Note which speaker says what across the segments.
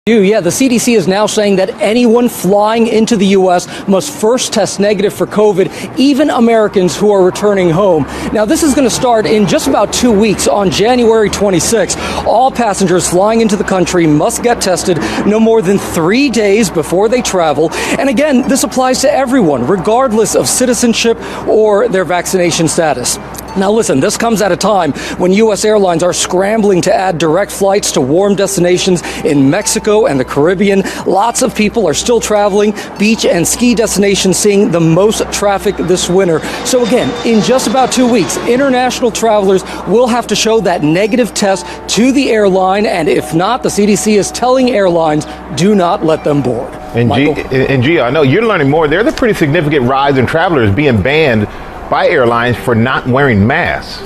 Speaker 1: Yeah, the CDC is now saying that anyone flying into the U.S. must first test negative for COVID, even Americans who are returning home. Now, this is going to start in just about 2 weeks on January 26. All passengers flying into the country must get tested no more than 3 days before they travel. And again, this applies to everyone, regardless of citizenship or their vaccination status. Now listen, this comes at a time when U.S. airlines are scrambling to add direct flights to warm destinations in Mexico and the Caribbean. Lots of people are still traveling. Beach and ski destinations seeing the most traffic this winter. So again, in just about 2 weeks, international travelers will have to show that negative test to the airline. And if not, the CDC is telling airlines, do not let them board.
Speaker 2: And Gia, I know you're learning more. There's a pretty significant rise in travelers being banned by airlines for not wearing masks.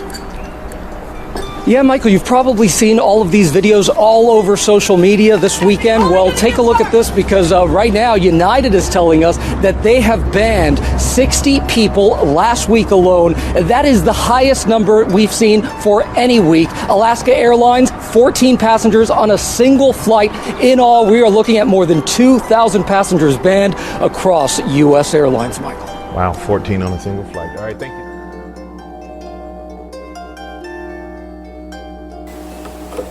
Speaker 1: Yeah, Michael, you've probably seen all of these videos all over social media this weekend. Well, take a look at this because right now United is telling us that they have banned 60 people last week alone. That is the highest number we've seen for any week. Alaska Airlines, 14 passengers on a single flight. In all, we are looking at more than 2,000 passengers banned across U.S. airlines, Michael.
Speaker 2: Wow, 14 on a single flight. All right, thank you.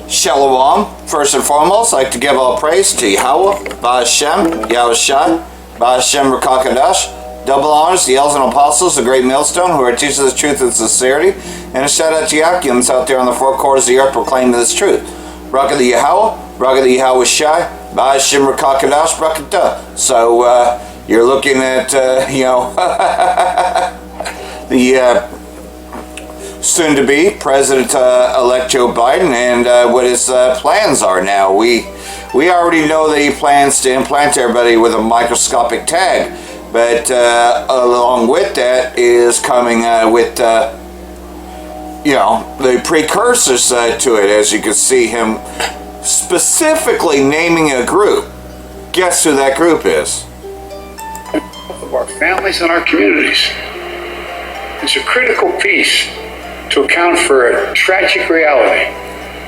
Speaker 3: Shalom. First and foremost, I'd like to give all praise to Yahweh, Ba'Hashem, Yahushua, Ba'Hashem Rakakadash. Double honors to the elders and apostles, the great millstone, who are teachers of the truth and sincerity. And a shout out to Yakims out there on the four corners of the earth proclaiming this truth. Bracha the Yahweh, Bracha the Yahushua, Ba'Hashem Rakakadash, Bracha. So, you're looking at, the soon-to-be President-elect Joe Biden and what his plans are now. We already know that he plans to implant everybody with a microscopic tag, but along with that is coming with, the precursors to it, as you can see him specifically naming a group. Guess who that group is?
Speaker 4: Of our families and our communities. It's a critical piece to account for a tragic reality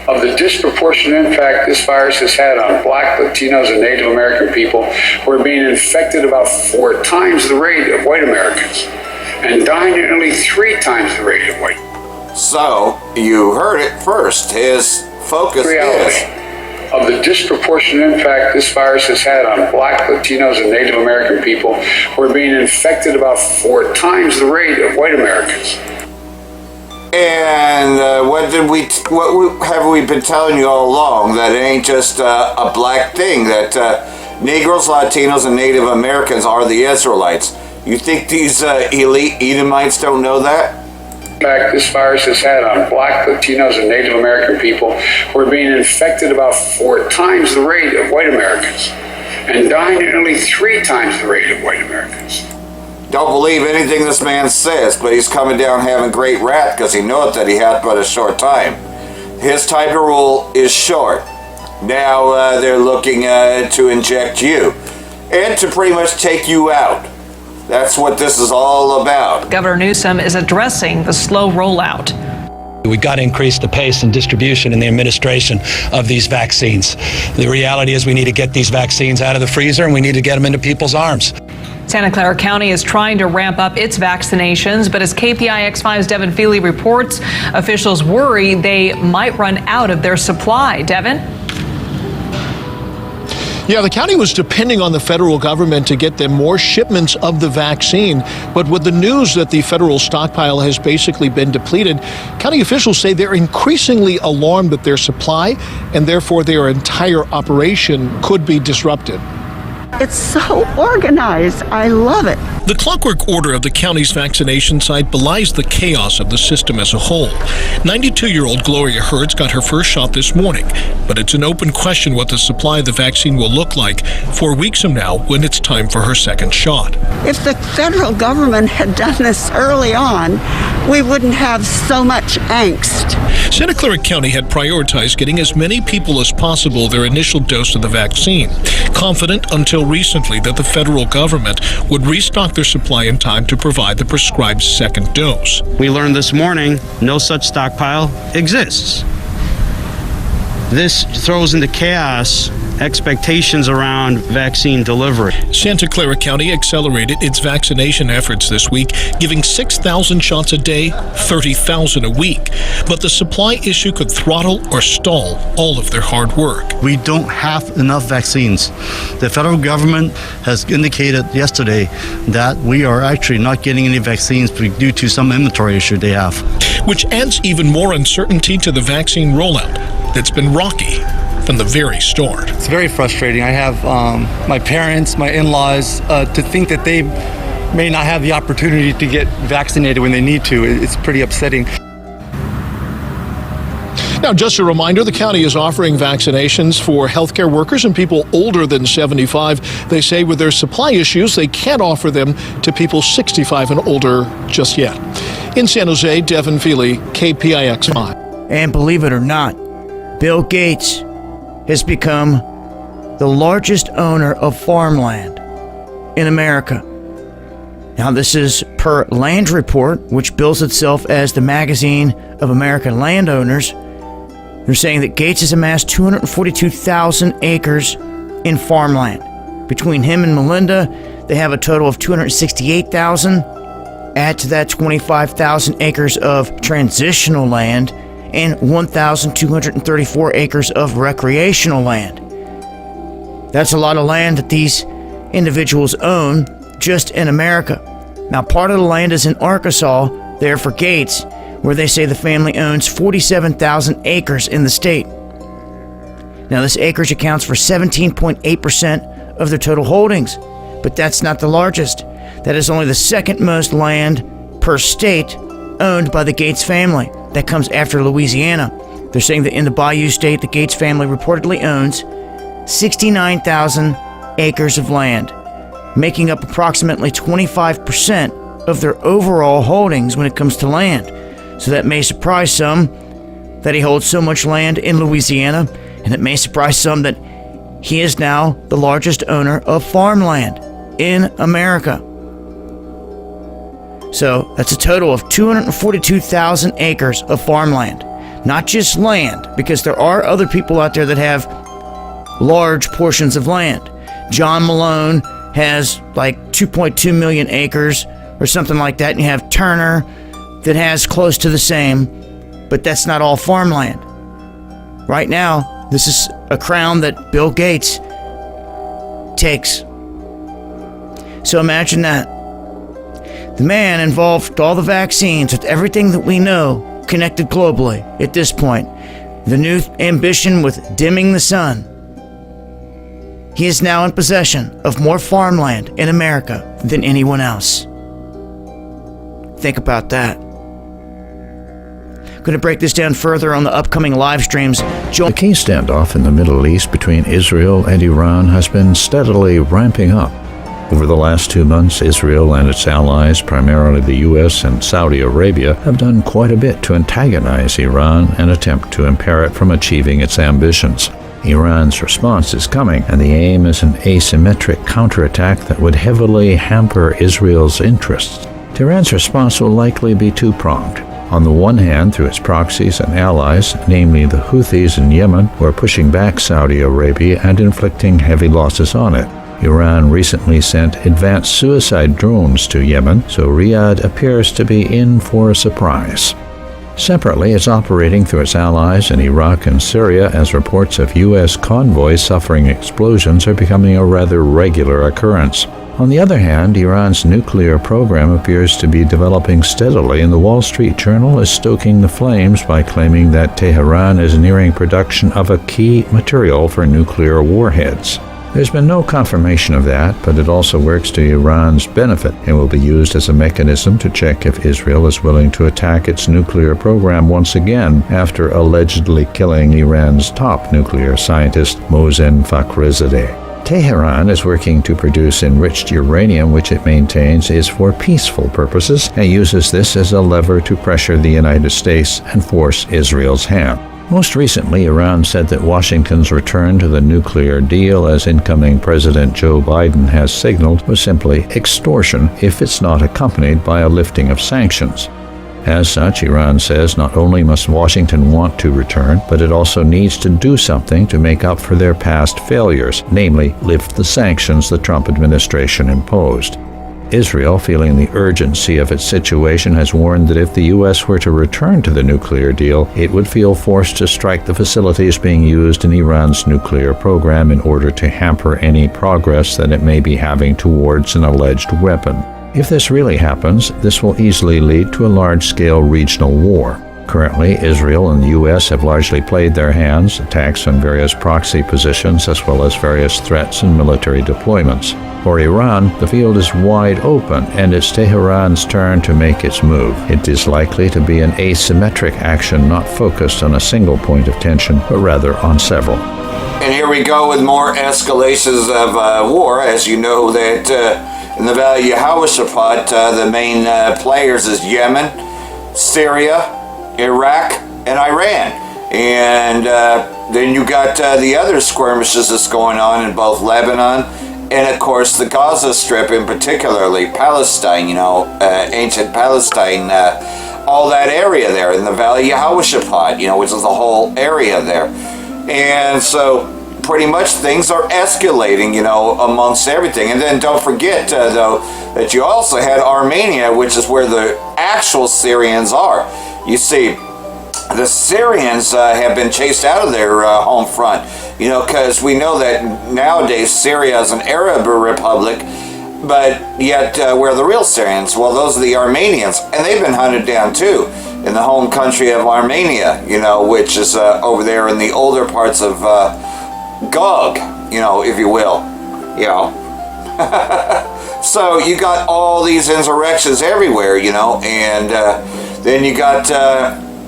Speaker 4: of the disproportionate impact this virus has had on Black, Latinos, and Native American people who are being infected about 4 times the rate of white Americans and dying at nearly 3 times the rate of white.
Speaker 3: So, you heard it first. His focus is
Speaker 4: of the disproportionate impact this virus has had on Black, Latinos, and Native American people who are being infected about 4 times the rate of white Americans.
Speaker 3: And what have we been telling you all along? That it ain't just a black thing, that Negroes, Latinos, and Native Americans are the Israelites. You think these elite Edomites don't know that?
Speaker 4: Impact this virus has had on Black, Latinos, and Native American people who are being infected about 4 times the rate of white Americans and dying at nearly 3 times the rate of white Americans.
Speaker 3: Don't believe anything this man says, but he's coming down having great wrath because he knows that he had but a short time. His time to rule is short. Now they're looking to inject you and to pretty much take you out. That's what this is all about.
Speaker 5: Governor Newsom is addressing the slow rollout.
Speaker 6: We've got to increase the pace and distribution in the administration of these vaccines. The reality is we need to get these vaccines out of the freezer and we need to get them into people's arms.
Speaker 5: Santa Clara County is trying to ramp up its vaccinations, but as KPIX5's Devin Feely reports, officials worry they might run out of their supply. Devin?
Speaker 7: Yeah, the county was depending on the federal government to get them more shipments of the vaccine. But with the news that the federal stockpile has basically been depleted, county officials say they're increasingly alarmed that their supply and therefore their entire operation could be disrupted.
Speaker 8: It's so organized. I love it.
Speaker 7: The clockwork order of the county's vaccination site belies the chaos of the system as a whole. 92-year-old Gloria Hertz got her first shot this morning, but it's an open question what the supply of the vaccine will look like 4 weeks from now when it's time for her second shot.
Speaker 8: If the federal government had done this early on, we wouldn't have so much angst.
Speaker 7: Santa Clara County had prioritized getting as many people as possible their initial dose of the vaccine, confident until recently that the federal government would restock their supply in time to provide the prescribed second dose.
Speaker 9: We learned this morning no such stockpile exists. This throws into chaos expectations around vaccine delivery.
Speaker 7: Santa Clara County accelerated its vaccination efforts this week, giving 6,000 shots a day, 30,000 a week. But the supply issue could throttle or stall all of their hard work.
Speaker 9: We don't have enough vaccines. The federal government has indicated yesterday that we are actually not getting any vaccines due to some inventory issue they have.
Speaker 7: Which adds even more uncertainty to the vaccine rollout that's been rocky from the very start.
Speaker 10: It's very frustrating. I have my parents, my in-laws, to think that they may not have the opportunity to get vaccinated when they need to. It's pretty upsetting.
Speaker 7: Now, just a reminder, the county is offering vaccinations for healthcare workers and people older than 75. They say with their supply issues, they can't offer them to people 65 and older just yet. In San Jose, Devin Feely, KPIX 5.
Speaker 11: And believe it or not, Bill Gates has become the largest owner of farmland in America. Now, this is per Land Report, which bills itself as the magazine of American landowners. They're saying that Gates has amassed 242,000 acres in farmland. Between him and Melinda, they have a total of 268,000. Add to that 25,000 acres of transitional land and 1,234 acres of recreational land. That's a lot of land that these individuals own just in America. Now, part of the land is in Arkansas, there for Gates, where they say the family owns 47,000 acres in the state. Now, this acreage accounts for 17.8% of their total holdings, but that's not the largest. That is only the second most land per state owned by the Gates family. That comes after Louisiana. They're saying that in the Bayou State, the Gates family reportedly owns 69,000 acres of land, making up approximately 25% of their overall holdings when it comes to land. So that may surprise some that he holds so much land in Louisiana, and it may surprise some that he is now the largest owner of farmland in America. So that's a total of 242,000 acres of farmland. Not just land, because there are other people out there that have large portions of land. John Malone has like 2.2 million acres or something like that, and you have Turner that has close to the same, but that's not all farmland. Right now, this is a crown that Bill Gates takes. So imagine that. The man involved with all the vaccines, with everything that we know connected globally at this point, the new ambition with dimming the sun. He is now in possession of more farmland in America than anyone else. Think about that. Going to break this down further on the upcoming live streams.
Speaker 12: The key standoff in the Middle East between Israel and Iran has been steadily ramping up. Over the last 2 months, Israel and its allies, primarily the U.S. and Saudi Arabia, have done quite a bit to antagonize Iran and attempt to impair it from achieving its ambitions. Iran's response is coming, and the aim is an asymmetric counterattack that would heavily hamper Israel's interests. Tehran's response will likely be two-pronged. On the one hand, through its proxies and allies, namely the Houthis in Yemen, who are pushing back Saudi Arabia and inflicting heavy losses on it. Iran recently sent advanced suicide drones to Yemen, so Riyadh appears to be in for a surprise. Separately, it's operating through its allies in Iraq and Syria as reports of U.S. convoys suffering explosions are becoming a rather regular occurrence. On the other hand, Iran's nuclear program appears to be developing steadily, and the Wall Street Journal is stoking the flames by claiming that Tehran is nearing production of a key material for nuclear warheads. There's been no confirmation of that, but it also works to Iran's benefit and will be used as a mechanism to check if Israel is willing to attack its nuclear program once again after allegedly killing Iran's top nuclear scientist, Mohsen Fakhrizadeh. Tehran is working to produce enriched uranium, which it maintains is for peaceful purposes, and uses this as a lever to pressure the United States and force Israel's hand. Most recently, Iran said that Washington's return to the nuclear deal, as incoming President Joe Biden has signaled, was simply extortion if it's not accompanied by a lifting of sanctions. As such, Iran says not only must Washington want to return, but it also needs to do something to make up for their past failures, namely lift the sanctions the Trump administration imposed. Israel, feeling the urgency of its situation, has warned that if the U.S. were to return to the nuclear deal, it would feel forced to strike the facilities being used in Iran's nuclear program in order to hamper any progress that it may be having towards an alleged weapon. If this really happens, this will easily lead to a large-scale regional war. Currently, Israel and the U.S. have largely played their hands, attacks on various proxy positions, as well as various threats and military deployments. For Iran, the field is wide open, and it's Tehran's turn to make its move. It is likely to be an asymmetric action not focused on a single point of tension, but rather on several.
Speaker 3: And here we go with more escalations of war. As you know, that in the Valley of Yehoshaphat, the main players is Yemen, Syria, Iraq, and Iran. And then you got the other skirmishes that's going on in both Lebanon and, of course, the Gaza Strip, in particularly Palestine, ancient Palestine, all that area there in the Valley of Yehoshaphat, which is the whole area there. And so pretty much things are escalating, amongst everything. And then don't forget, though, that you also had Armenia, which is where the actual Syrians are. You see, the Syrians have been chased out of their home front, because we know that nowadays Syria is an Arab republic, but yet where are the real Syrians? Well, those are the Armenians, and they've been hunted down too in the home country of Armenia, which is over there in the older parts of Gog, if you will, So you got all these insurrections everywhere, and then you got,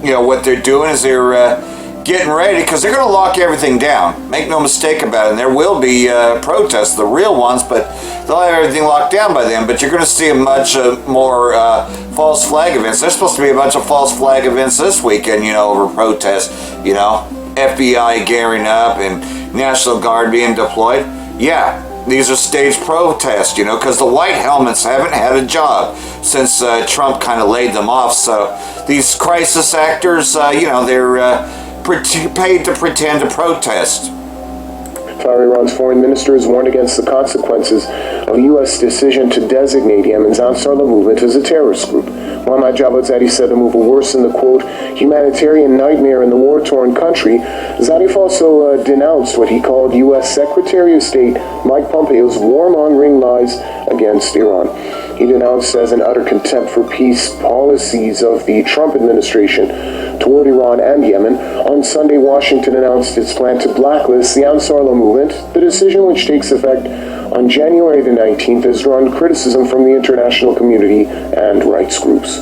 Speaker 3: what they're doing is they're getting ready, because they're going to lock everything down. Make no mistake about it. And there will be protests, the real ones, but they'll have everything locked down by then. But you're going to see a much more false flag events. There's supposed to be a bunch of false flag events this weekend, over protests, FBI gearing up and National Guard being deployed. Yeah. These are staged protests, because the white helmets haven't had a job since Trump kind of laid them off. So these crisis actors, they're paid to pretend to protest.
Speaker 13: Iran's foreign minister has warned against the consequences of the U.S. decision to designate Yemen's Ansarullah movement as a terrorist group. Mohammad Javad Zarif said the move will worsen the, quote, humanitarian nightmare in the war-torn country. Zarif also denounced what he called U.S. Secretary of State Mike Pompeo's warmongering lies against Iran. He denounced as an utter contempt for peace policies of the Trump administration toward Iran and Yemen. On Sunday, Washington announced its plan to blacklist the Ansarullah movement. The decision, which takes effect on January the 19th, has drawn criticism from the international community and rights groups.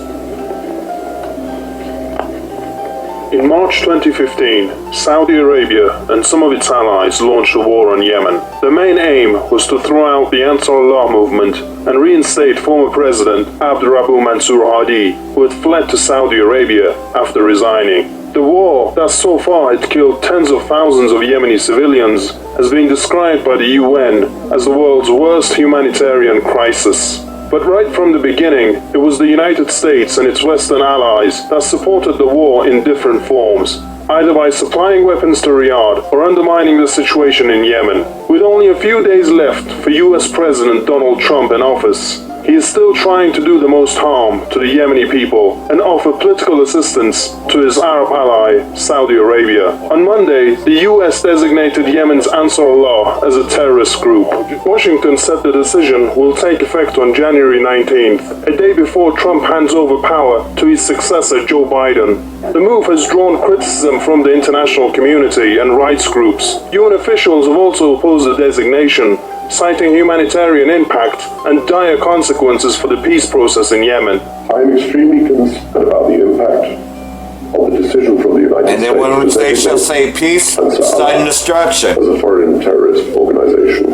Speaker 14: In March 2015, Saudi Arabia and some of its allies launched a war on Yemen. The main aim was to throw out the Ansarullah movement and reinstate former President Abdurabu Mansur Hadi, who had fled to Saudi Arabia after resigning. The war that so far had killed tens of thousands of Yemeni civilians has been described by the UN as the world's worst humanitarian crisis. But right from the beginning, it was the United States and its Western allies that supported the war in different forms, either by supplying weapons to Riyadh or undermining the situation in Yemen. With only a few days left for US President Donald Trump in office, he is still trying to do the most harm to the Yemeni people and offer political assistance to his Arab ally, Saudi Arabia. On Monday, the US designated Yemen's Ansarullah as a terrorist group. Washington said the decision will take effect on January 19th, a day before Trump hands over power to his successor, Joe Biden. The move has drawn criticism from the international community and rights groups. UN officials have also opposed the designation, citing humanitarian impact and dire consequences for the peace process in Yemen.
Speaker 13: I am extremely concerned about the impact of the decision from the United States.
Speaker 3: And then when they shall say peace, sudden destruction.
Speaker 13: As a foreign terrorist organization.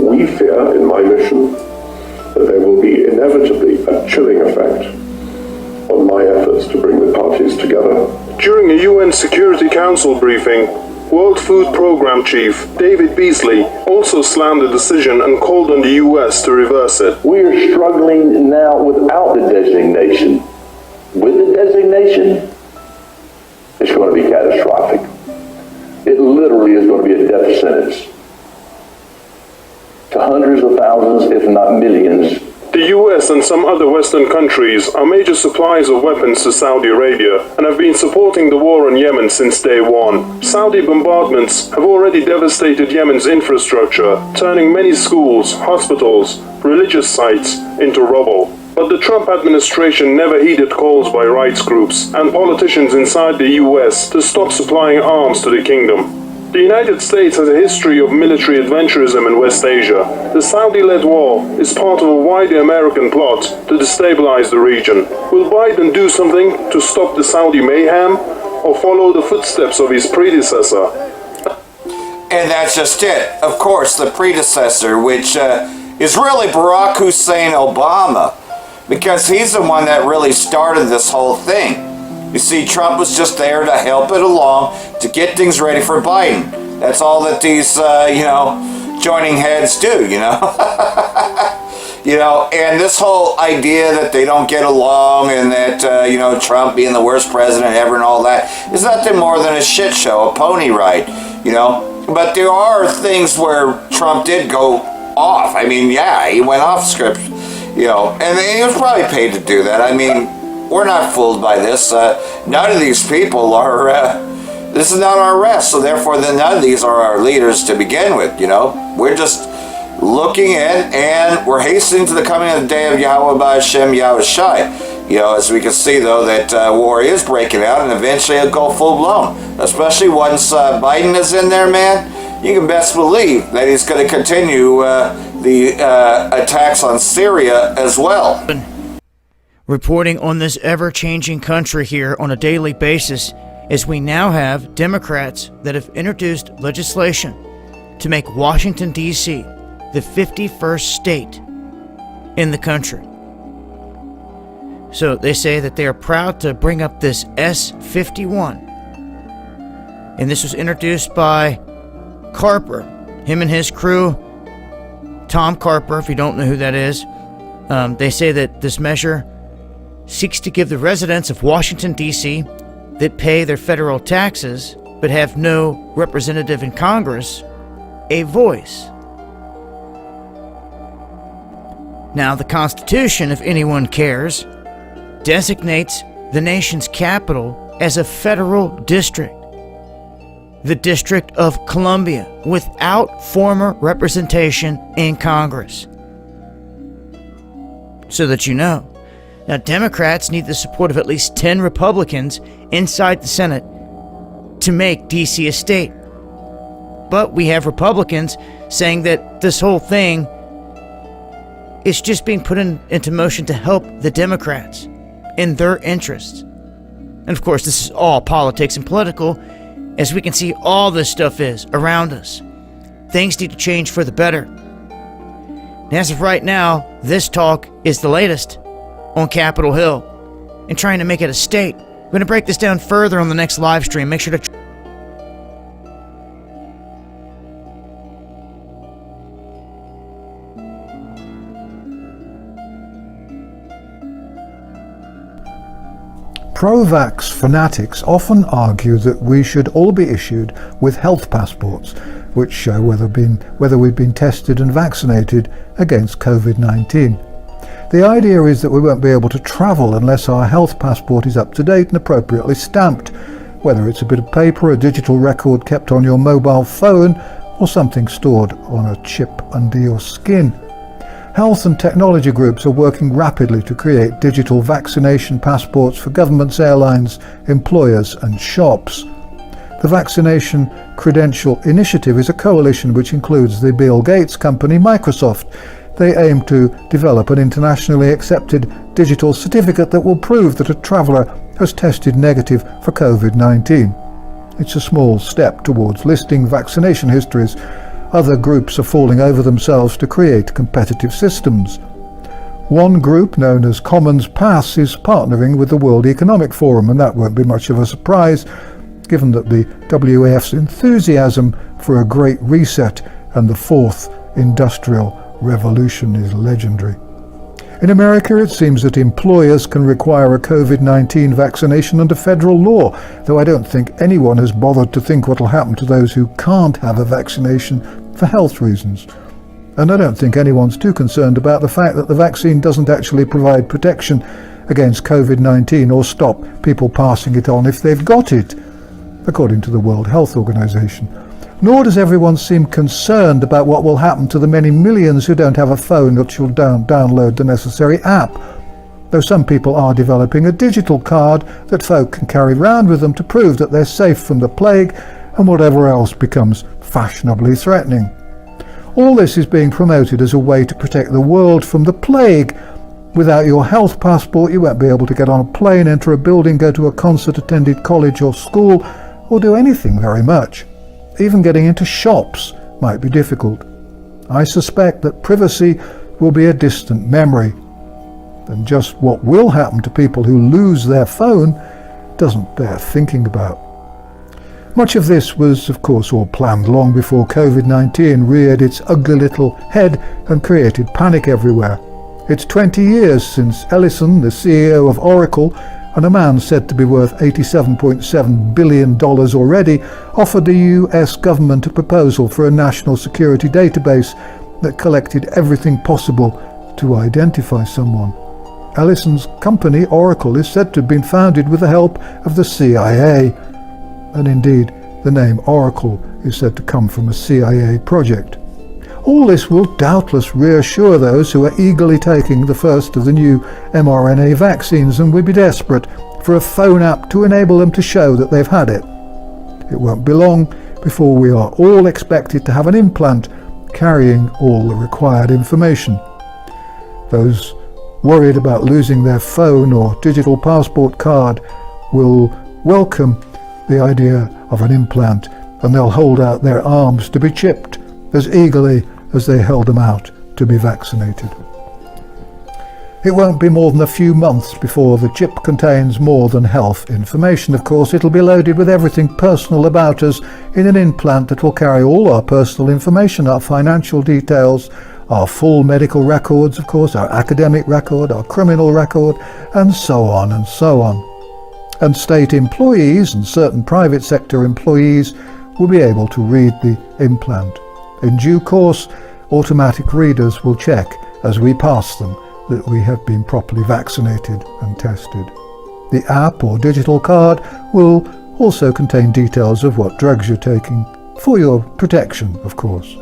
Speaker 13: We fear, in my mission, that there will be inevitably a chilling effect on my efforts to bring the parties together.
Speaker 14: During a UN Security Council briefing, World Food Program Chief David Beasley also slammed the decision and called on the U.S. to reverse it.
Speaker 15: We are struggling now without the designation with the designation, it's going to be catastrophic. It literally is going to be a death sentence to hundreds of thousands, if not millions.
Speaker 14: The US and some other Western countries are major suppliers of weapons to Saudi Arabia and have been supporting the war on Yemen since day one. Saudi bombardments have already devastated Yemen's infrastructure, turning many schools, hospitals, religious sites into rubble. But the Trump administration never heeded calls by rights groups and politicians inside the US to stop supplying arms to the kingdom. The United States has a history of military adventurism in West Asia. The Saudi-led war is part of a wider American plot to destabilize the region. Will Biden do something to stop the Saudi mayhem or follow the footsteps of his predecessor?
Speaker 3: And that's just it. Of course, the predecessor, which is really Barack Hussein Obama, because he's the one that really started this whole thing. You see, Trump was just there to help it along, to get things ready for Biden. That's all that these, joining heads do, and this whole idea that they don't get along and that, Trump being the worst president ever and all that is nothing more than a shit show, a pony ride, But there are things where Trump did go off. I mean, yeah, he went off script, and he was probably paid to do that. I mean, we're not fooled by this. None of these people are, this is not our rest, so therefore none of these are our leaders to begin with, We're just looking in, and we're hastening to the coming of the day of Yahweh Ba'Shem Yahushai. As we can see, though, that war is breaking out, and eventually it'll go full-blown. Especially once Biden is in there, man, you can best believe that he's going to continue the attacks on Syria as well.
Speaker 11: Reporting on this ever-changing country here on a daily basis, as we now have Democrats that have introduced legislation to make Washington, D.C. the 51st state in the country. So they say that they are proud to bring up this S-51. And this was introduced by Carper, him and his crew. Tom Carper, if you don't know who that is. They say that this measure seeks to give the residents of Washington, D.C. that pay their federal taxes but have no representative in Congress a voice. Now, the Constitution, if anyone cares, designates the nation's capital as a federal district, the District of Columbia, without former representation in Congress. So that you know. Now, Democrats need the support of at least 10 Republicans inside the Senate to make D.C. a state. But we have Republicans saying that this whole thing is just being put into motion to help the Democrats in their interests. And of course, this is all politics and political, as we can see all this stuff is around us. Things need to change for the better. And as of right now, this talk is the latest on Capitol Hill and trying to make it a state. We're going to break this down further on the next live stream. Make sure to
Speaker 16: Pro-vax fanatics often argue that we should all be issued with health passports, which show whether we've been tested and vaccinated against COVID-19. The idea is that we won't be able to travel unless our health passport is up to date and appropriately stamped, whether it's a bit of paper, a digital record kept on your mobile phone, or something stored on a chip under your skin. Health and technology groups are working rapidly to create digital vaccination passports for governments, airlines, employers and shops. The Vaccination Credential Initiative is a coalition which includes the Bill Gates company Microsoft. They aim to develop an internationally accepted digital certificate that will prove that a traveller has tested negative for COVID-19. It's a small step towards listing vaccination histories. Other groups are falling over themselves to create competitive systems. One group, known as Commons Pass, is partnering with the World Economic Forum, and that won't be much of a surprise, given that the WEF's enthusiasm for a great reset and the fourth industrial revolution is legendary. In America, it seems that employers can require a COVID-19 vaccination under federal law, though I don't think anyone has bothered to think what will happen to those who can't have a vaccination for health reasons. And I don't think anyone's too concerned about the fact that the vaccine doesn't actually provide protection against COVID-19 or stop people passing it on if they've got it, according to the World Health Organization. Nor does everyone seem concerned about what will happen to the many millions who don't have a phone that will download the necessary app, though some people are developing a digital card that folk can carry around with them to prove that they're safe from the plague and whatever else becomes fashionably threatening. All this is being promoted as a way to protect the world from the plague. Without your health passport, you won't be able to get on a plane, enter a building, go to a concert, attend college or school, or do anything very much. Even getting into shops might be difficult. I suspect that privacy will be a distant memory, and just what will happen to people who lose their phone doesn't bear thinking about. Much of this was, of course, all planned long before COVID-19 reared its ugly little head and created panic everywhere. It's 20 years since Ellison, the CEO of Oracle, and a man said to be worth $87.7 billion already, offered the US government a proposal for a national security database that collected everything possible to identify someone. Ellison's company, Oracle, is said to have been founded with the help of the CIA, and indeed the name Oracle is said to come from a CIA project. All this will doubtless reassure those who are eagerly taking the first of the new mRNA vaccines and will be desperate for a phone app to enable them to show that they've had it. It won't be long before we are all expected to have an implant carrying all the required information. Those worried about losing their phone or digital passport card will welcome the idea of an implant, and they'll hold out their arms to be chipped as eagerly as they held them out to be vaccinated. It won't be more than a few months before the chip contains more than health information. Of course, it'll be loaded with everything personal about us in an implant that will carry all our personal information, our financial details, our full medical records, of course, our academic record, our criminal record, and so on and so on. And state employees and certain private sector employees will be able to read the implant. In due course, automatic readers will check as we pass them that we have been properly vaccinated and tested. The app or digital card will also contain details of what drugs you're taking, for your protection, of course.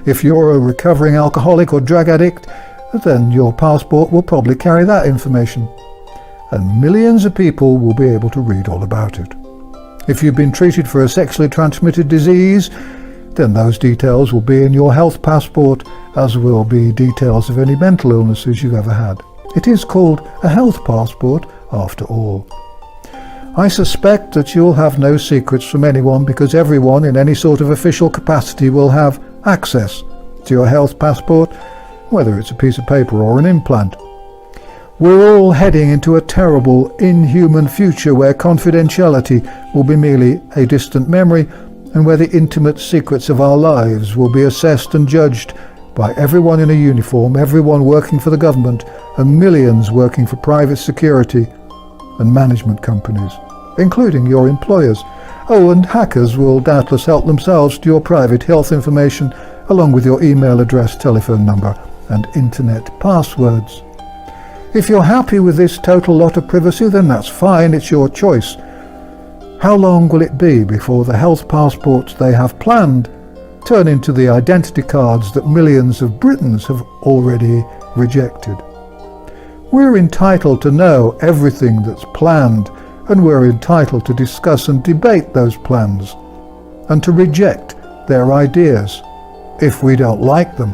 Speaker 16: If you're a recovering alcoholic or drug addict, then your passport will probably carry that information. And millions of people will be able to read all about it. If you've been treated for a sexually transmitted disease, then those details will be in your health passport, as will be details of any mental illnesses you've ever had. It is called a health passport, after all. I suspect that you'll have no secrets from anyone, because everyone in any sort of official capacity will have access to your health passport, whether it's a piece of paper or an implant. We're all heading into a terrible, inhuman future where confidentiality will be merely a distant memory, and where the intimate secrets of our lives will be assessed and judged by everyone in a uniform, everyone working for the government, and millions working for private security and management companies, including your employers. Oh, and hackers will doubtless help themselves to your private health information, along with your email address, telephone number, and internet passwords. If you're happy with this total lot of privacy, then that's fine, it's your choice. How long will it be before the health passports they have planned turn into the identity cards that millions of Britons have already rejected? We're entitled to know everything that's planned, and we're entitled to discuss and debate those plans, and to reject their ideas if we don't like them.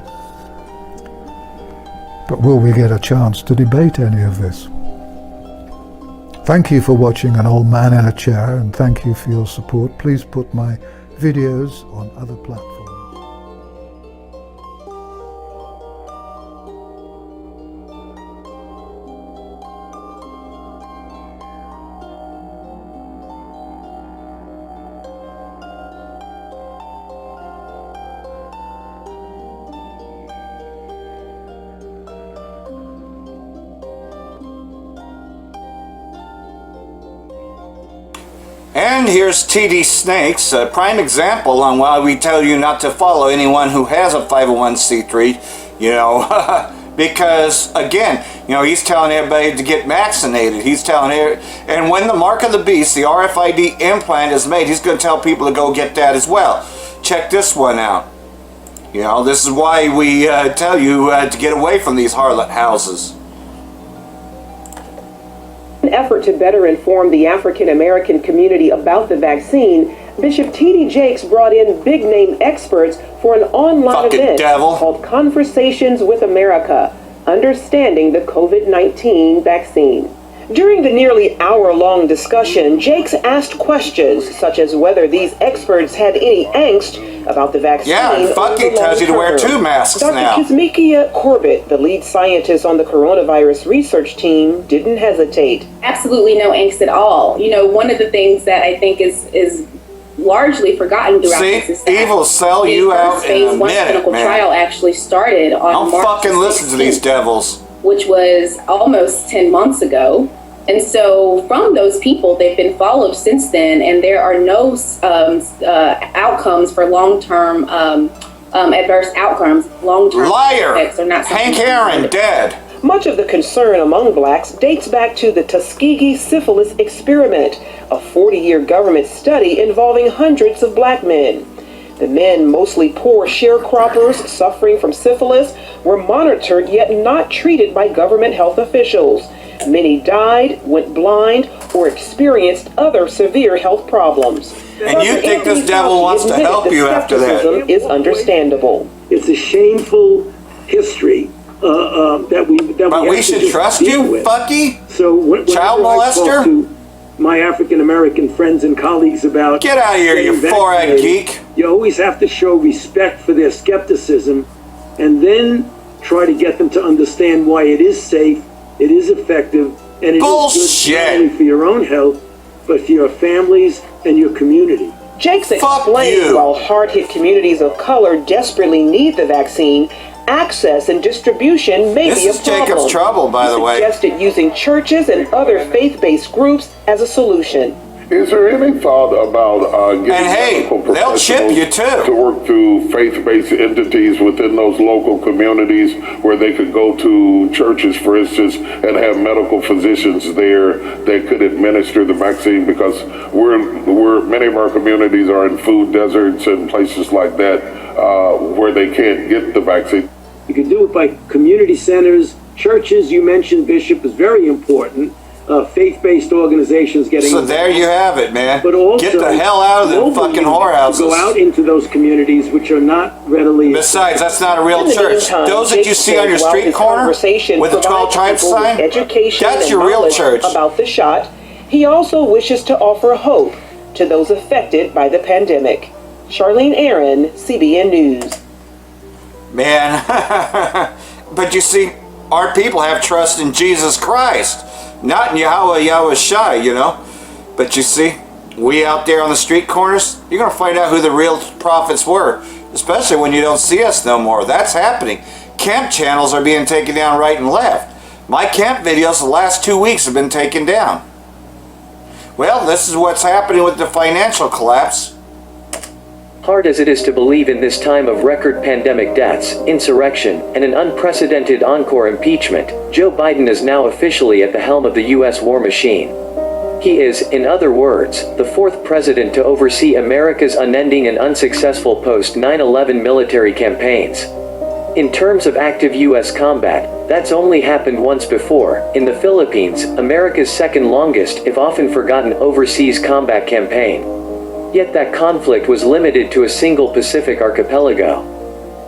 Speaker 16: But will we get a chance to debate any of this? Thank you for watching An Old Man in a Chair, and thank you for your support. Please put my videos on other platforms.
Speaker 3: And here's TD Snakes, a prime example on why we tell you not to follow anyone who has a 501c3, you know, because, again, you know, he's telling everybody to get vaccinated. He's telling and when the mark of the beast, the RFID implant is made, he's going to tell people to go get that as well. Check this one out. You know, this is why we tell you to get away from these harlot houses.
Speaker 17: In an effort to better inform the African American community about the vaccine, Bishop T.D. Jakes brought in big-name experts for an online event called Conversations with America, Understanding the COVID-19 Vaccine. During the nearly hour-long discussion, Jakes asked questions such as whether these experts had any angst about the vaccine.
Speaker 3: Yeah, and fucking tells you to wear 2 masks now.
Speaker 17: Dr. Kizmikia Corbett, the lead scientist on the coronavirus research team, didn't hesitate.
Speaker 18: Absolutely no angst at all. You know, one of the things that I think is largely forgotten throughout this is that
Speaker 3: evil sell you out in a minute,
Speaker 18: clinical
Speaker 3: man.
Speaker 18: trial actually started on
Speaker 3: Don't
Speaker 18: March
Speaker 3: fucking listen to these devils.
Speaker 18: Which was almost 10 months ago. And so from those people, they've been followed since then, and there are no outcomes for long-term adverse outcomes. Long-term
Speaker 3: liar.
Speaker 18: Effects are not
Speaker 3: Hank Aaron dead.
Speaker 17: Much of the concern among blacks dates back to the Tuskegee syphilis experiment, a 40-year government study involving hundreds of black men. The men, mostly poor sharecroppers suffering from syphilis, were monitored yet not treated by government health officials. Many died, went blind, or experienced other severe health problems.
Speaker 3: And you think this devil wants to help you after that?
Speaker 17: Is understandable.
Speaker 19: It's a shameful history that
Speaker 3: we should trust you, fucky?
Speaker 19: So
Speaker 3: child molester?
Speaker 19: To my African American friends and colleagues about
Speaker 3: get out of here, you four-eyed geek.
Speaker 19: You always have to show respect for their skepticism, and then try to get them to understand why it is safe. It is effective, and it is good not only for your own health, but for your families and your community.
Speaker 17: Jakes explained while hard-hit communities of color desperately need the vaccine, access and distribution may be a problem.
Speaker 3: This is Jacob's trouble, by the way.
Speaker 17: He suggested using churches and other faith-based groups as a solution.
Speaker 20: Is there any thought about getting medical
Speaker 3: they'll chip you too.
Speaker 20: To work through faith-based entities within those local communities where they could go to churches, for instance, and have medical physicians there that could administer the vaccine? Because many of our communities are in food deserts and places like that where they can't get the vaccine.
Speaker 19: You could do it by community centers, churches. You mentioned, Bishop, is very important. Faith-based organizations getting
Speaker 3: so there you have it, man.
Speaker 19: But also,
Speaker 3: get the hell out of the fucking whorehouses.
Speaker 19: Go out into those communities which are not readily.
Speaker 3: Besides, that's not a real church. Those that you see on your street corner with the 12 tribes sign, that's your real church.
Speaker 17: About the shot, he also wishes to offer hope to those affected by the pandemic. Charlene Aaron, CBN News.
Speaker 3: Man, but you see, our people have trust in Jesus Christ. Not in Yahweh Shai, you know. But you see, we out there on the street corners, you're going to find out who the real prophets were. Especially when you don't see us no more. That's happening. Camp channels are being taken down right and left. My camp videos the last 2 weeks have been taken down. Well, this is what's happening with the financial collapse.
Speaker 21: Hard as it is to believe in this time of record pandemic deaths, insurrection, and an unprecedented encore impeachment, Joe Biden is now officially at the helm of the U.S. war machine. He is, in other words, the fourth president to oversee America's unending and unsuccessful post-9/11 military campaigns. In terms of active U.S. combat, that's only happened once before, in the Philippines, America's second longest, if often forgotten, overseas combat campaign. Yet that conflict was limited to a single Pacific archipelago.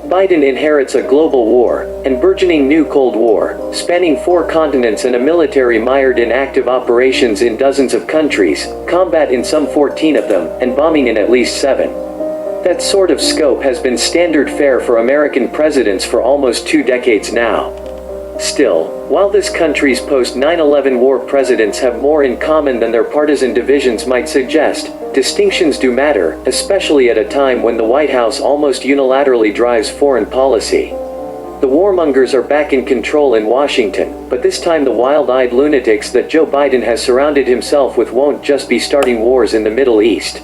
Speaker 21: Biden inherits a global war, and burgeoning new Cold War, spanning 4 continents and a military mired in active operations in dozens of countries, combat in some 14 of them, and bombing in at least 7. That sort of scope has been standard fare for American presidents for almost 2 decades now. Still, while this country's post-9/11 war presidents have more in common than their partisan divisions might suggest, distinctions do matter, especially at a time when the White House almost unilaterally drives foreign policy. The warmongers are back in control in Washington, but this time the wild-eyed lunatics that Joe Biden has surrounded himself with won't just be starting wars in the Middle East.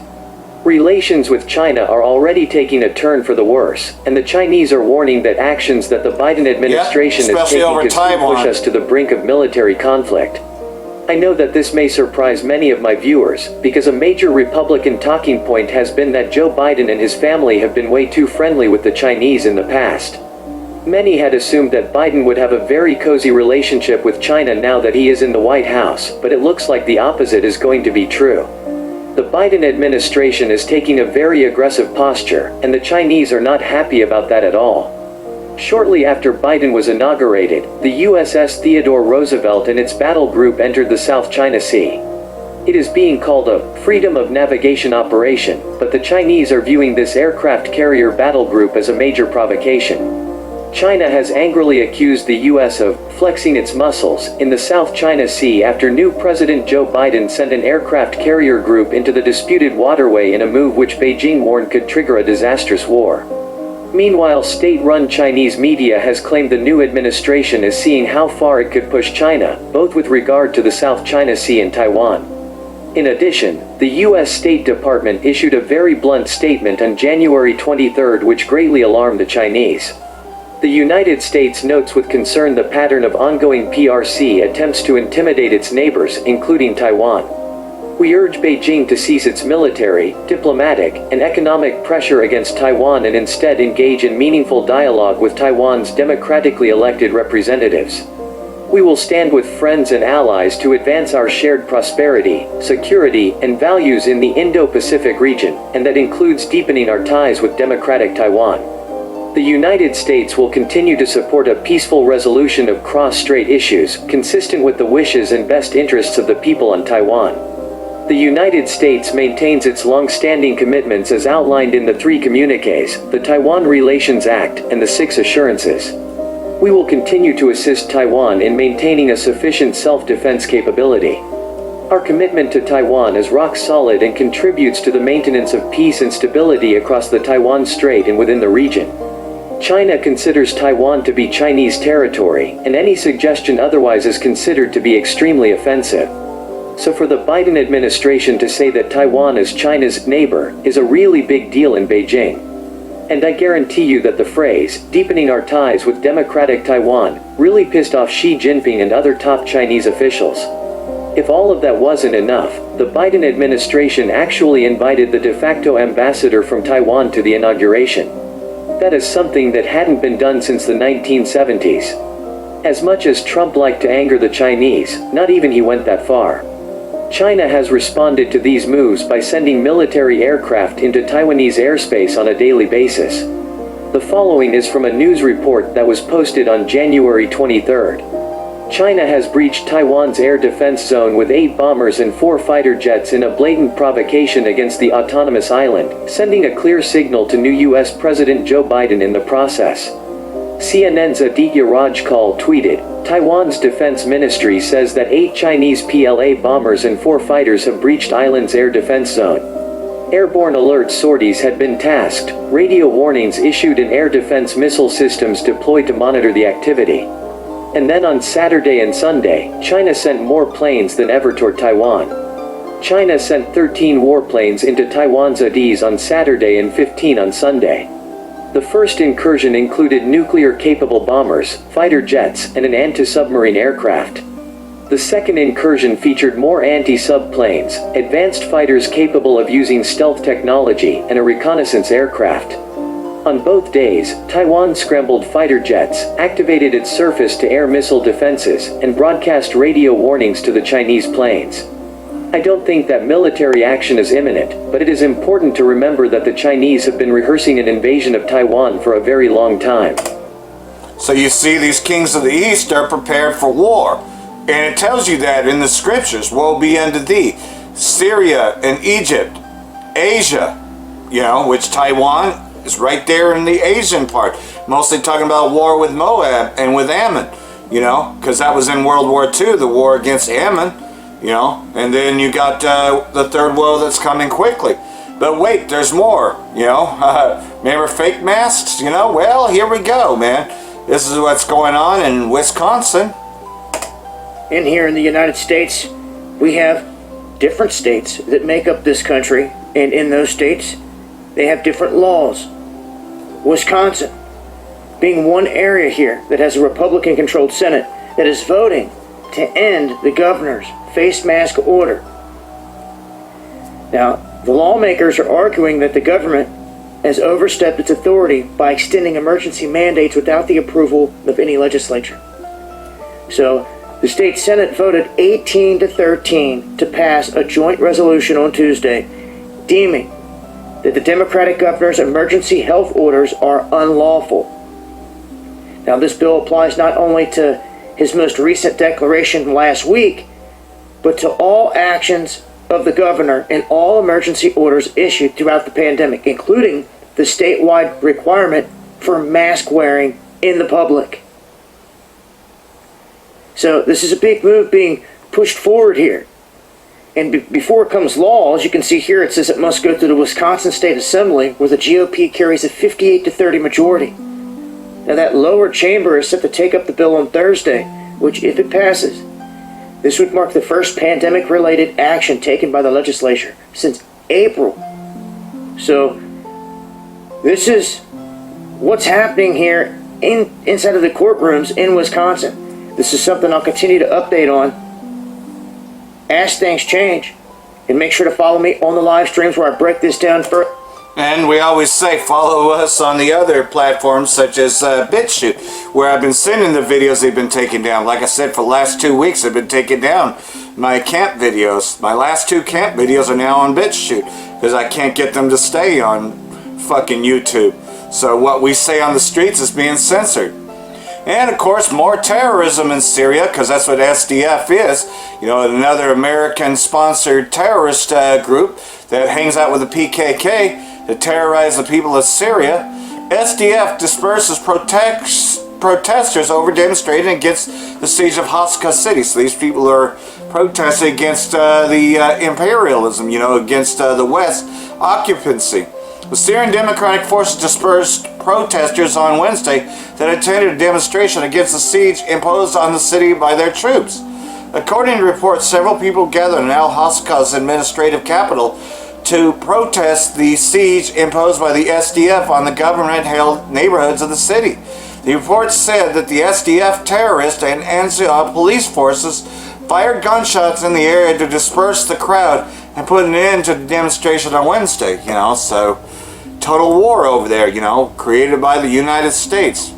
Speaker 21: Relations with China are already taking a turn for the worse, and the Chinese are warning that actions that the Biden administration is taking could soon push us to the brink of military conflict. I know that this may surprise many of my viewers, because a major Republican talking point has been that Joe Biden and his family have been way too friendly with the Chinese in the past. Many had assumed that Biden would have a very cozy relationship with China now that he is in the White House, but it looks like the opposite is going to be true. The Biden administration is taking a very aggressive posture, and the Chinese are not happy about that at all. Shortly after Biden was inaugurated, the USS Theodore Roosevelt and its battle group entered the South China Sea. It is being called a freedom of navigation operation, but the Chinese are viewing this aircraft carrier battle group as a major provocation. China has angrily accused the U.S. of flexing its muscles in the South China Sea after new President Joe Biden sent an aircraft carrier group into the disputed waterway in a move which Beijing warned could trigger a disastrous war. Meanwhile, state-run Chinese media has claimed the new administration is seeing how far it could push China, both with regard to the South China Sea and Taiwan. In addition, the U.S. State Department issued a very blunt statement on January 23 which greatly alarmed the Chinese. The United States notes with concern the pattern of ongoing PRC attempts to intimidate its neighbors, including Taiwan. We urge Beijing to cease its military, diplomatic, and economic pressure against Taiwan and instead engage in meaningful dialogue with Taiwan's democratically elected representatives. We will stand with friends and allies to advance our shared prosperity, security, and values in the Indo-Pacific region, and that includes deepening our ties with democratic Taiwan. The United States will continue to support a peaceful resolution of cross-strait issues, consistent with the wishes and best interests of the people on Taiwan. The United States maintains its long-standing commitments as outlined in the 3 communiques, the Taiwan Relations Act, and the 6 assurances. We will continue to assist Taiwan in maintaining a sufficient self-defense capability. Our commitment to Taiwan is rock solid and contributes to the maintenance of peace and stability across the Taiwan Strait and within the region. China considers Taiwan to be Chinese territory, and any suggestion otherwise is considered to be extremely offensive. So for the Biden administration to say that Taiwan is China's neighbor is a really big deal in Beijing. And I guarantee you that the phrase, deepening our ties with democratic Taiwan, really pissed off Xi Jinping and other top Chinese officials. If all of that wasn't enough, the Biden administration actually invited the de facto ambassador from Taiwan to the inauguration. That is something that hadn't been done since the 1970s. As much as Trump liked to anger the Chinese, not even he went that far. China has responded to these moves by sending military aircraft into Taiwanese airspace on a daily basis. The following is from a news report that was posted on January 23. China has breached Taiwan's air defense zone with 8 bombers and 4 fighter jets in a blatant provocation against the autonomous island, sending a clear signal to new U.S. President Joe Biden in the process. CNN's Aditya Rajkal tweeted, Taiwan's defense ministry says that 8 Chinese PLA bombers and 4 fighters have breached island's air defense zone. Airborne alert sorties had been tasked, radio warnings issued and air defense missile systems deployed to monitor the activity. And then on Saturday and Sunday, China sent more planes than ever toward Taiwan. China sent 13 warplanes into Taiwan's Adiz on Saturday and 15 on Sunday. The first incursion included nuclear-capable bombers, fighter jets, and an anti-submarine aircraft. The second incursion featured more anti-sub planes, advanced fighters capable of using stealth technology, and a reconnaissance aircraft. On both days, Taiwan scrambled fighter jets, activated its surface-to-air missile defenses, and broadcast radio warnings to the Chinese planes. I don't think that military action is imminent, but it is important to remember that the Chinese have been rehearsing an invasion of Taiwan for a very long time.
Speaker 3: So you see, these kings of the East are prepared for war. And it tells you that in the scriptures, woe be unto thee. Syria and Egypt, Asia, which Taiwan is right there in the Asian part. Mostly talking about war with Moab and with Ammon, because that was in World War II, the war against Ammon, and then you got the third world that's coming quickly. But wait, there's more, remember fake masks, well, here we go, man. This is what's going on in Wisconsin.
Speaker 11: In here in the United States, we have different states that make up this country, and in those states, they have different laws. Wisconsin, being one area here that has a Republican-controlled Senate that is voting to end the governor's face mask order. Now, the lawmakers are arguing that the government has overstepped its authority by extending emergency mandates without the approval of any legislature. So, the state Senate voted 18-13 to pass a joint resolution on Tuesday, deeming that the Democratic governor's emergency health orders are unlawful. Now, this bill applies not only to his most recent declaration last week, but to all actions of the governor and all emergency orders issued throughout the pandemic, including the statewide requirement for mask wearing in the public. So this is a big move being pushed forward here. And before it comes law, as you can see here, it says it must go through the Wisconsin State Assembly, where the GOP carries a 58-30 majority. Now that lower chamber is set to take up the bill on Thursday, which, if it passes, this would mark the first pandemic-related action taken by the legislature since April. So this is what's happening here inside of the courtrooms in Wisconsin. This is something I'll continue to update on as things change. And make sure to follow me on the live streams where I break this down further.
Speaker 3: And we always say follow us on the other platforms such as BitChute, where I've been sending the videos they've been taking down. Like I said, for the last 2 weeks I've been taking down my camp videos. My last 2 camp videos are now on BitChute because I can't get them to stay on fucking YouTube. So what we say on the streets is being censored. And of course, more terrorism in Syria, because that's what SDF is. You know, another American-sponsored terrorist group that hangs out with the PKK to terrorize the people of Syria. SDF disperses protesters over demonstrating against the siege of Hasaka City. So these people are protesting against the imperialism, you know, against the West occupancy. The Syrian Democratic Forces dispersed protesters on Wednesday that attended a demonstration against the siege imposed on the city by their troops. According to reports, several people gathered in Al-Hasaka's administrative capital to protest the siege imposed by the SDF on the government-held neighborhoods of the city. The report said that the SDF terrorists and Ansar police forces fired gunshots in the area to disperse the crowd and put an end to the demonstration on Wednesday, you know, so total war over there, you know, created by the United States.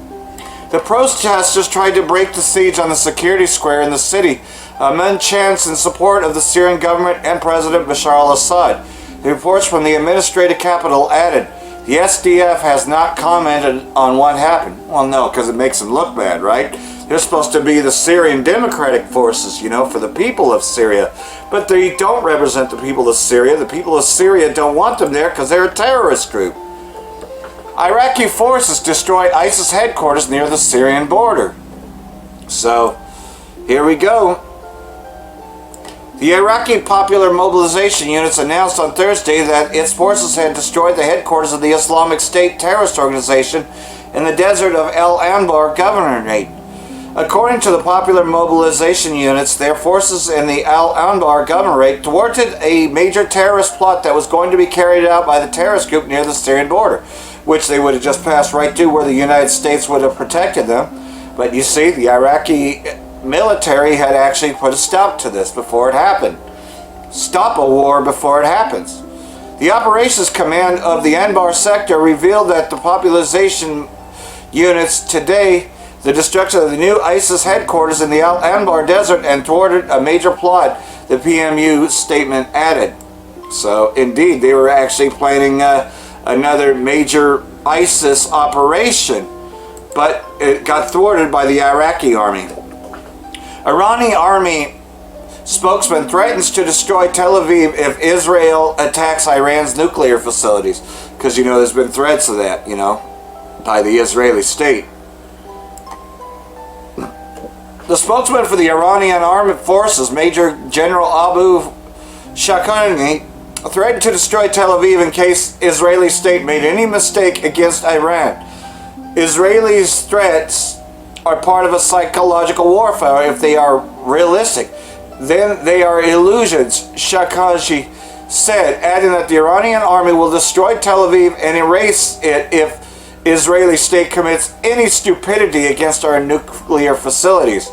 Speaker 3: The protesters tried to break the siege on the security square in the city, amid chants in support of the Syrian government and President Bashar al-Assad. The reports from the administrative capital added, the SDF has not commented on what happened. Well, no, because it makes them look bad, right? They're supposed to be the Syrian Democratic Forces, you know, for the people of Syria. But they don't represent the people of Syria. The people of Syria don't want them there because they're a terrorist group. Iraqi forces destroy ISIS headquarters near the Syrian border. So, here we go. The Iraqi Popular Mobilization Units announced on Thursday that its forces had destroyed the headquarters of the Islamic State terrorist organization in the desert of El Anbar Governorate. According to the Popular Mobilization Units, their forces in the Al Anbar Governorate thwarted a major terrorist plot that was going to be carried out by the terrorist group near the Syrian border, which they would have just passed right through where the United States would have protected them. But you see, the Iraqi military had actually put a stop to this before it happened. Stop a war before it happens. The operations command of the Anbar sector revealed that the population units today the destruction of the new ISIS headquarters in the Al Anbar desert and thwarted a major plot, the PMU statement added. So indeed, they were actually planning another major ISIS operation, but it got thwarted by the Iraqi army. Iranian army spokesman threatens to destroy Tel Aviv if Israel attacks Iran's nuclear facilities. Because, you know, there's been threats of that, you know, by the Israeli state. The spokesman for the Iranian armed forces, Major General Abu Shakani, threatened to destroy Tel Aviv in case Israeli state made any mistake against Iran. Israelis' threats are part of a psychological warfare if they are realistic. Then they are illusions, Shakaji said, adding that the Iranian army will destroy Tel Aviv and erase it if Israeli state commits any stupidity against our nuclear facilities.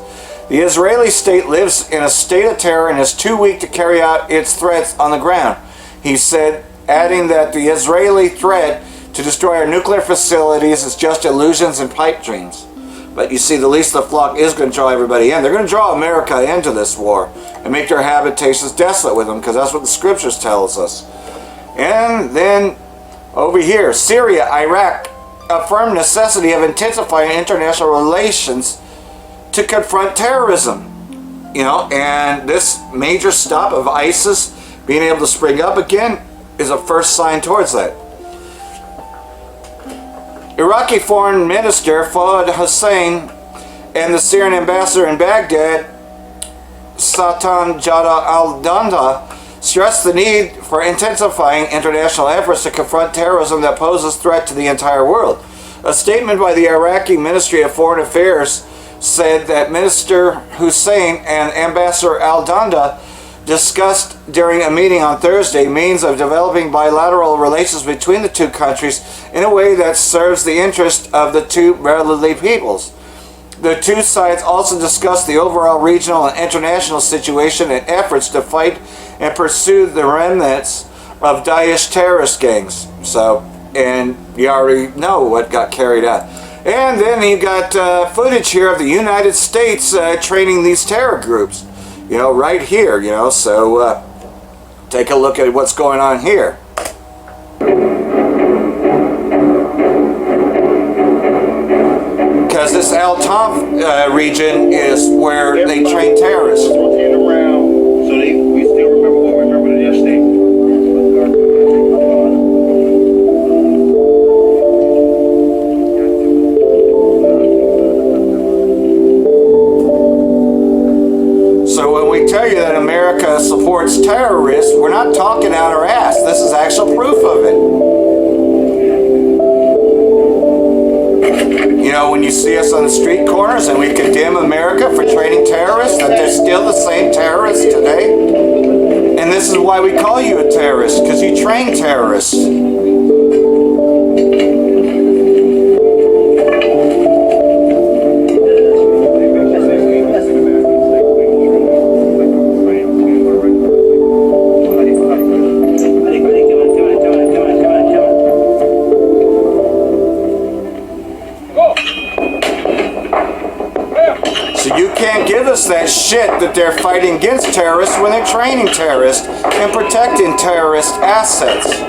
Speaker 3: The Israeli state lives in a state of terror and is too weak to carry out its threats on the ground, he said, adding that the Israeli threat to destroy our nuclear facilities is just illusions and pipe dreams. But you see, the least the flock is going to draw everybody in. They're going to draw America into this war and make their habitations desolate with them, because that's what the scriptures tells us. And then over here, Syria, Iraq affirm necessity of intensifying international relations to confront terrorism. You know, and this major stop of ISIS being able to spring up again is a first sign towards that. Iraqi Foreign Minister Fawad Hussein and the Syrian ambassador in Baghdad, Satan Jada al-Danda, stressed the need for intensifying international efforts to confront terrorism that poses threat to the entire world. A statement by the Iraqi Ministry of Foreign Affairs said that Minister Hussein and Ambassador al-Danda discussed during a meeting on Thursday means of developing bilateral relations between the two countries in a way that serves the interest of the two brotherly peoples. The two sides also discussed the overall regional and international situation and efforts to fight and pursue the remnants of Daesh terrorist gangs. So, and you already know what got carried out. And then you got footage here of the United States training these terror groups. You know, right here, you know, so take a look at what's going on here. Because this Al Tanf region is where they train terrorists.
Speaker 1: So we still remember what we remembered yesterday.
Speaker 3: So when we tell you that America supports terrorists, we're not talking out our ass. This is actual proof of it. You know, when you see us on the street corners and we condemn America for training terrorists, that they're still the same terrorists today. And this is why we call you a terrorist, because you train terrorists. That shit that they're fighting against terrorists when they're training terrorists and protecting terrorist assets.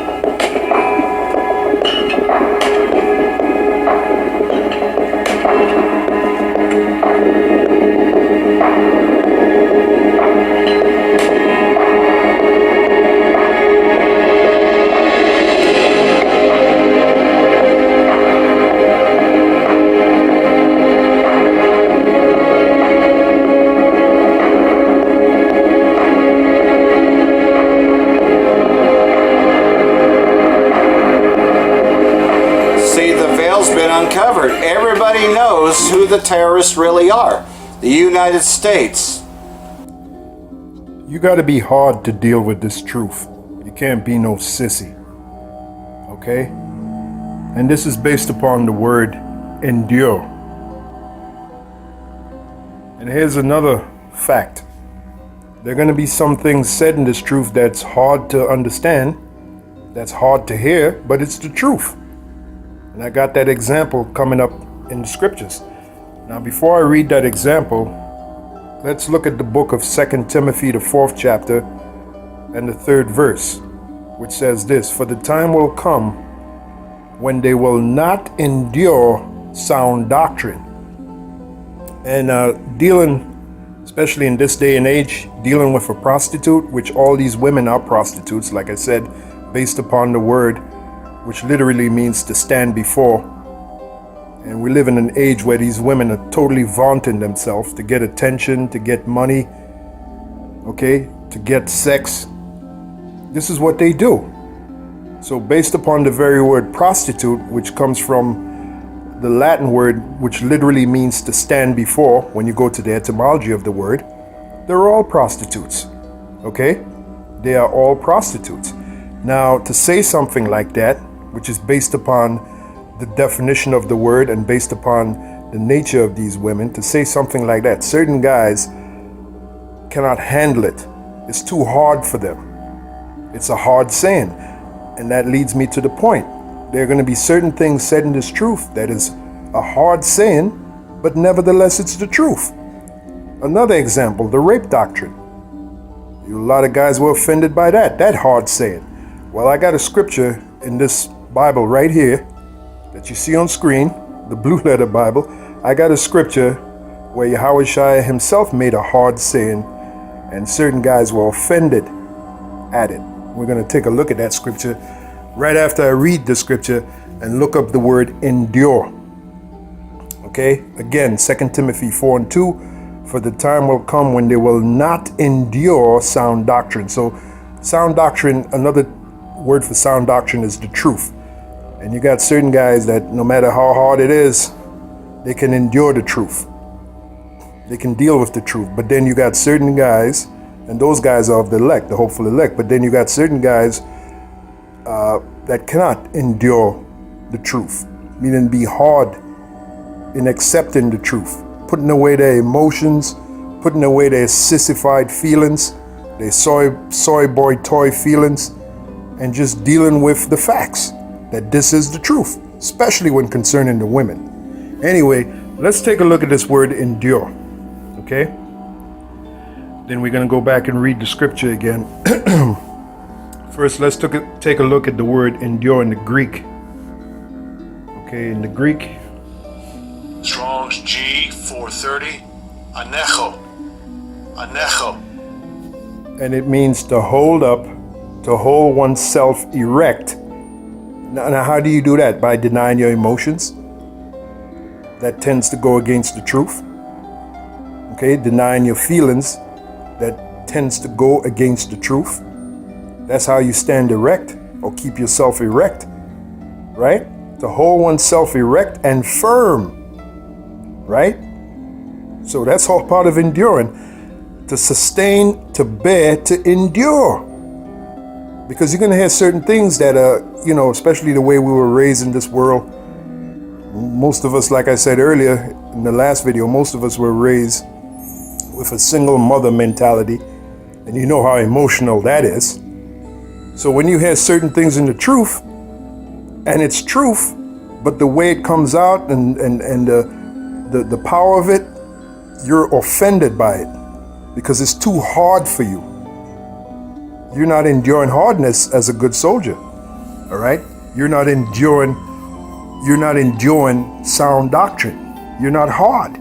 Speaker 3: Uncovered. Everybody knows who the terrorists really are. The United States.
Speaker 22: You gotta be hard to deal with this truth. You can't be no sissy. Okay? And this is based upon the word endure. And here's another fact. There are gonna be some things said in this truth that's hard to understand, that's hard to hear, but it's the truth. And I got that example coming up in the scriptures. Now, before I read that example, let's look at the book of 2 Timothy, the 4th chapter, and the 3rd verse, which says this: "For the time will come when they will not endure sound doctrine." And dealing, especially in this day and age, dealing with a prostitute, which all these women are prostitutes, like I said, based upon the word, which literally means to stand before. And we live in an age where these women are totally vaunting themselves to get attention, to get money, okay, to get sex. This is what they do. So based upon the very word prostitute, which comes from the Latin word, which literally means to stand before, when you go to the etymology of the word, they're all prostitutes. Okay? They are all prostitutes. Now, to say something like that, which is based upon the definition of the word and based upon the nature of these women, to say something like that, certain guys cannot handle it. It's too hard for them. It's a hard saying. And that leads me to the point. There are going to be certain things said in this truth that is a hard saying, but nevertheless it's the truth. Another example, the rape doctrine. A lot of guys were offended by that hard saying. Well, I got a scripture in this Bible right here that you see on screen, the blue letter Bible. I got a scripture where Yahweh Shai himself made a hard saying, and certain guys were offended at it. We're going to take a look at that scripture right after I read the scripture and look up the word endure. Okay, again, 2 Timothy 4:2, for the time will come when they will not endure sound doctrine. So sound doctrine, another word for sound doctrine is the truth. And you got certain guys that no matter how hard it is, they can endure the truth. They can deal with the truth. But then you got certain guys, and those guys are of the elect, the hopeful elect. But then you got certain guys that cannot endure the truth, meaning be hard in accepting the truth, putting away their emotions, putting away their sissified feelings, their soy boy toy feelings, and just dealing with the facts that this is the truth, especially when concerning the women. Anyway, let's take a look at this word endure. Okay? Then we're going to go back and read the scripture again. First, let's take a look at the word endure in the Greek. Okay, in the Greek.
Speaker 2: Strong's G 430. Anecho. Anecho.
Speaker 22: And it means to hold up, to hold oneself erect. Now, how do you do that? By denying your emotions? That tends to go against the truth. Okay, denying your feelings. That tends to go against the truth. That's how you stand erect or keep yourself erect, right? To hold oneself erect and firm, right? So that's all part of enduring. To sustain, to bear, to endure. Because you're going to have certain things that are, especially the way we were raised in this world. Most of us, like I said earlier in the last video, most of us were raised with a single mother mentality. And you know how emotional that is. So when you hear certain things in the truth, and it's truth, but the way it comes out and the power of it, you're offended by it because it's too hard for you. You're not enduring hardness as a good soldier. All right? You're not enduring sound doctrine. You're not hard.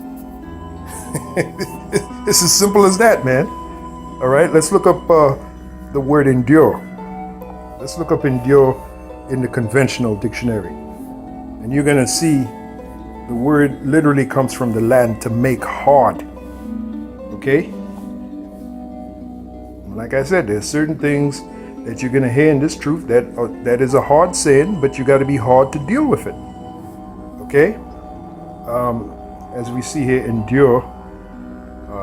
Speaker 22: It's as simple as that, man. All right? Let's look up the word endure. Let's look up endure in the conventional dictionary. And you're going to see the word literally comes from the Latin to make hard. Okay? Like I said, there's certain things that you're going to hear in this truth that is a hard saying, but you got to be hard to deal with it. Okay? As we see here, endure,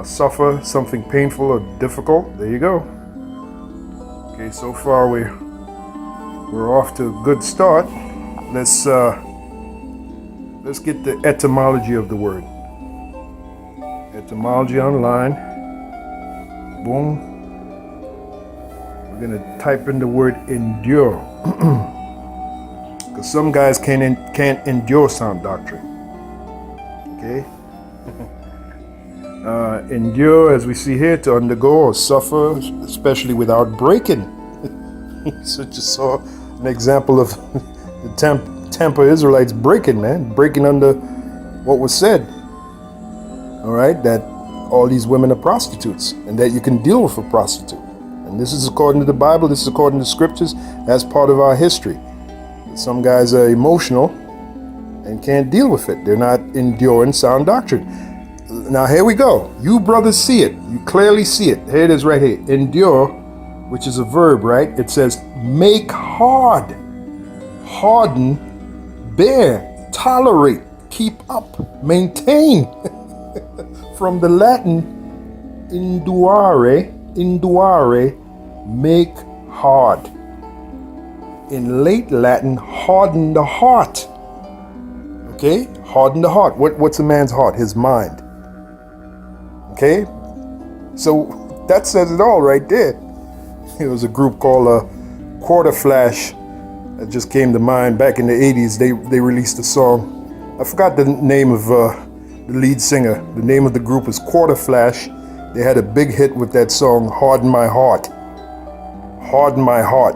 Speaker 22: suffer something painful or difficult. There you go. Okay, so far we're off to a good start. Let's get the etymology of the word. Etymology online. Boom. We're gonna type in the word endure. Because some guys can't endure sound doctrine. Okay? Endure, as we see here, to undergo or suffer, especially without breaking. So just saw an example of the Tampa Israelites breaking, man. Breaking under what was said. All right? That all these women are prostitutes and that you can deal with a prostitute. And this is according to the Bible. This is according to the scriptures. That's part of our history. Some guys are emotional and can't deal with it. They're not enduring sound doctrine. Now here we go. You brothers see it. You clearly see it. Here it is right here. Endure, which is a verb, right? It says make hard, harden, bear, tolerate, keep up, maintain. From the Latin induare, make hard. In late Latin, harden the heart. Okay? Harden the heart. What's a man's heart? His mind. Okay? So that says it all right there. There was a group called Quarter Flash that just came to mind back in the 80s. They released a song. I forgot the name of the lead singer. The name of the group is Quarter Flash. They had a big hit with that song, Harden My Heart. Harden My Heart.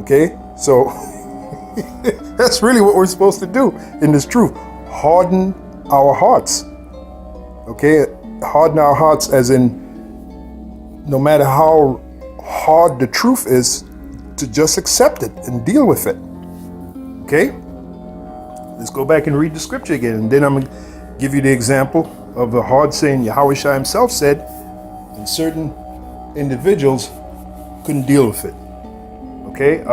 Speaker 22: Okay? So that's really what we're supposed to do in this truth. Harden our hearts. Okay? Harden our hearts as in no matter how hard the truth is, to just accept it and deal with it. Okay? Let's go back and read the scripture again, and then I'm going to give you the example of a hard saying Yahweh Shai himself said, and certain individuals couldn't deal with it. Okay?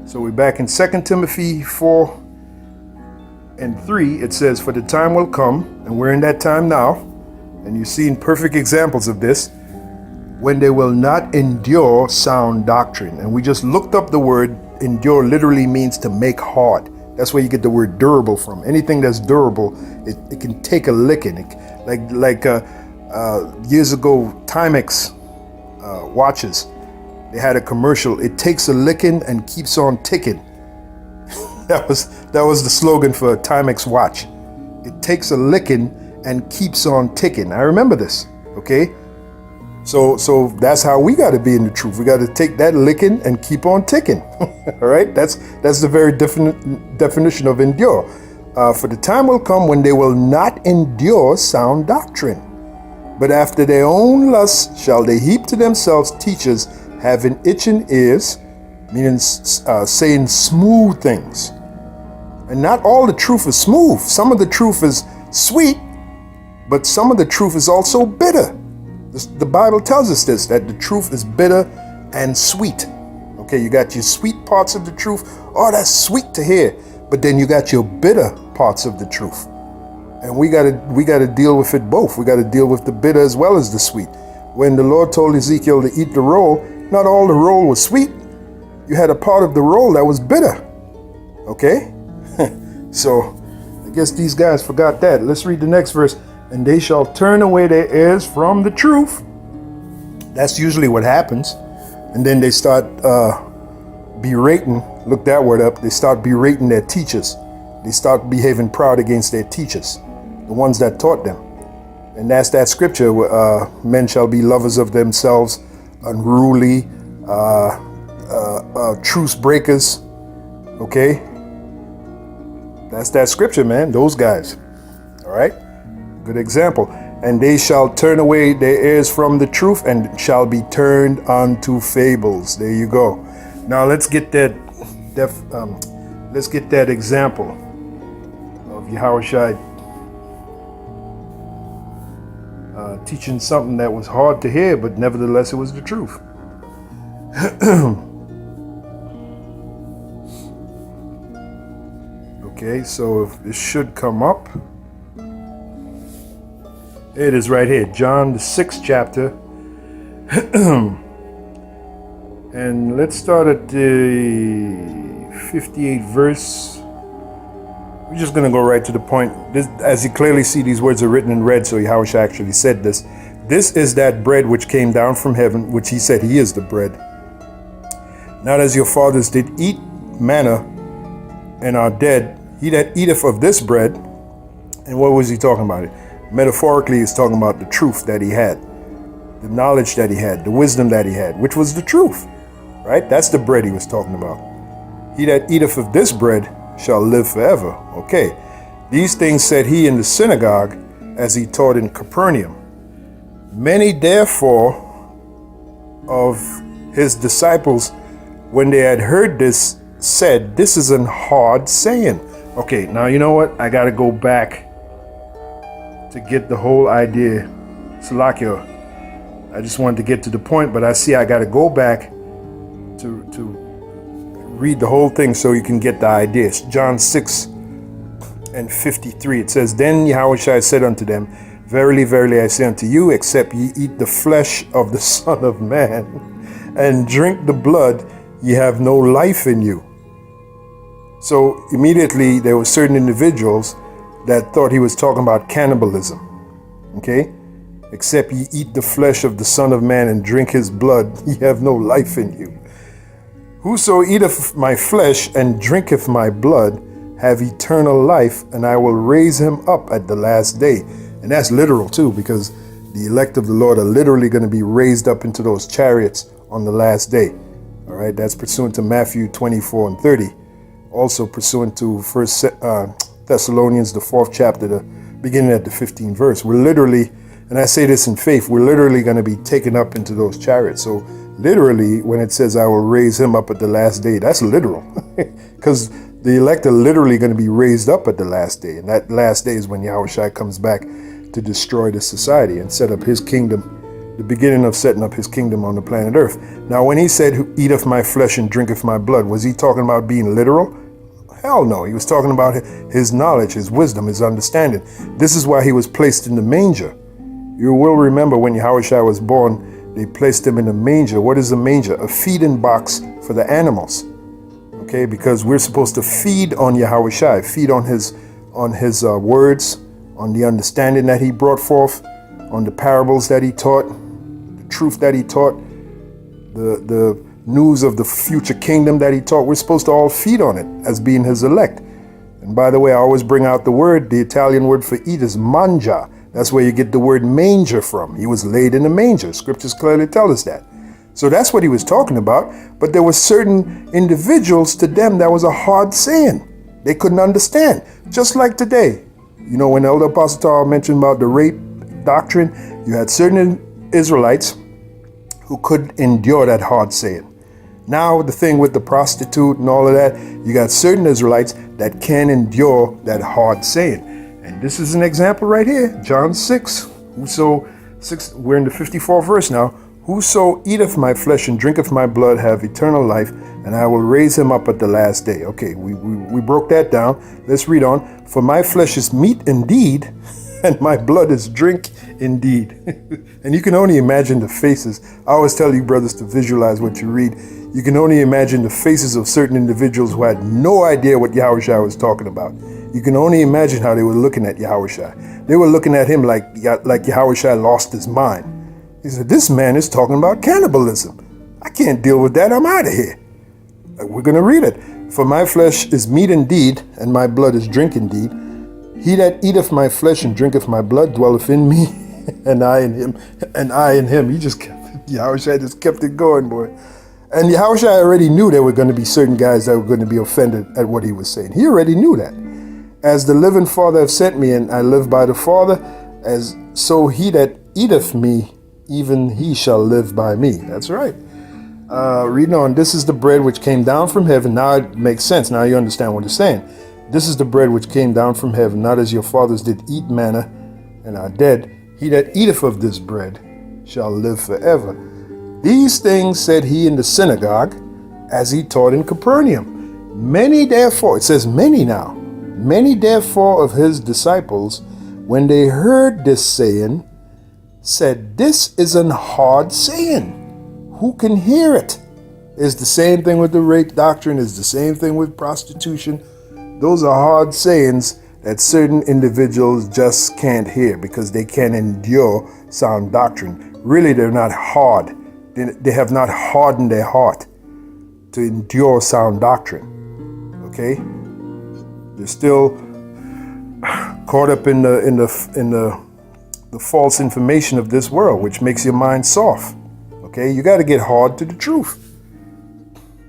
Speaker 22: So we're back in 2 Timothy 4:3. It says, for the time will come, and we're in that time now, and you've seen perfect examples of this, when they will not endure sound doctrine. And we just looked up the word endure, literally means to make hard. That's where you get the word durable from. Anything that's durable, it can take a licking. Years ago, Timex watches, they had a commercial. It takes a licking and keeps on ticking. That was the slogan for a Timex watch. It takes a licking and keeps on ticking. I remember this. Okay. So that's how we got to be in the truth. We got to take that licking and keep on ticking. All right, that's the very definition of endure. For the time will come when they will not endure sound doctrine, but after their own lusts shall they heap to themselves teachers having itching ears, meaning saying smooth things. And not all the truth is smooth. Some of the truth is sweet, but some of the truth is also bitter. The Bible tells us this, that the truth is bitter and sweet. Okay, you got your sweet parts of the truth. Oh, that's sweet to hear. But then you got your bitter parts of the truth. And we gotta deal with it both. We gotta deal with the bitter as well as the sweet. When the Lord told Ezekiel to eat the roll, not all the roll was sweet. You had a part of the roll that was bitter. Okay? So I guess these guys forgot that. Let's read the next verse. And they shall turn away their ears from the truth. That's usually what happens. And then they start berating, look that word up, they start berating their teachers. They start behaving proud against their teachers, the ones that taught them. And that's that scripture where men shall be lovers of themselves, unruly, truce breakers. Okay? That's that scripture, man, those guys. All right? Good example. And they shall turn away their ears from the truth and shall be turned unto fables. There you go. Now let's get that example of Yahweh Shai teaching something that was hard to hear, but nevertheless it was the truth. Okay, so if this should come up. It is right here, John the 6th chapter. And let's start at the 58th verse. We're just going to go right to the point. This, as you clearly see, these words are written in red, so Yahweh actually said this. This is that bread which came down from heaven, which he said he is the bread. Not as your fathers did eat manna and are dead, he that eateth of this bread. And what was he talking about? Metaphorically, he's talking about the truth that he had, the knowledge that he had, the wisdom that he had, which was the truth, right? That's the bread he was talking about. He that eateth of this bread shall live forever. Okay. These things said he in the synagogue as he taught in Capernaum. Many therefore of his disciples, when they had heard this, said, this is an hard saying. Okay, now you know what? I got to go back to get the whole idea. Salakia, I just wanted to get to the point, but I see I got to go back to read the whole thing so you can get the idea. It's John 6, and 53. It says, Then Yahushua said unto them, Verily, verily, I say unto you, except ye eat the flesh of the Son of Man and drink the blood, ye have no life in you. So immediately there were certain individuals that thought he was talking about cannibalism. Okay? Except ye eat the flesh of the Son of Man and drink his blood, ye have no life in you. Whoso eateth my flesh and drinketh my blood have eternal life, and I will raise him up at the last day. And that's literal too, because the elect of the Lord are literally going to be raised up into those chariots on the last day. All right, that's pursuant to Matthew 24 and 30. Also pursuant to 1 Thessalonians, the 4th chapter, the beginning at the 15th verse. We're literally, and I say this in faith, we're literally going to be taken up into those chariots. So literally, when it says I will raise him up at the last day, that's literal. Because the elect are literally going to be raised up at the last day. And that last day is when Yahushua comes back to destroy the society and set up his kingdom, the beginning of setting up his kingdom on the planet Earth. Now, when he said, Who eateth my flesh and drinketh my blood, was he talking about being literal? Hell no. He was talking about his knowledge, his wisdom, his understanding. This is why he was placed in the manger. You will remember when Yahushua was born, they placed him in a manger. What is a manger? A feeding box for the animals. Okay, because we're supposed to feed on Yahushua, feed on his words, on the understanding that he brought forth, on the parables that he taught, the truth that he taught, the news of the future kingdom that he taught. We're supposed to all feed on it as being his elect. And by the way, I always bring out the word, the Italian word for eat is mangia. That's where you get the word manger from. He was laid in a manger. Scriptures clearly tell us that. So that's what he was talking about. But there were certain individuals, to them that was a hard saying. They couldn't understand. Just like today. You know, when Elder Apostle Tal mentioned about the rape doctrine, you had certain Israelites who couldn't endure that hard saying. Now the thing with the prostitute and all of that, you got certain Israelites that can endure that hard saying. And this is an example right here. John 6. We're in the 54th verse now. Whoso eateth my flesh and drinketh my blood have eternal life, and I will raise him up at the last day. Okay, we broke that down. Let's read on. For my flesh is meat indeed, and my blood is drink indeed. And you can only imagine the faces. I always tell you brothers to visualize what you read. You can only imagine the faces of certain individuals who had no idea what Yahushua was talking about. You can only imagine how they were looking at Yahushua. They were looking at him like Yahushua lost his mind. He said, this man is talking about cannibalism. I can't deal with that. I'm out of here. We're going to read it. For my flesh is meat indeed, and my blood is drink indeed. He that eateth my flesh and drinketh my blood dwelleth in me, and I in him, and I in him. Yahushua just kept it going, boy. And Yahushua already knew there were going to be certain guys that were going to be offended at what he was saying. He already knew that. As the living Father hath sent me, and I live by the Father, as so he that eateth me, even he shall live by me. That's right. Reading on, this is the bread which came down from heaven. Now it makes sense. Now you understand what it's saying. This is the bread which came down from heaven, not as your fathers did eat manna and are dead. He that eateth of this bread shall live forever. These things said he in the synagogue, as he taught in Capernaum. Many therefore, it says many now, many therefore of his disciples, when they heard this saying, said, this is an hard saying. Who can hear it? It's the same thing with the rape doctrine. It's the same thing with prostitution. Those are hard sayings that certain individuals just can't hear because they can't endure sound doctrine. Really, they're not hard. They have not hardened their heart to endure sound doctrine. Okay? They're still caught up in the false information of this world, which makes your mind soft. Okay, you got to get hard to the truth.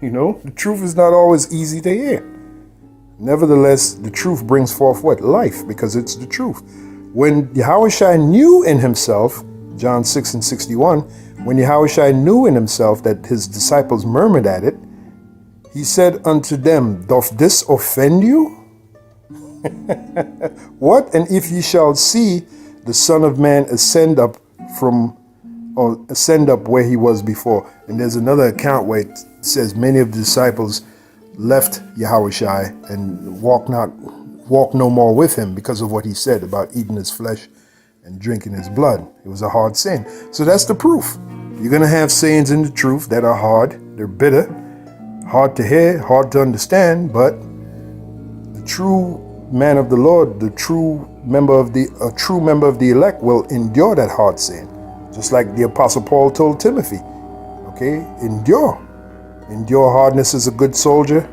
Speaker 22: You know, the truth is not always easy to hear. Nevertheless, the truth brings forth what? Life, because it's the truth. When Yahushua knew in himself, John 6 and 61, when Yahushua knew in himself that his disciples murmured at it, he said unto them, doth this offend you? What? And if ye shall see the Son of Man ascend up where he was before. And there's another account where it says many of the disciples left Yahushua and walked not walk no more with him because of what he said about eating his flesh and drinking his blood. It was a hard sin. So that's the proof. You're going to have sayings in the truth that are hard, they're bitter, hard to hear, hard to understand, but the true man of the Lord, a true member of the elect will endure that hard sin. Just like the Apostle Paul told Timothy, okay, endure hardness as a good soldier.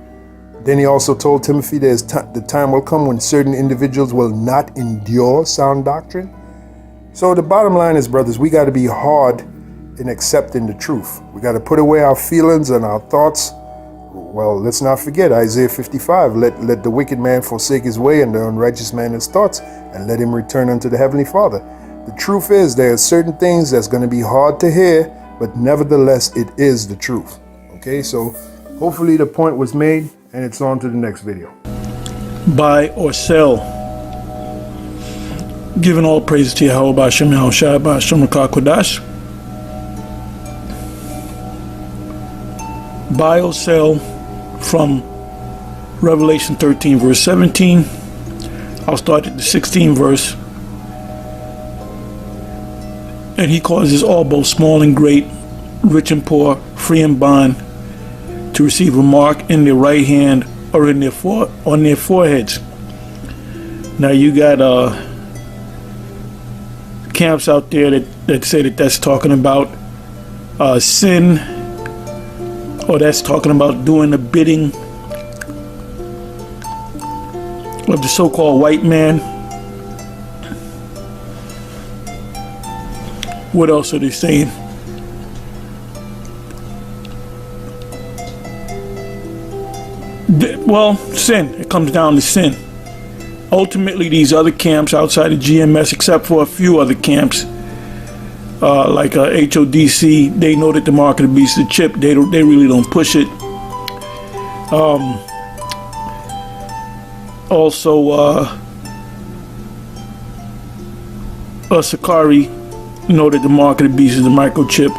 Speaker 22: Then he also told Timothy the time will come when certain individuals will not endure sound doctrine. So the bottom line is, brothers, we got to be hard in accepting the truth. We got to put away our feelings and our thoughts. Well, let's not forget Isaiah 55. Let the wicked man forsake his way and the unrighteous man his thoughts, and let him return unto the Heavenly Father. The truth is, there are certain things that's going to be hard to hear, but nevertheless, it is the truth. Okay, so hopefully the point was made, and it's on to the next video.
Speaker 4: Buy or sell. Giving all praises to Yahweh B'Shem Yahushua B'Shem Rakah Kodash. Buy or sell from Revelation 13 verse 17. I'll start at the 16th verse. And he causes all, both small and great, rich and poor, free and bond, to receive a mark in their right hand or in their on their foreheads. Now you got camps out there that say that that's talking about sin, or that's talking about doing the bidding of the so-called white man. What else are they saying? Well, sin. It comes down to sin. Ultimately, these other camps outside of GMS, except for a few other camps, like HODC, they know that the mark of the beast is a chip. They really don't push it. Also, Sakari know that the mark of the beast is a microchip.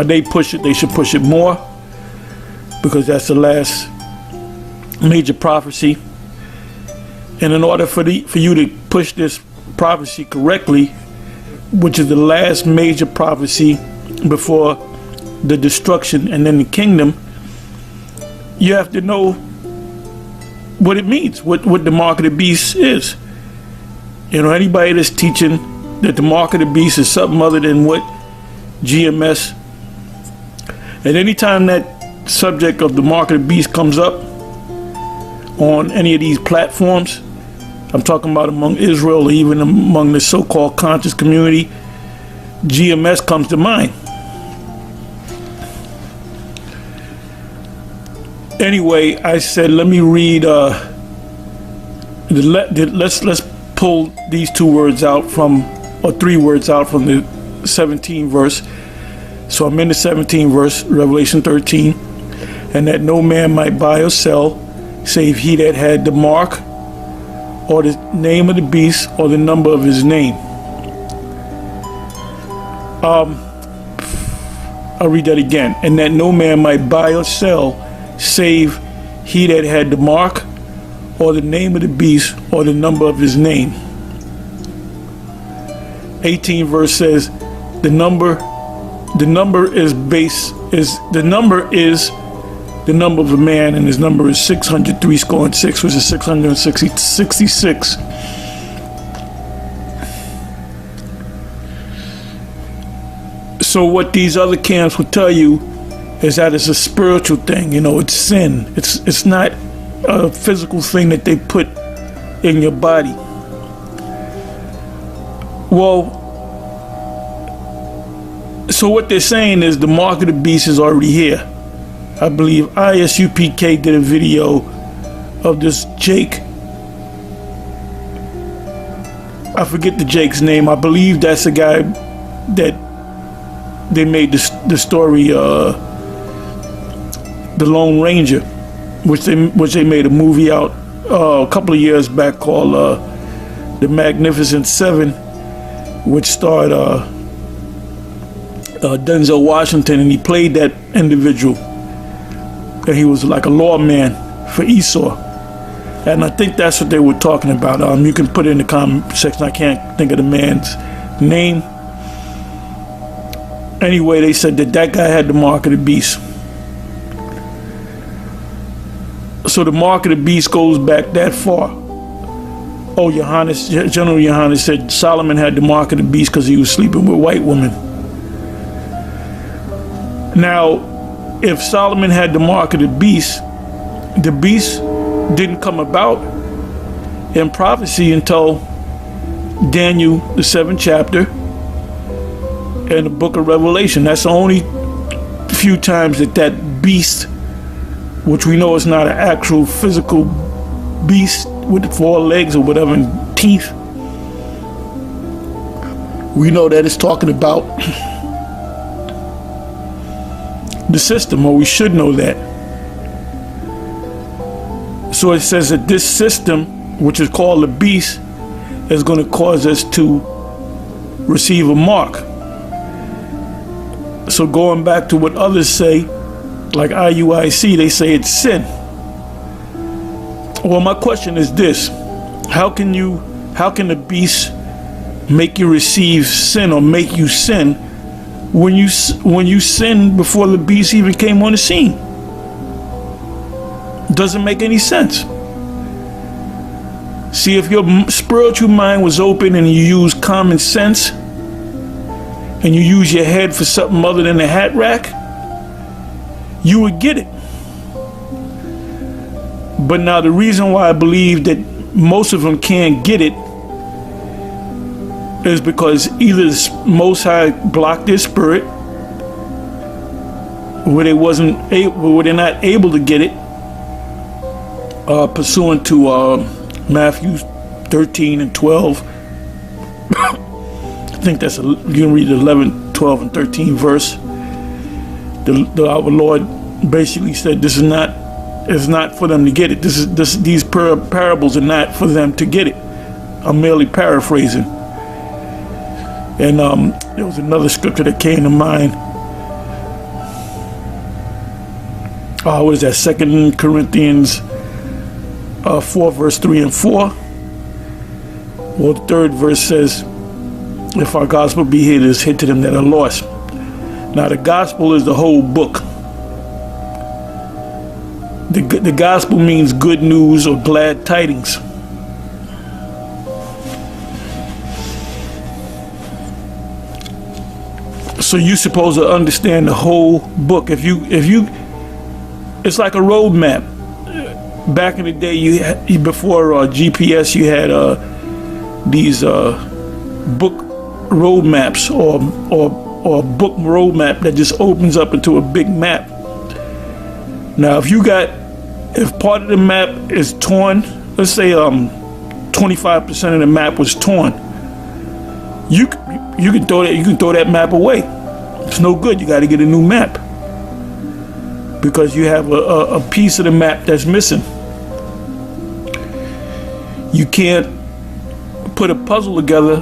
Speaker 4: They push it. They should push it more, because that's the last major prophecy. And in order for you to push this prophecy correctly, which is the last major prophecy before the destruction and then the kingdom, you have to know what it means, what the mark of the beast is. You know, anybody that's teaching that the mark of the beast is something other than what GMS, at any time that subject of the mark of the beast comes up on any of these platforms, I'm talking about among Israel or even among the so-called conscious community, GMS comes to mind. Anyway, I said let me read let's pull these two words out from, or three words out from the 17th verse. So I'm in the 17th verse, Revelation 13. And that no man might buy or sell, save he that had the mark, or the name of the beast, or the number of his name. I'll read that again. And that no man might buy or sell, save he that had the mark, or the name of the beast, or the number of his name. 18th verse says, the number is the number of a man, and his number is 603 score and 6, which is 666. So what these other camps will tell you is that it's a spiritual thing. You know, it's sin. It's not a physical thing that they put in your body. Well, so what they're saying is the mark of the beast is already here. I believe ISUPK did a video of this Jake. I forget the Jake's name. I believe that's the guy that they made the story, The Lone Ranger, which they made a movie out a couple of years back called The Magnificent Seven, which starred Denzel Washington, and he played that individual. And he was like a lawman for Esau. And I think that's what they were talking about. You can put it in the comment section. I can't think of the man's name. Anyway, they said that guy had the mark of the beast. So the mark of the beast goes back that far. Oh, General Johannes said Solomon had the mark of the beast because he was sleeping with white women. Now, if Solomon had the mark of the beast didn't come about in prophecy until Daniel, the 7th chapter, and the book of Revelation. That's the only few times that beast, which we know is not an actual physical beast with 4 legs or whatever and teeth, we know that it's talking about the system, or we should know that. So it says that this system, which is called the beast, is going to cause us to receive a mark. So going back to what others say, like IUIC, they say it's sin. Well, my question is this: how can the beast make you receive sin or make you sin when you sinned before the beast even came on the scene? Doesn't make any sense. See, if your spiritual mind was open and you use common sense and you use your head for something other than a hat rack, you would get it. But now the reason why I believe that most of them can't get it is because either the Most High blocked their spirit, where they're not able to get it, pursuant to Matthew 13 and 12. I think that's you can read the 11, 12, and 13 verse. Our Lord basically said this is not for them to get it. These parables are not for them to get it. I'm merely paraphrasing. And there was another scripture that came to mind. What is that? 2 Corinthians 4 verse 3 and 4. Well, the 3rd verse says, if our gospel be hid, it is hid to them that are lost. Now the gospel is the whole book. The gospel means good news or glad tidings. So you're supposed to understand the whole book. If you, it's like a road map. Back in the day, before GPS, you had these book road maps or book road map that just opens up into a big map. Now, if part of the map is torn, let's say 25% of the map was torn, you can throw that map away. It's no good. You got to get a new map because you have a piece of the map that's missing. You can't put a puzzle together,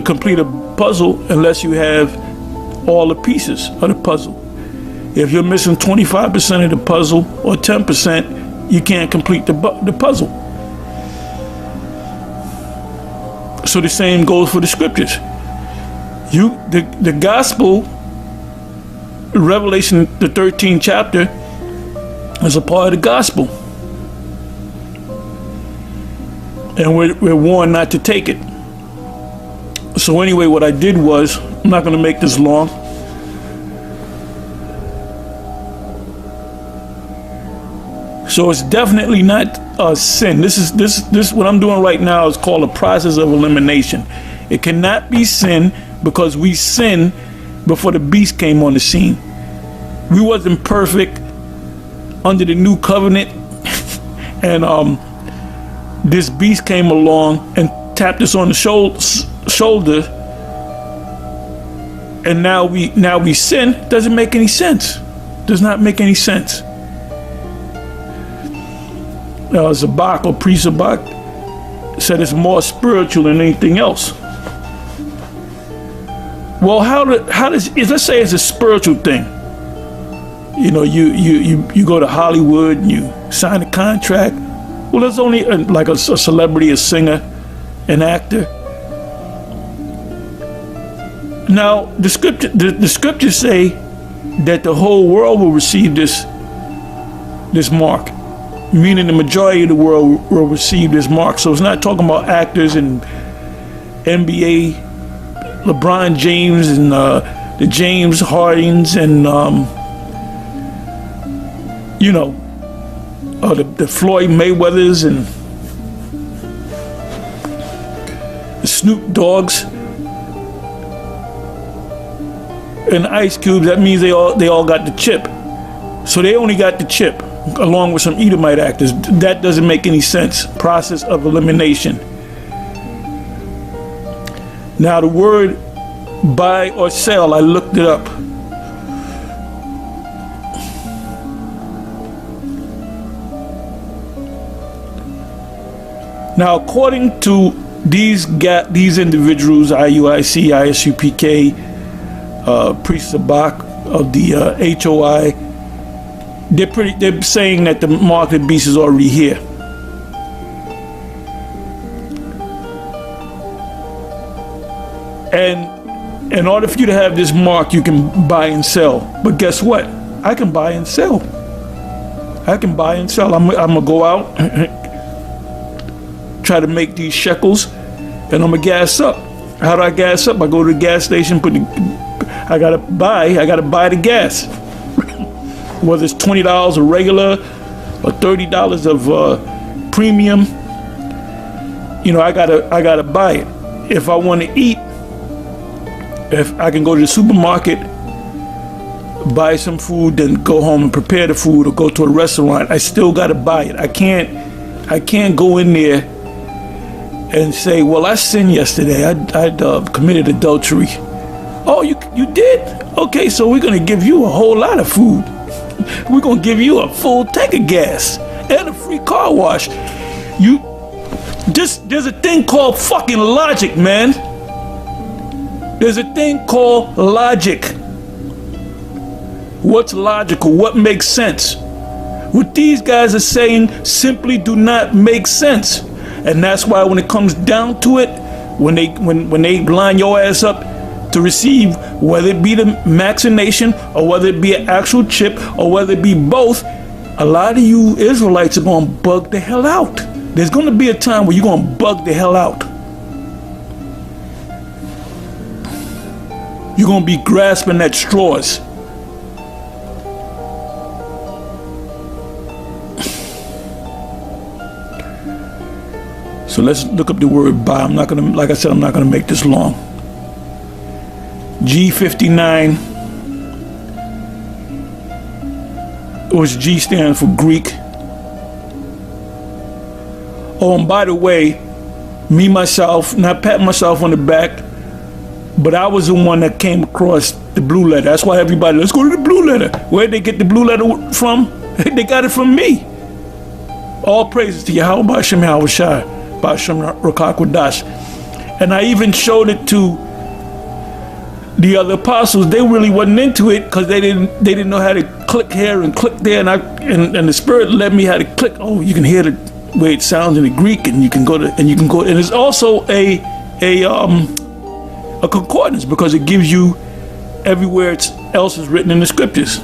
Speaker 4: complete a puzzle, unless you have all the pieces of the puzzle. If you're missing 25% of the puzzle or 10%, you can't complete the puzzle. So the same goes for the scriptures. The gospel, Revelation, the 13th chapter, is a part of the gospel. And we're warned not to take it. So anyway, what I did was, I'm not going to make this long. So it's definitely not a sin. This what I'm doing right now is called a process of elimination. It cannot be sin because we sinned before the beast came on the scene. We wasn't perfect under the new covenant, and this beast came along and tapped us on the shoulder, and now we sin. Doesn't make any sense. Does not make any sense. Zabak or Priest Zabak said it's more spiritual than anything else. Well, how does let's say it's a spiritual thing. You know, you go to Hollywood and you sign a contract Well, there's only like a celebrity, a singer, an actor. Now, the scriptures say that the whole world will receive this mark, meaning the majority of the world will receive this mark. So it's not talking about actors and NBA, LeBron James and the James Hardens and the Floyd Mayweathers and the Snoop Dogs and Ice Cubes. That means they all got the chip. So they only got the chip along with some Edomite actors. That doesn't make any sense. Process of elimination. Now the word buy or sell, I looked it up. Now, according to these individuals, IUIC, ISUPK, Priest Sabak of the HOI, they're saying that the mark of the beast is already here. And in order for you to have this mark, you can buy and sell. But guess what? I can buy and sell. I can buy and sell. I'm gonna go out, try to make these shekels, and I'm gonna gas up. How do I gas up? I go to the gas station, I gotta buy the gas. Whether it's $20 a regular or $30 of premium, I gotta buy it. If I want to eat, if I can go to the supermarket, buy some food, then go home and prepare the food, or go to a restaurant, I still gotta buy it. I can't go in there and say, well, I sinned yesterday. I committed adultery. Oh, you did? Okay, so we're gonna give you a whole lot of food. We're gonna give you a full tank of gas and a free car wash. There's a thing called fucking logic, man. There's a thing called logic. What's logical? What makes sense? What these guys are saying simply do not make sense. And that's why when it comes down to it, when they line your ass up to receive, whether it be the vaccination or whether it be an actual chip or whether it be both, a lot of you Israelites are going to bug the hell out. There's going to be a time where you're going to bug the hell out. You're going to be grasping at straws. So let's look up the word buy. Like I said, I'm not gonna make this long. G59, which G stands for Greek. Oh, and by the way, myself, not patting myself on the back, but I was the one that came across the blue letter. That's why everybody, let's go to the blue letter. Where'd they get the blue letter from? They got it from me. All praises to Yahweh B'Shem Yahweh Shai. And I even showed it to the other apostles. They really wasn't into it because they didn't know how to click here and click there, and the Spirit led me how to click. Oh, you can hear the way it sounds in the Greek, and you can go, and it's also a concordance because it gives you everywhere else is written in the scriptures.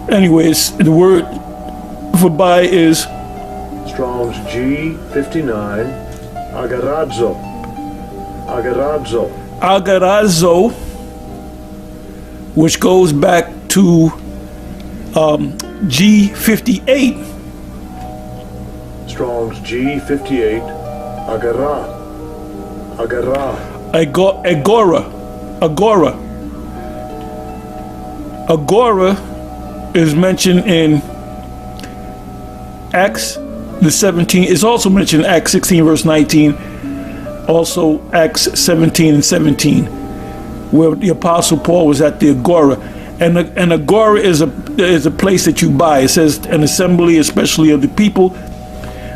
Speaker 4: Anyways, the word for buy is
Speaker 2: Strong's G59, agarazo. Agarazo.
Speaker 4: Agarazo, which goes back to G58.
Speaker 2: Strong's G58, agara. Agara.
Speaker 4: Agora is mentioned in Acts the 17. It's also mentioned in Acts 16 verse 19. Also Acts 17 and 17, where the Apostle Paul was at the Agora. And an Agora is a place that you buy. It says an assembly, especially of the people.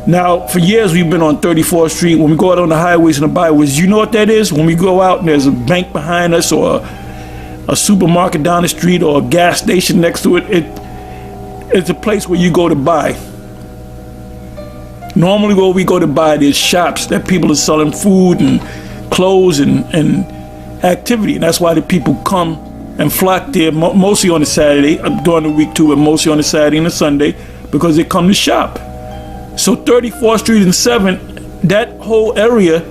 Speaker 4: Now, for years we've been on 34th Street. When we go out on the highways and the byways, you know what that is? When we go out and there's a bank behind us or a supermarket down the street or a gas station next to it. It's a place where you go to buy. Normally where we go to buy, there's shops that people are selling food and clothes and activity. And that's why the people come and flock there mostly on a Saturday, during the week too, but mostly on a Saturday and a Sunday, because they come to shop. So 34th Street and 7th, that whole area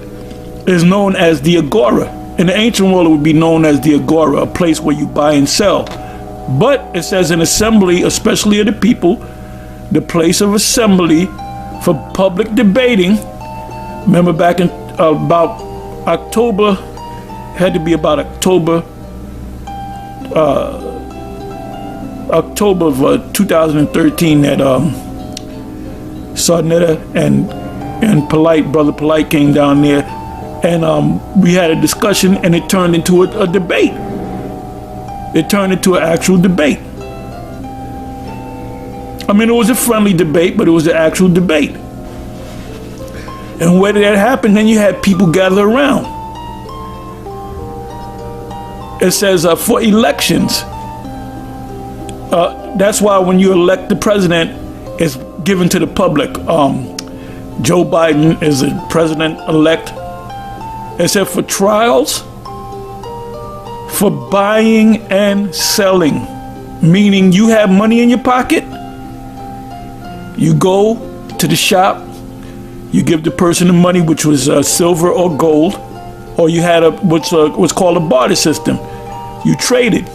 Speaker 4: is known as the Agora. In the ancient world, it would be known as the Agora, a place where you buy and sell. But it says an assembly, especially of the people, the place of assembly for public debating. Remember back in about October, had to be about October of 2013 that Sarnetta and Brother Polite came down there, and we had a discussion, and it turned into a debate. It turned into an actual debate. I mean, it was a friendly debate, but it was an actual debate. And where did that happen? Then you had people gather around. It says for elections. That's why when you elect the president, it's given to the public. Joe Biden is the president-elect. It said for trials, for buying and selling, meaning you have money in your pocket, you go to the shop, you give the person the money, which was silver or gold, or you had what's called a barter system. You traded.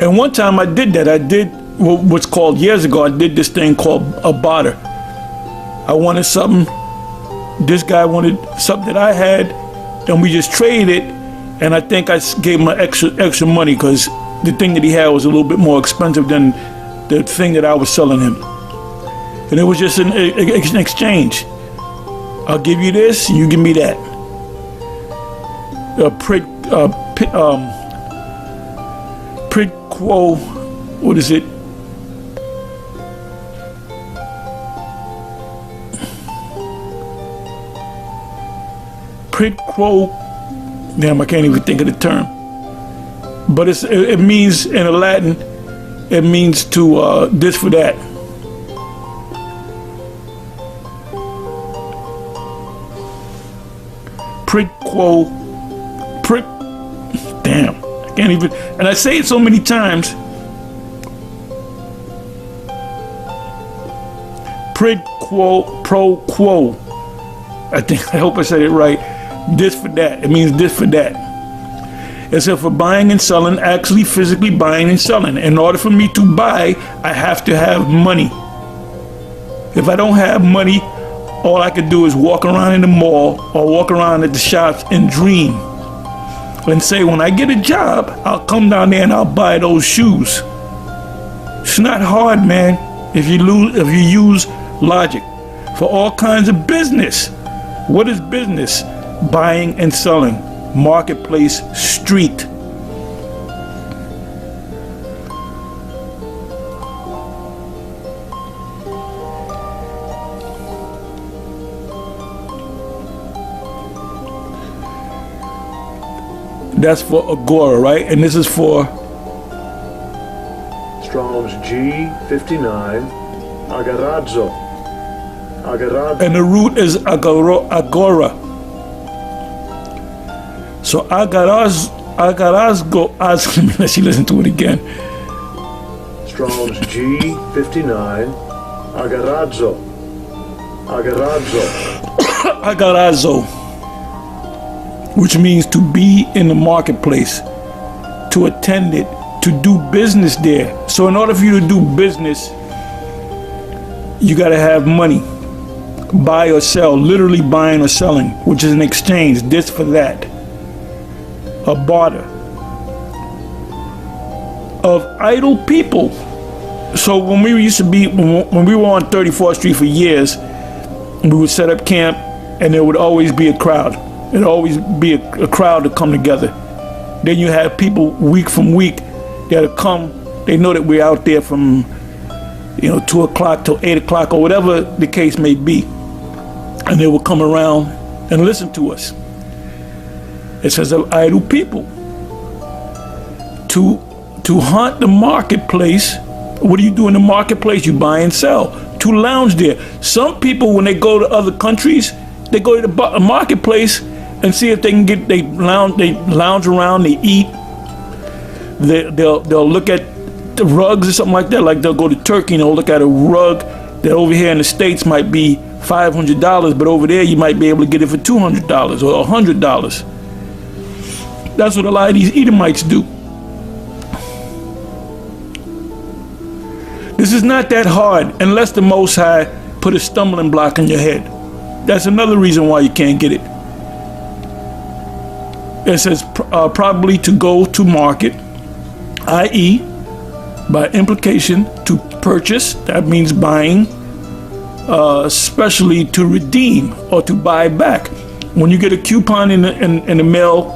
Speaker 4: And one time I did that. I did what's called, years ago, I did this thing called a barter. I wanted something, this guy wanted something that I had, and we just traded it, and I think I gave him extra money because the thing that he had was a little bit more expensive than the thing that I was selling him. And it was just an exchange. I'll give you this, you give me that. Quid quo, what is it? Quid quo, damn, I can't even think of the term. But it means, in Latin, it means to this for that. Quid quo, damn, I can't even, and I say it so many times. Quid quo pro quo. I hope I said it right. This for that. It means this for that. Except for buying and selling, actually physically buying and selling. In order for me to buy, I have to have money. If I don't have money, all I could do is walk around in the mall or walk around at the shops and dream. And say, when I get a job, I'll come down there and I'll buy those shoes. It's not hard, man, if you use logic. For all kinds of business. What is business? Buying and selling. Marketplace, street. That's for Agora, right? And this is for
Speaker 2: Strong's G59, Agarazzo.
Speaker 4: And the root is agora. So agarazgo, let's listen to it again.
Speaker 2: Strong's G59, Agarazzo.
Speaker 4: Agarazzo, which means to be in the marketplace, to attend it, to do business there. So in order for you to do business, you gotta have money. Buy or sell, literally buying or selling, which is an exchange, this for that. A barter of idle people. So when we used to be, when we were on 34th Street for years, we would set up camp and there would always be a crowd. There'd always be a crowd to come together. Then you have people week from week that'll come, they know that we're out there from 2 o'clock till 8 o'clock or whatever the case may be. And they will come around and listen to us. It says of idle people to haunt the marketplace. What do you do in the marketplace? You buy and sell. To lounge there. Some people, when they go to other countries, they go to the marketplace and see if they can get. They lounge around. They eat. They'll look at the rugs or something like that. Like they'll go to Turkey and they'll look at a rug that over here in the States might be $500, but over there you might be able to get it for $200 or $100. That's what a lot of these Edomites do. This is not that hard unless the Most High put a stumbling block in your head. That's another reason why you can't get it. It says probably to go to market, i.e., by implication, to purchase. That means buying, especially to redeem or to buy back. When you get a coupon in the mail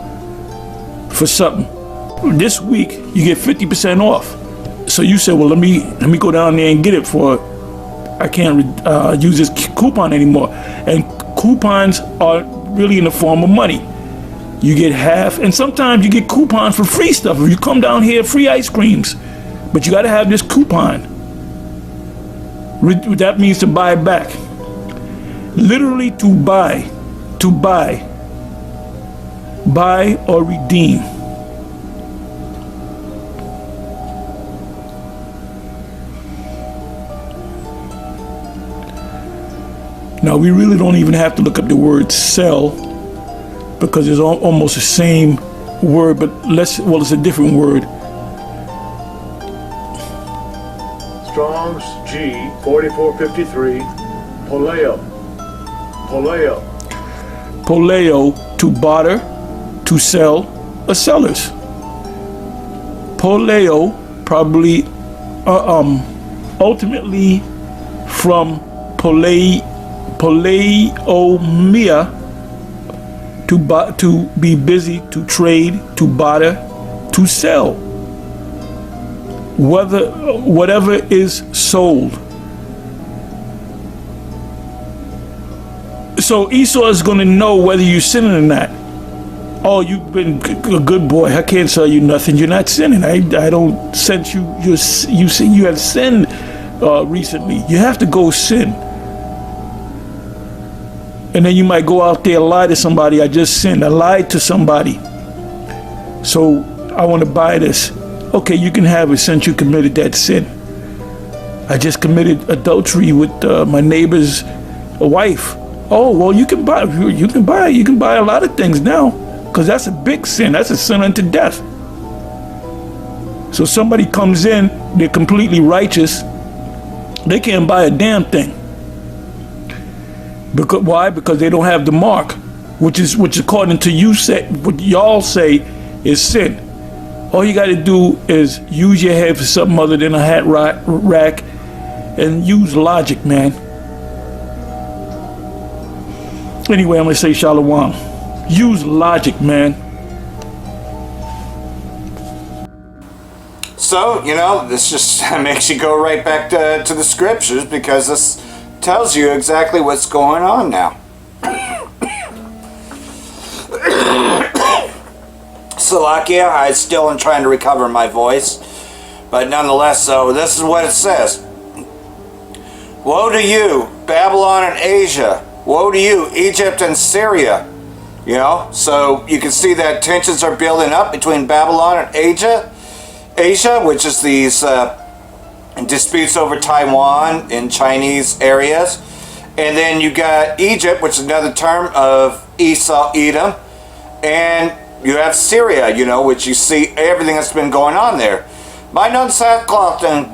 Speaker 4: for something, this week you get 50% off. So you say, well, let me go down there and get it for, I can't use this coupon anymore. And coupons are really in the form of money. You get half, and sometimes you get coupons for free stuff. If you come down here, free ice creams. But you got to have this coupon. That means to buy back. Literally to buy. To buy. Buy or redeem. Now, we really don't even have to look up the word sell because it's almost the same word, but it's a different word.
Speaker 2: Strong's G 4453, poleo. Poleo.
Speaker 4: Poleo, to barter, to sell, or sellers. Poleo, probably ultimately from poleomia, to be busy, to trade, to barter, to sell. Whatever is sold. So Esau is going to know whether you're sinning or not. Oh, you've been a good boy. I can't sell you nothing. You're not sinning. I don't sense you. You have sinned recently. You have to go sin. And then you might go out there and lie to somebody. I just sinned. I lied to somebody. So I want to buy this. Okay, you can have it since you committed that sin. I just committed adultery with my neighbor's wife. Oh, well, you can buy a lot of things now, because that's a big sin. That's a sin unto death. So somebody comes in, they're completely righteous. They can't buy a damn thing. Because why? Because they don't have the mark, which according to you say, what y'all say is sin. All you got to do is use your head for something other than a hat rack, and use logic, man. Anyway, I'm gonna say shalom. Use logic, man.
Speaker 3: So, this just makes you go right back to the scriptures, because this tells you exactly what's going on now. Slovakia, I still am trying to recover my voice, but nonetheless, so this is what it says. Woe to you, Babylon and Asia. Woe to you, Egypt and Syria. So you can see that tensions are building up between Babylon and Asia, which is these disputes over Taiwan in Chinese areas. And then you got Egypt, which is another term of Esau, Edom. And you have Syria, which you see everything that's been going on there. Buy none sackcloth and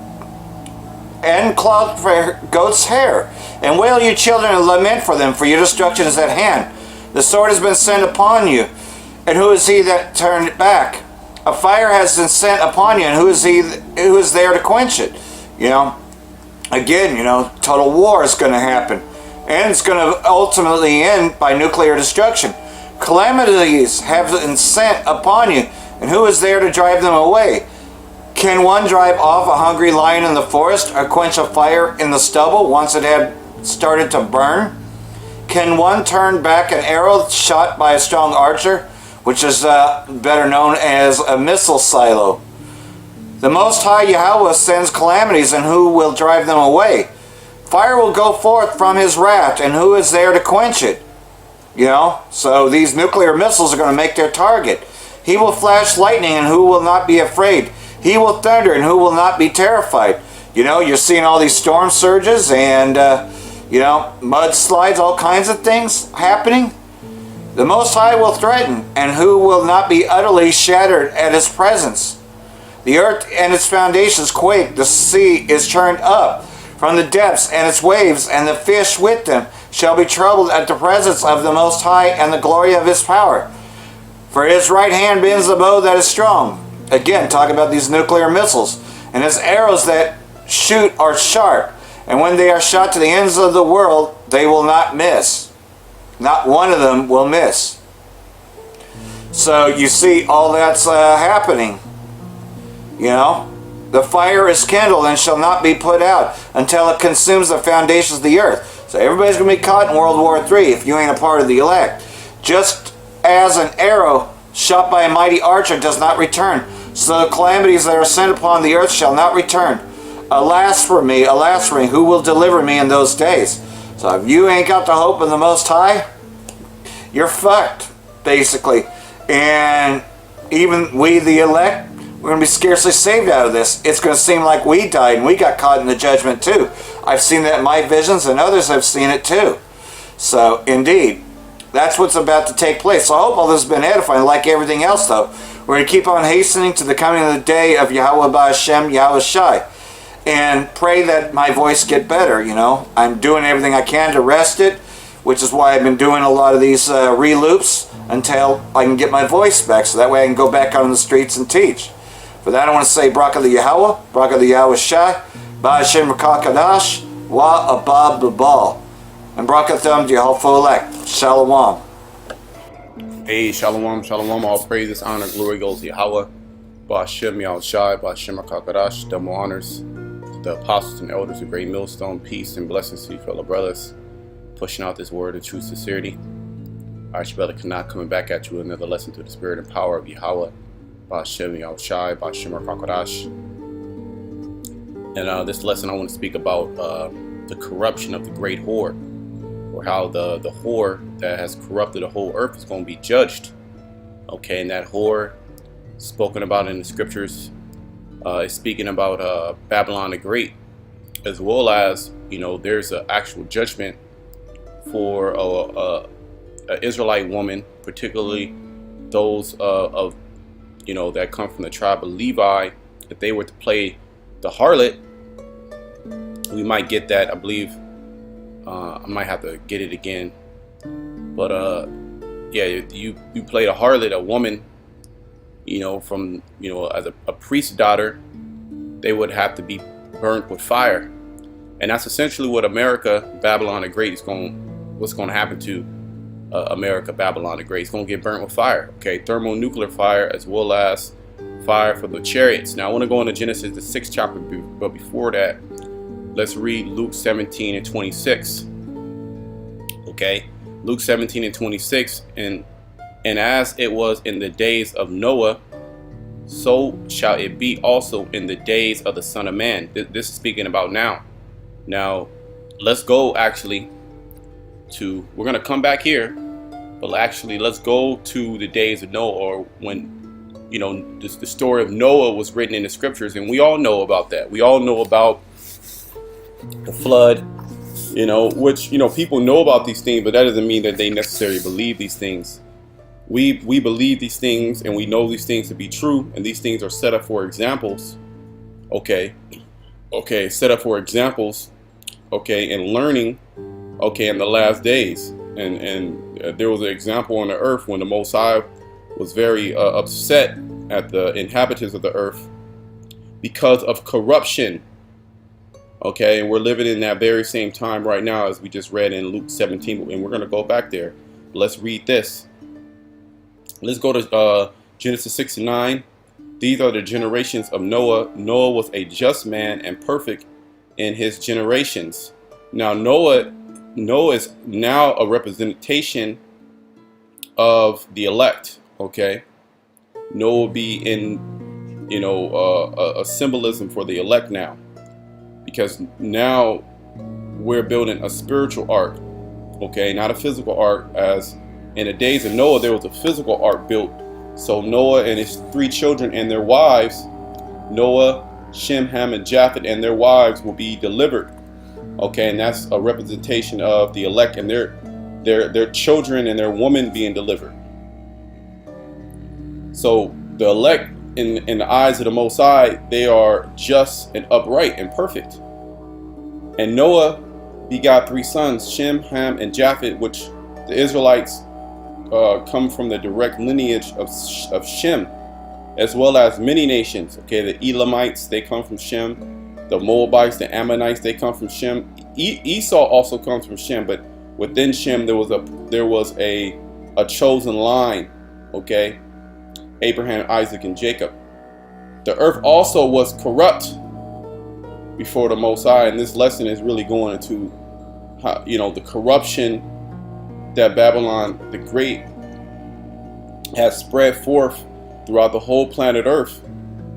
Speaker 3: cloth for goat's hair, and wail you children and lament for them, for your destruction is at hand. The sword has been sent upon you, and who is he that turned it back? A fire has been sent upon you, and who is there to quench it? Again, total war is going to happen, and it's going to ultimately end by nuclear destruction. Calamities have been sent upon you, and who is there to drive them away? Can one drive off a hungry lion in the forest, or quench a fire in the stubble once it had started to burn? Can one turn back an arrow shot by a strong archer, which is better known as a missile silo? The Most High Yahweh sends calamities, and who will drive them away? Fire will go forth from his wrath, and who is there to quench it? You know, so these nuclear missiles are going to make their target. He will flash lightning, and who will not be afraid? He will thunder, and who will not be terrified? You know, you're seeing all these storm surges and, you know, mudslides, all kinds of things happening. The Most High will threaten, and who will not be utterly shattered at his presence? The earth and its foundations quake, the sea is churned up from the depths, and its waves and the fish with them shall be troubled at the presence of the Most High and the glory of his power. For his right hand bends the bow that is strong. Again, talking about these nuclear missiles. And his arrows that shoot are sharp, and when they are shot to the ends of the world, they will not miss. Not one of them will miss. So you see all that's happening. You know, the fire is kindled and shall not be put out until it consumes the foundations of the earth. So everybody's going to be caught in World War III if you ain't a part of the elect. Just as an arrow shot by a mighty archer does not return, so the calamities that are sent upon the earth shall not return. Alas for me, who will deliver me in those days? So if you ain't got the hope of the Most High, you're fucked, basically. And even we, the elect, we're going to be scarcely saved out of this. It's going to seem like we died and we got caught in the judgment too. I've seen that in my visions, and others have seen it too. So, indeed, that's what's about to take place. So I hope all this has been edifying. Like everything else, though, we're going to keep on hastening to the coming of the day of Yahweh Ba'Hashem, Yahweh Shai. And pray that my voice get better, you know. I'm doing everything I can to rest it, which is why I've been doing a lot of these re-loops until I can get my voice back, so that way I can go back on the streets and teach. For that, I want to say Braka the Yahweh, Braka the Yahweh Shai, Ba'Hashem Rakakadash, Wa Abab Babal. And Braka Thum Jehovah elect. Shalom.
Speaker 5: Hey, shalom, shalom. All praises, honor, glory goes to Yahweh. Ba'Hashem Yahweh Shai, Ba'Hashem Rakakadash. Double honors. The apostles and elders of Great Millstone. Peace and blessings to you, fellow brothers. Pushing out this word of true sincerity. Alright, your brother Kana coming back at you with another lesson to the spirit and power of Yahweh. Ba'Hashem Yahweh Shai, Ba'Hashem Rakakadash. And this lesson I want to speak about the corruption of the great whore, or how the whore that has corrupted the whole earth is going to be judged. Okay, and that whore spoken about in the scriptures is speaking about Babylon the Great, as well as, you know, there's an actual judgment for a Israelite woman, particularly those of, you know, that come from the tribe of Levi. If they were to play the harlot, we might get that. I believe I might have to get it again, but yeah, you play the harlot, a woman, you know, from, you know, as a priest's daughter, they would have to be burnt with fire. And that's essentially what America, Babylon the Great, what's going to happen to America, Babylon the Great. It's going to get burnt with fire. Okay, thermonuclear fire, as well as fire from the chariots. Now I want to go into Genesis the 6th chapter, but before that, let's read Luke 17 and 26. Okay, Luke 17 and 26. And as it was in the days of Noah, so shall it be also in the days of the Son of Man. This is speaking about now. Now, let's go actually to, we're going to come back here, but actually let's go to the days of Noah, or when, you know, the story of Noah was written in the scriptures, and we all know about that. We all know about the flood, you know, which, you know, people know about these things, but that doesn't mean that they necessarily believe these things. We believe these things, and we know these things to be true, and these things are set up for examples. Okay, set up for examples, okay, and learning, okay, in the last days. And there was an example on the earth when the Most High was very upset at the inhabitants of the earth because of corruption. Okay, and we're living in that very same time right now, as we just read in Luke 17, and we're going to go back there. Let's read this. Let's go to Genesis 6 and 9. These are the generations of Noah. Noah was a just man and perfect in his generations. Now Noah Noah is now a representation of the elect. Okay, Noah will be in, a symbolism for the elect now, because now we're building a spiritual ark. Okay, not a physical ark. As in the days of Noah, there was a physical ark built. So Noah and his 3 children and their wives, Noah, Shem, Ham, and Japheth, and their wives will be delivered. Okay, and that's a representation of the elect and their children and their women being delivered. So the elect, in the eyes of the Most High, they are just and upright and perfect. And Noah begot 3 sons, Shem, Ham, and Japheth, which the Israelites come from the direct lineage of Shem, as well as many nations. Okay, the Elamites, they come from Shem. The Moabites, the Ammonites, they come from Shem. Esau also comes from Shem, but within Shem there was a chosen line. Okay, Abraham, Isaac, and Jacob. The earth also was corrupt before the Most High, and this lesson is really going into how, the corruption that Babylon the Great has spread forth throughout the whole planet Earth.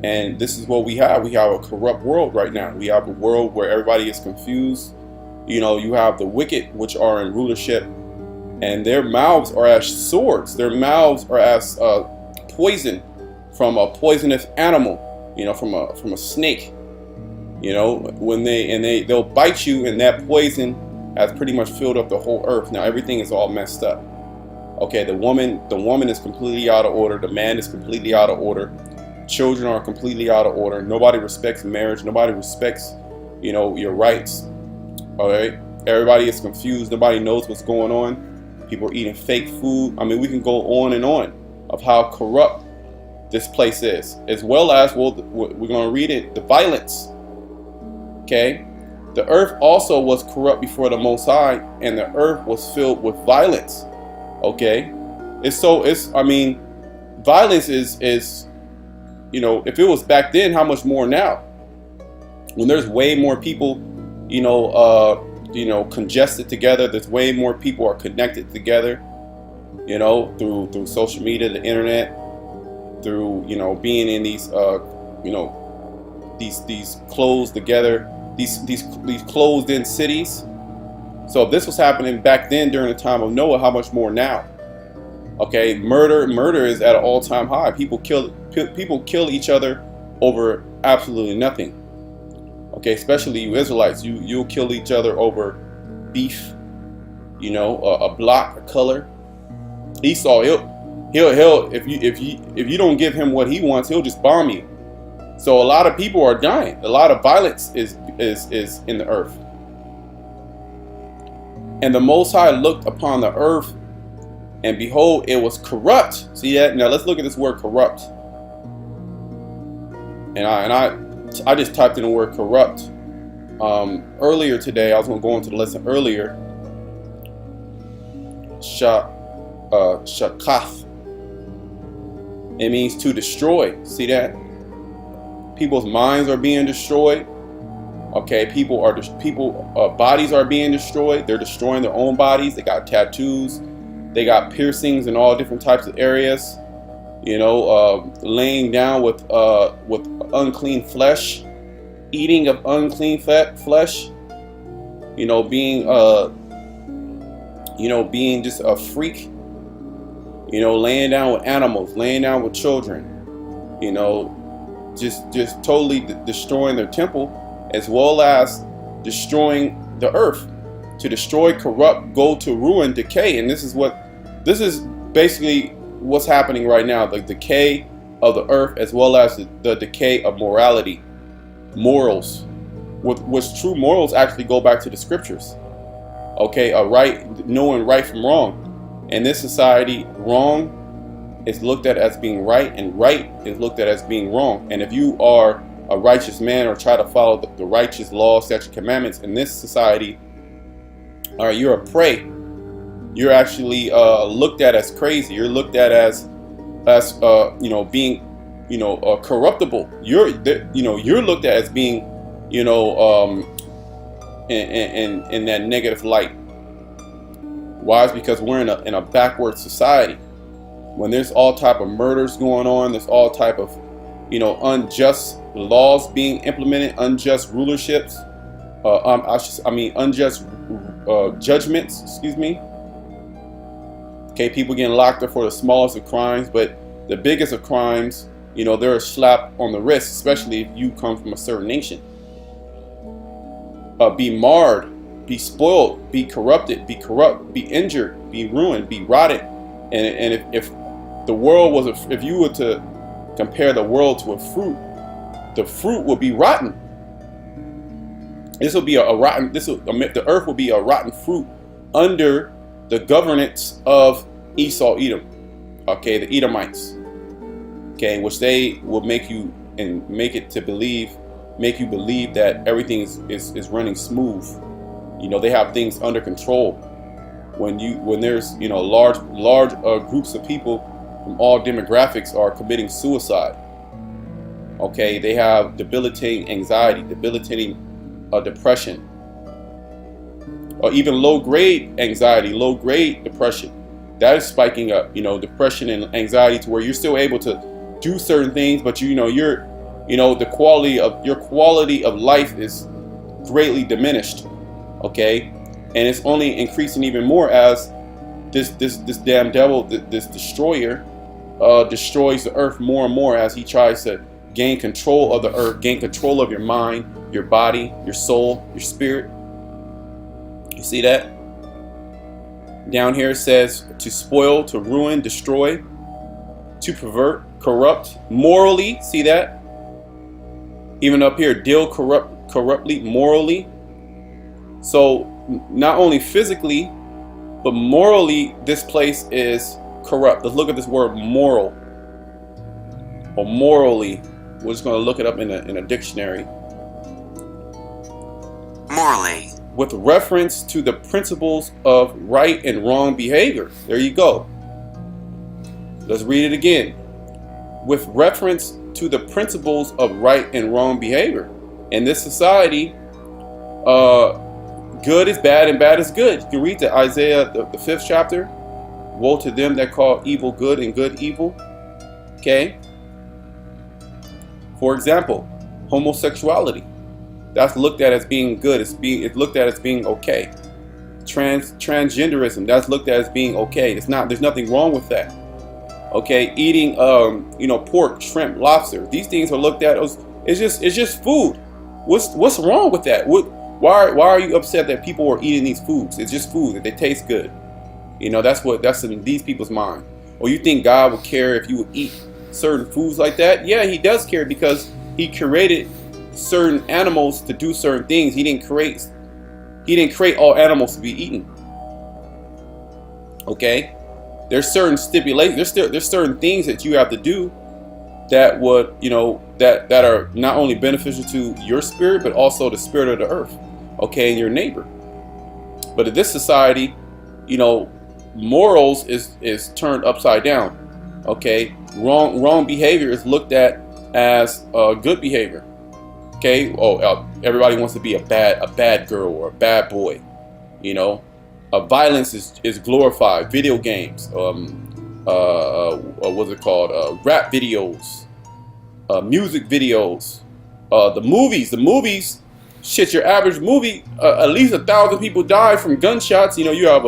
Speaker 5: And this is what we have. We have a corrupt world right now. We have a world where everybody is confused. You have the wicked, which are in rulership, and their mouths are as swords. Their mouths are as poison from a poisonous animal, from a snake. When they'll bite you, and that poison has pretty much filled up the whole earth. Now everything is all messed up. Okay, the woman is completely out of order. The man is completely out of order. Children are completely out of order. Nobody respects marriage. Nobody respects, your rights. All right, everybody is confused. Nobody knows what's going on. People are eating fake food. I mean, we can go on and on of how corrupt this place is, as well as, we're going to read it, the violence. Okay, the earth also was corrupt before the Most High, and the earth was filled with violence. Okay, violence is if it was back then, how much more now? When there's way more people, congested together. There's way more people are connected together, through social media, the internet, through being in these these closed together, these closed in cities. So if this was happening back then during the time of Noah, how much more now? Okay, murder is at an all-time high. People kill each other over absolutely nothing. Okay, especially you Israelites, you'll kill each other over beef, a block, a color. Esau, he'll if you don't give him what he wants, he'll just bomb you. So a lot of people are dying. A lot of violence is in the earth. And the Most High looked upon the earth, and behold, it was corrupt. See that? Now let's look at this word corrupt. And I just typed in the word corrupt. Earlier today, I was going to go into the lesson earlier. Shakath. It means to destroy. See that? People's minds are being destroyed. Okay, bodies are being destroyed. They're destroying their own bodies. They got tattoos. They got piercings in all different types of areas. Laying down with unclean flesh, eating of unclean flesh. Being just a freak. Laying down with animals, laying down with children. Just totally destroying their temple, as well as destroying the earth. To destroy, corrupt, go to ruin, decay. And this is basically what's happening right now. The decay of the earth, as well as the decay of morality, morals, which true morals actually go back to the scriptures. Okay, knowing right from wrong. In this society, wrong is looked at as being right, and right is looked at as being wrong. And if you are a righteous man, or try to follow the righteous laws, statutes, commandments in this society, you're a prey. You're actually looked at as crazy. You're looked at as being corruptible. You're looked at as being in that negative light. Why? It's because we're in a backward society. When there's all type of murders going on, there's all type of, unjust laws being implemented, unjust rulerships, unjust judgments, excuse me. Okay, people getting locked up for the smallest of crimes, but the biggest of crimes, they're a slap on the wrist, especially if you come from a certain nation. Be marred, be spoiled, be corrupted, be corrupt, be injured, be ruined, be rotted. And if the world was, if you were to compare the world to a fruit, the fruit will be rotten. This will be a rotten. The earth will be a rotten fruit under the governance of Esau, Edom. Okay, the Edomites. Okay, which they will make you make you believe that everything is running smooth. They have things under control. When there's large groups of people from all demographics are committing suicide. Okay, they have debilitating anxiety, debilitating depression, or even low-grade anxiety, low-grade depression. That is spiking up, depression and anxiety to where you're still able to do certain things, but the quality of life is greatly diminished. Okay, and it's only increasing even more as this damn devil, this destroyer, destroys the earth more and more as he tries to gain control of the earth, gain control of your mind, your body, your soul, your spirit. You see that? Down here it says to spoil, to ruin, destroy, to pervert, corrupt, morally. See that? Even up here, deal corruptly, morally. So not only physically, but morally, this place is corrupt. Let's look at this word moral or morally. We're just going to look it up in a dictionary.
Speaker 3: Morally.
Speaker 5: With reference to the principles of right and wrong behavior. There you go. Let's read it again. With reference to the principles of right and wrong behavior. In this society, good is bad and bad is good. You can read the Isaiah, the 5th chapter. Woe to them that call evil good and good evil. Okay. For example, homosexuality. That's looked at as being good. It's looked at as being okay. Transgenderism. That's looked at as being okay. It's not. There's nothing wrong with that. Okay. Eating, pork, shrimp, lobster. These things are looked at as it's just food. What's wrong with that? Why are you upset that people are eating these foods? It's just food. They taste good. That's in these people's mind. Or you think God would care if you would eat certain foods like that? Yeah, he does care because he created certain animals to do certain things. He didn't create all animals to be eaten. Okay? There's certain stipulations. There's certain things that you have to do that would, that are not only beneficial to your spirit, but also the spirit of the earth. Okay, and your neighbor. But in this society, morals is turned upside down. Okay, wrong behavior is looked at as good behavior. Okay, everybody wants to be a bad girl or a bad boy. Violence is glorified. Video games, what's it called? Rap videos, music videos, the movies. Shit, your average movie, at least 1,000 people die from gunshots. You have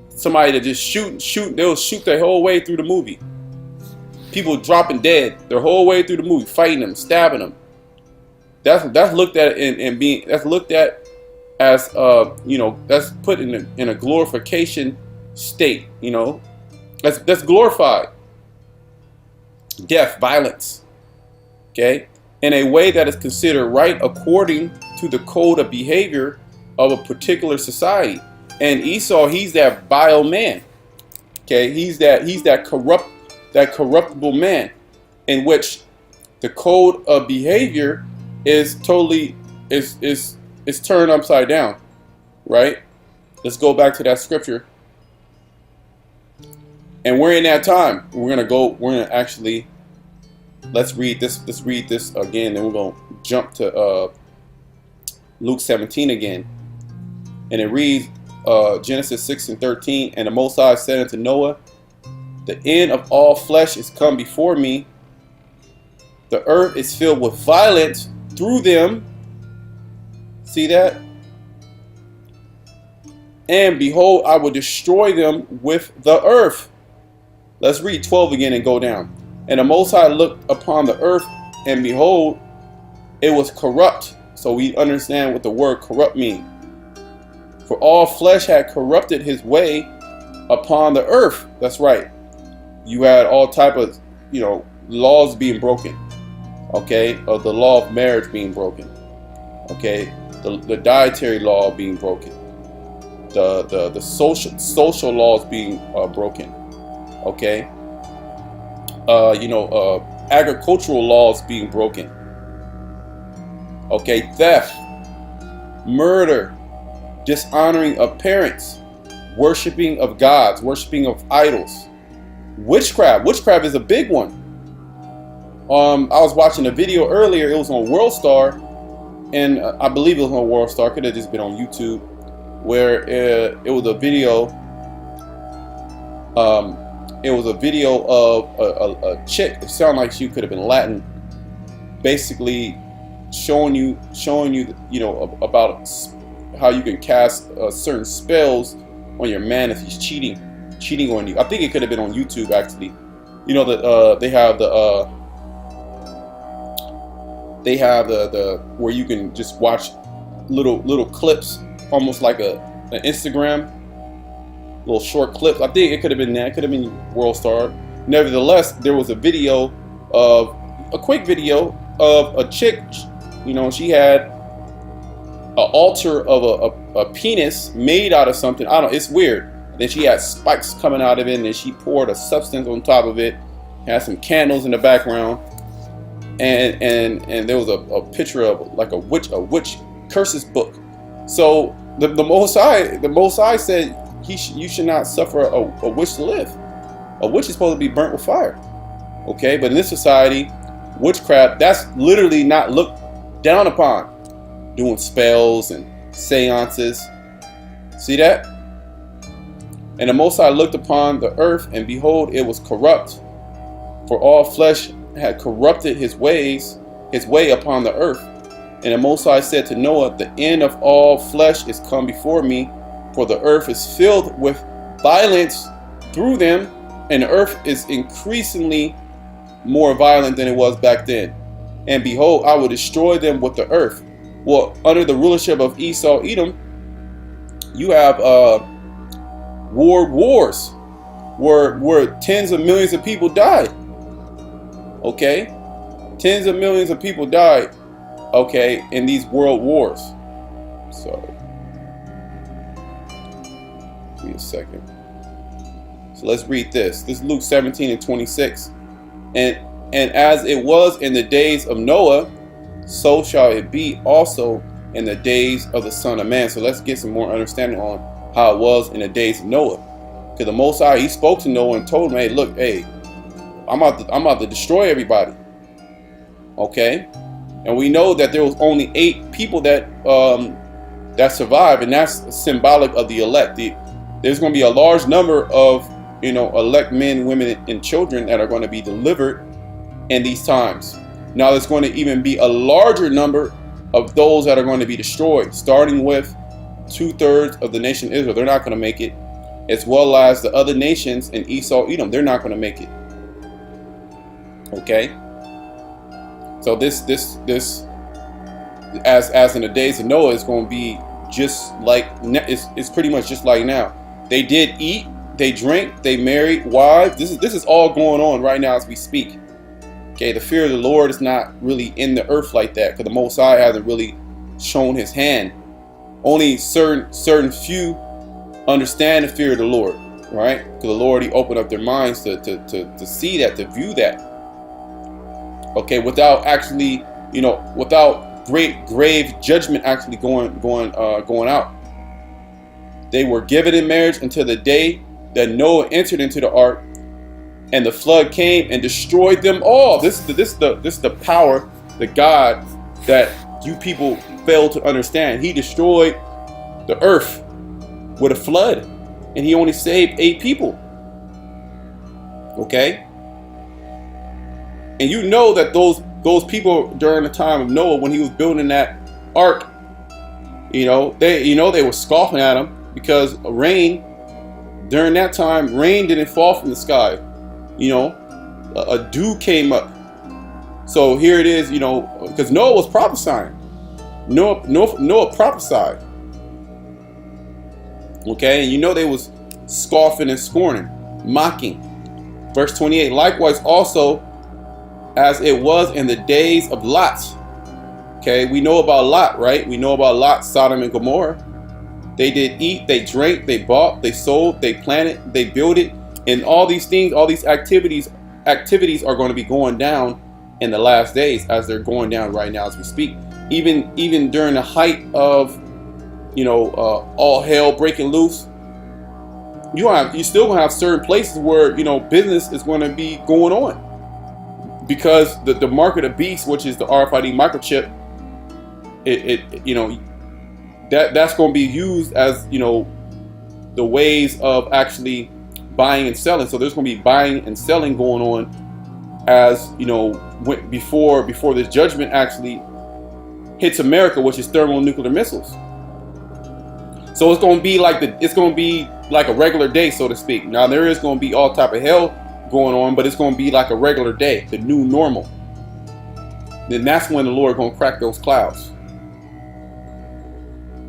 Speaker 5: somebody that just shoot. They'll shoot their whole way through the movie. People dropping dead their whole way through the movie, fighting them, stabbing them. That's looked at that's looked at as that's put in a glorification state. That's glorified. Death, violence. Okay. In a way that is considered right according to the code of behavior of a particular society. And Esau, he's that vile man. Okay, he's that corruptible man, in which the code of behavior is totally is turned upside down. Right? Let's go back to that scripture. And we're in that time. Let's read this again, and we're going to jump to Luke 17 again. And it reads, Genesis 6:13, and the Most High said unto Noah, the end of all flesh is come before me. The earth is filled with violence through them. See that? And behold, I will destroy them with the earth. Let's read 12 again and go down. And the Most High looked upon the earth, and behold, it was corrupt. So we understand what the word corrupt means. For all flesh had corrupted his way upon the earth. That's right. You had all type of, laws being broken. Okay, of the law of marriage being broken. Okay, the dietary law being broken. The social laws being broken. Okay, agricultural laws being broken. Okay, theft, murder, dishonoring of parents, worshiping of gods, worshiping of idols, witchcraft. Witchcraft is a big one. I was watching a video earlier. It was on World Star, and I believe it was on World Star. Could have just been on YouTube, where it was a video. It was a video of a chick. It sounded like she could have been Latin, basically showing you, about how you can cast certain spells on your man if he's cheating on you. I think it could have been on YouTube actually. They have the where you can just watch little clips, almost like an Instagram, little short clips. I think it could have been that. It could have been World Star. Nevertheless, there was a quick video of a chick. She had an altar of a penis made out of something. I don't know. It's weird. Then she had spikes coming out of it, and then she poured a substance on top of it. Had some candles in the background. And there was a picture of like a witch curses book. So the Most High said you should not suffer a witch to live. A witch is supposed to be burnt with fire. Okay, but in this society, witchcraft, that's literally not looked down upon. Doing spells and seances. See that? And the Most High looked upon the earth, and behold, it was corrupt. For all flesh had corrupted his way upon the earth. And the Most High said to Noah, the end of all flesh is come before me, for the earth is filled with violence through them, and the earth is increasingly more violent than it was back then. And behold, I will destroy them with the earth. Well, under the rulership of Esau, Edom, you have wars where tens of millions of people died. Okay, tens of millions of people died, okay, in these world wars. So, give me a second. So let's read this. This is Luke 17:26. And as it was in the days of Noah, so shall it be also in the days of the Son of Man. So let's get some more understanding on how it was in the days of Noah. Because the Most High, he spoke to Noah and told him, hey, look, hey, I'm about to destroy everybody. Okay? And we know that there was only 8 people that survived, and that's symbolic of the elect. There's going to be a large number of, elect men, women, and children that are going to be delivered in these times. Now there's going to even be a larger number of those that are going to be destroyed, starting with 2/3 of the nation of Israel. They're not going to make it, as well as the other nations in Esau, Edom. They're not going to make it. Okay, so this as in the days of Noah is going to be just like it's pretty much just like now. They did eat, they drank, they married wives. This is all going on right now as we speak. Okay, the fear of the Lord is not really in the earth like that, because the Most High hasn't really shown His hand. Only certain few understand the fear of the Lord, right? Because the Lord, He opened up their minds to see that, to view that. Okay, without actually, without grave judgment actually going out. They were given in marriage until the day that Noah entered into the ark, and the flood came and destroyed them all. This is the power, the God that you people fail to understand. He destroyed the earth with a flood, and he only saved 8 people. Okay, and you know that those people during the time of Noah, when he was building that ark, they were scoffing at him because rain during that time, rain didn't fall from the sky. A dew came up. So here it is, because Noah was prophesying. Noah prophesied. Okay, and they was scoffing and scorning, mocking. Verse 28, likewise also as it was in the days of Lot. Okay, we know about Lot, right? We know about Lot, Sodom and Gomorrah. They did eat, they drank, they bought, they sold, they planted, they built it. And all these things, all these activities are going to be going down in the last days, as they're going down right now as we speak. Even during the height of, all hell breaking loose, you still gonna have certain places where business is going to be going on, because the mark of the beast, which is the RFID microchip, that's going to be used as the ways of actually buying and selling. So there's going to be buying and selling going on, as before this judgment actually hits America, which is thermonuclear missiles. So it's going to be like a regular day, so to speak. Now there is going to be all type of hell going on, but it's going to be like a regular day, the new normal. Then that's when the Lord going to crack those clouds.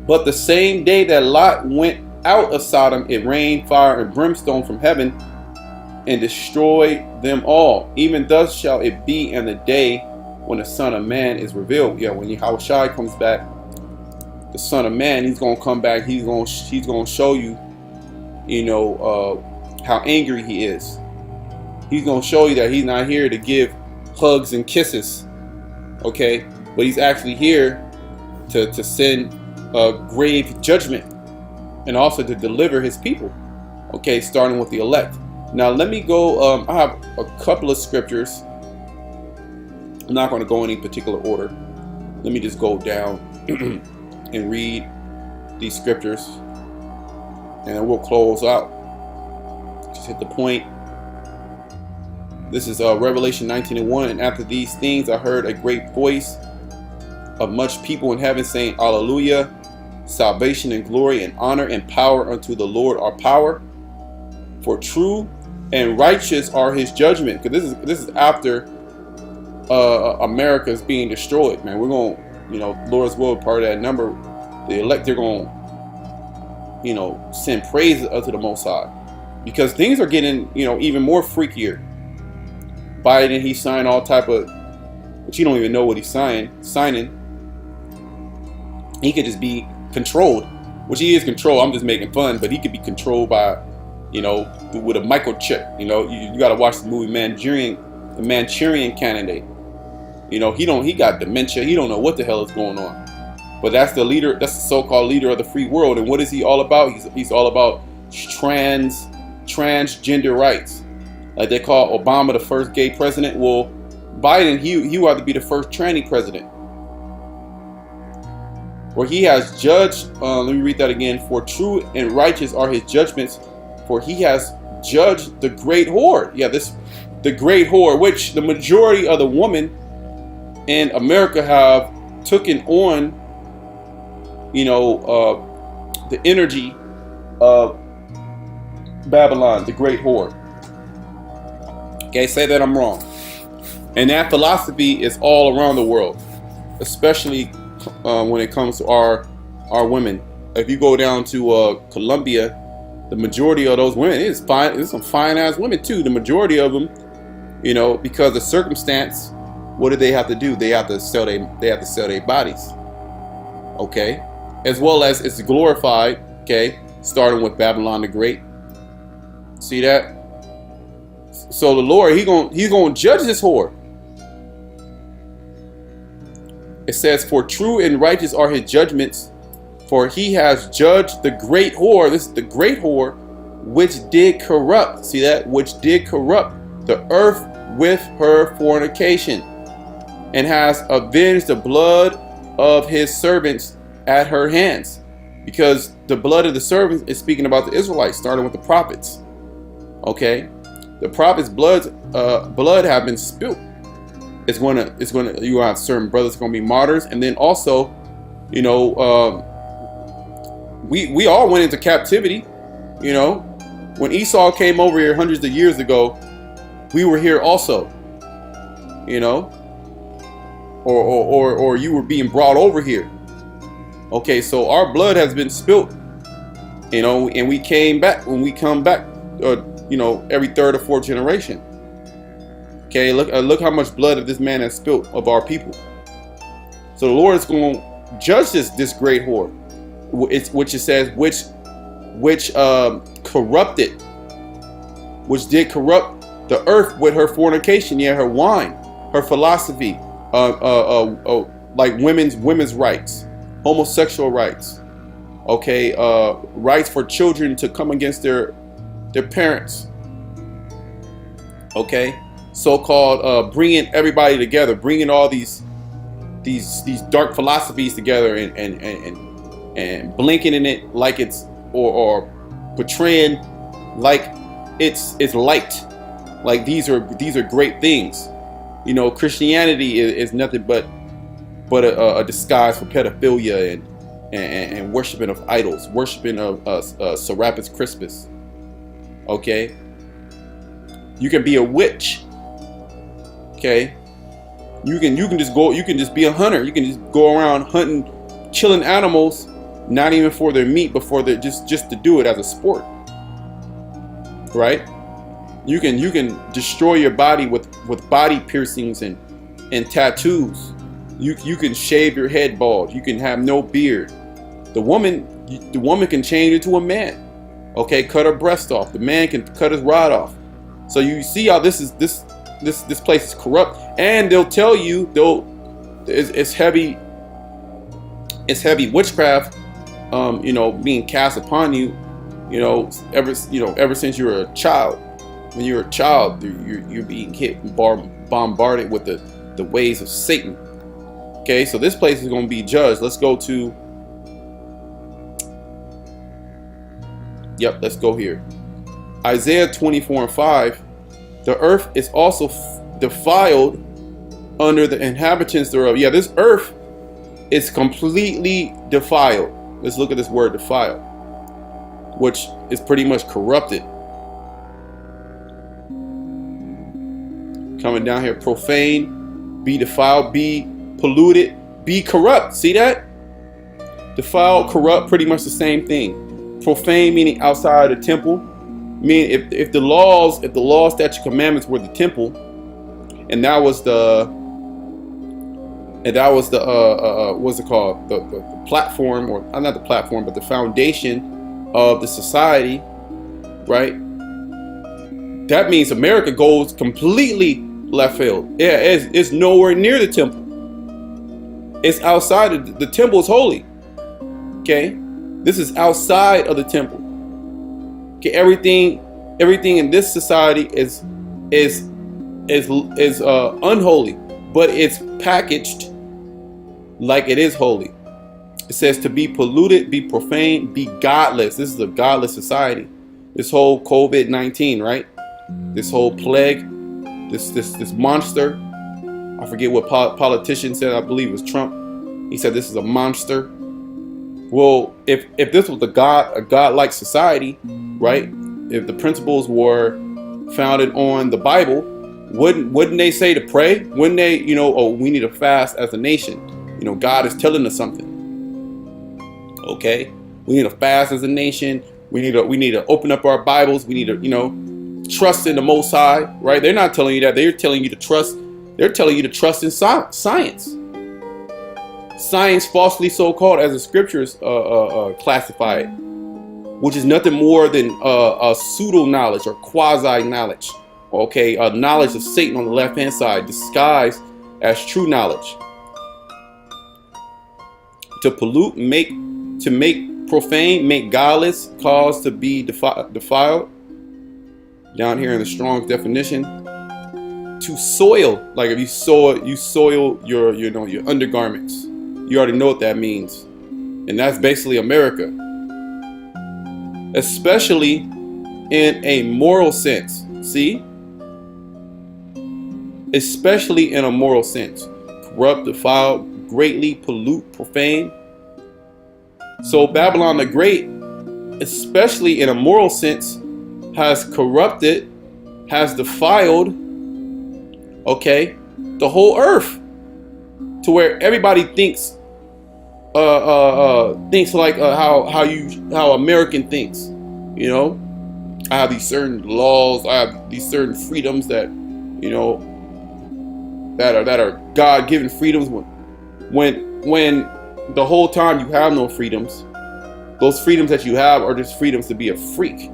Speaker 5: But the same day that Lot went out of Sodom, it rained fire and brimstone from heaven and destroyed them all. Even thus shall it be in the day when the Son of Man is revealed. Yeah, when Yahushua comes back, the Son of Man, he's going to come back. He's going to show you, how angry he is. He's going to show you that he's not here to give hugs and kisses, okay? But he's actually here to send grave judgment, and also to deliver his people, okay, starting with the elect. Now let me go, I have a couple of scriptures. I'm not going to go in any particular order. Let me just go down and read these scriptures, and then we'll close out. Just hit the point. This is Revelation 19:1. And after these things I heard a great voice of much people in heaven saying, Hallelujah, salvation and glory and honor and power unto the Lord our power. For true and righteous are his judgment. Because this is after America's being destroyed, man. We're going to, Lord's will, part of that number, the elect, they're going to, send praise unto the Most High. Because things are getting, even more freakier. Biden, he signed all type of, but you don't even know what he's signing. He could just be controlled, which he is controlled. I'm just making fun, but he could be controlled by, with a microchip. You got to watch the movie The Manchurian Candidate. He got dementia. He don't know what the hell is going on. But that's the leader. That's the so-called leader of the free world. And what is he all about? He's all about transgender rights. Like they call Obama the first gay president. Well, Biden, he would have to be the first tranny president. For he has judged, let me read that again. For true and righteous are his judgments, for he has judged the great whore. Yeah, the great whore, which the majority of the women in America have taken on, the energy of Babylon, the great whore. Okay, say that I'm wrong. And that philosophy is all around the world, especially when it comes to our women. If you go down to Colombia, the majority of those women is fine. There's some fine ass women too. The majority of them, because of circumstance, what do they have to do? They have to sell their bodies. Okay, as well as it's glorified. Okay, starting with Babylon the Great. See that? So the Lord, he's gonna judge this whore. It says, for true and righteous are his judgments, for he has judged the great whore. This is the great whore, which did corrupt. See that? Which did corrupt the earth with her fornication, and has avenged the blood of his servants at her hands. because the blood of the servants is speaking about the Israelites, starting with the prophets. Okay, the prophets' blood have been spilled. It's gonna. You have certain brothers gonna be martyrs, and then also, you know, we all went into captivity. You know, when Esau came over here hundreds of years ago, we were here also. You know, or you were being brought over here. Okay, so our blood has been spilt. You know, and we came back. When we come back, you know, every third or fourth generation. Okay, look how much blood of this man has spilt of our people. So the Lord is going to judge this great whore, which it says which corrupted, which did corrupt the earth with her fornication, yeah, her wine, her philosophy, like women's rights, homosexual rights, okay, rights for children to come against their parents, okay, so-called bringing everybody together, bringing all these dark philosophies together and blinking in it like it's or portraying like it's light, like these are great things. You know, Christianity is nothing but a disguise for pedophilia and worshiping of idols, worshiping of Serapis Christus. Okay, you can be a witch. Okay, you can just be a hunter. You can just go around hunting, killing animals, not even for their meat, but for their just to do it as a sport. Right? You can destroy your body with body piercings and tattoos. You can shave your head bald. You can have no beard. The woman can change into a man. Okay, cut her breast off. The man can cut his rod off. So you see how this place is corrupt, and they'll tell you it's heavy witchcraft, you know, being cast upon you, you know, ever since you were a child. When you're a child, you're being hit and bombarded with the ways of Satan. Okay, so this place is going to be judged. Let's go to. Yep, let's go here. Isaiah 24:5. The earth is also defiled under the inhabitants thereof. Yeah, this earth is completely defiled. Let's look at this word defiled, which is pretty much corrupted. Coming down here, profane, be defiled, be polluted, be corrupt. See that? Defiled, corrupt, pretty much the same thing. Profane meaning outside the temple. Meaning if the laws, statute, commandments were the temple, and that was the what's it called? The platform, or not the platform, but the foundation of the society, right? That means America goes completely left field. Yeah, it's nowhere near the temple. It's outside of the temple is holy. Okay, this is outside of the temple. Okay, everything in this society is unholy, but it's packaged like it is holy. It says to be polluted, be profane, be godless. This is a godless society. This whole COVID-19, right? This whole plague, this monster. I forget what politician said. I believe it was Trump. He said this is a monster. Well, if this was a godlike society, right? If the principles were founded on the Bible, wouldn't they say to pray? Wouldn't they, you know, oh, we need to fast as a nation? You know, God is telling us something. Okay, we need to fast as a nation. We need to open up our Bibles. We need to, you know, trust in the Most High, right? They're not telling you that. They're telling you to trust. They're telling you to trust in science. Science, falsely so-called, as the scriptures classify it, which is nothing more than a pseudo-knowledge or quasi-knowledge. Okay, a knowledge of Satan on the left-hand side, disguised as true knowledge. To pollute, make profane, make godless, cause to be defiled. Down here in the Strong's definition, to soil, like if you soil your undergarments. You already know what that means. And that's basically America. Especially in a moral sense. See? Especially in a moral sense. Corrupt, defile, greatly pollute, profane. So Babylon the Great, especially in a moral sense, has corrupted, has defiled, okay, the whole earth, to where everybody thinks like how American thinks. You know, I have these certain laws, I have these certain freedoms that, you know, that are God-given freedoms. When the whole time you have no freedoms, those freedoms that you have are just freedoms to be a freak.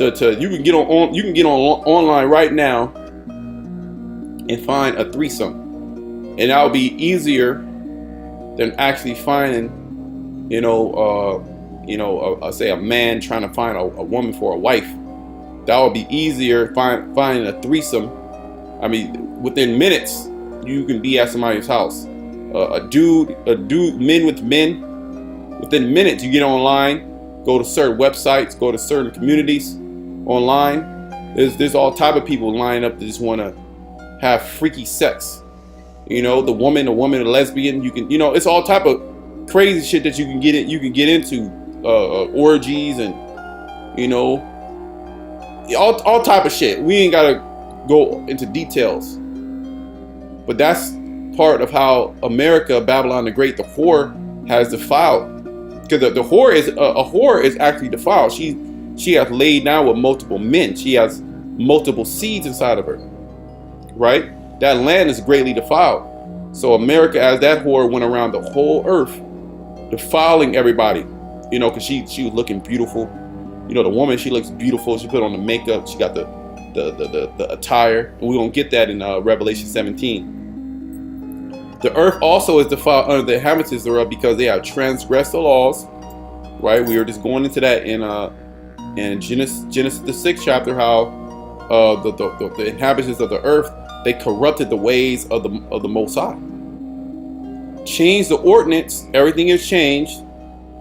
Speaker 5: You can get online right now and find a threesome, and that would be easier than actually finding, say a man trying to find a woman for a wife. That would be easier finding a threesome. I mean, within minutes, you can be at somebody's house. A dude, men with men. Within minutes, you get online, go to certain websites, go to certain communities online. There's all type of people lining up that just want to have freaky sex. You know, the woman, a lesbian. You can, it's all type of crazy shit that you can get into, orgies and, all type of shit. We ain't gotta go into details, but that's part of how America, Babylon the Great, the whore, has defiled. Because the whore is actually defiled. She has laid down with multiple men. She has multiple seeds inside of her. Right? That land is greatly defiled. So America, as that whore, went around the whole earth, defiling everybody. Because she was looking beautiful. The woman, she looks beautiful. She put on the makeup. She got the attire. And we're gonna get that in Revelation 17. The earth also is defiled under the inhabitants thereof, because they have transgressed the laws. Right? We were just going into that in Genesis the 6th chapter, how the inhabitants of the earth, they corrupted the ways of the Most High. Changed the ordinance. Everything is changed.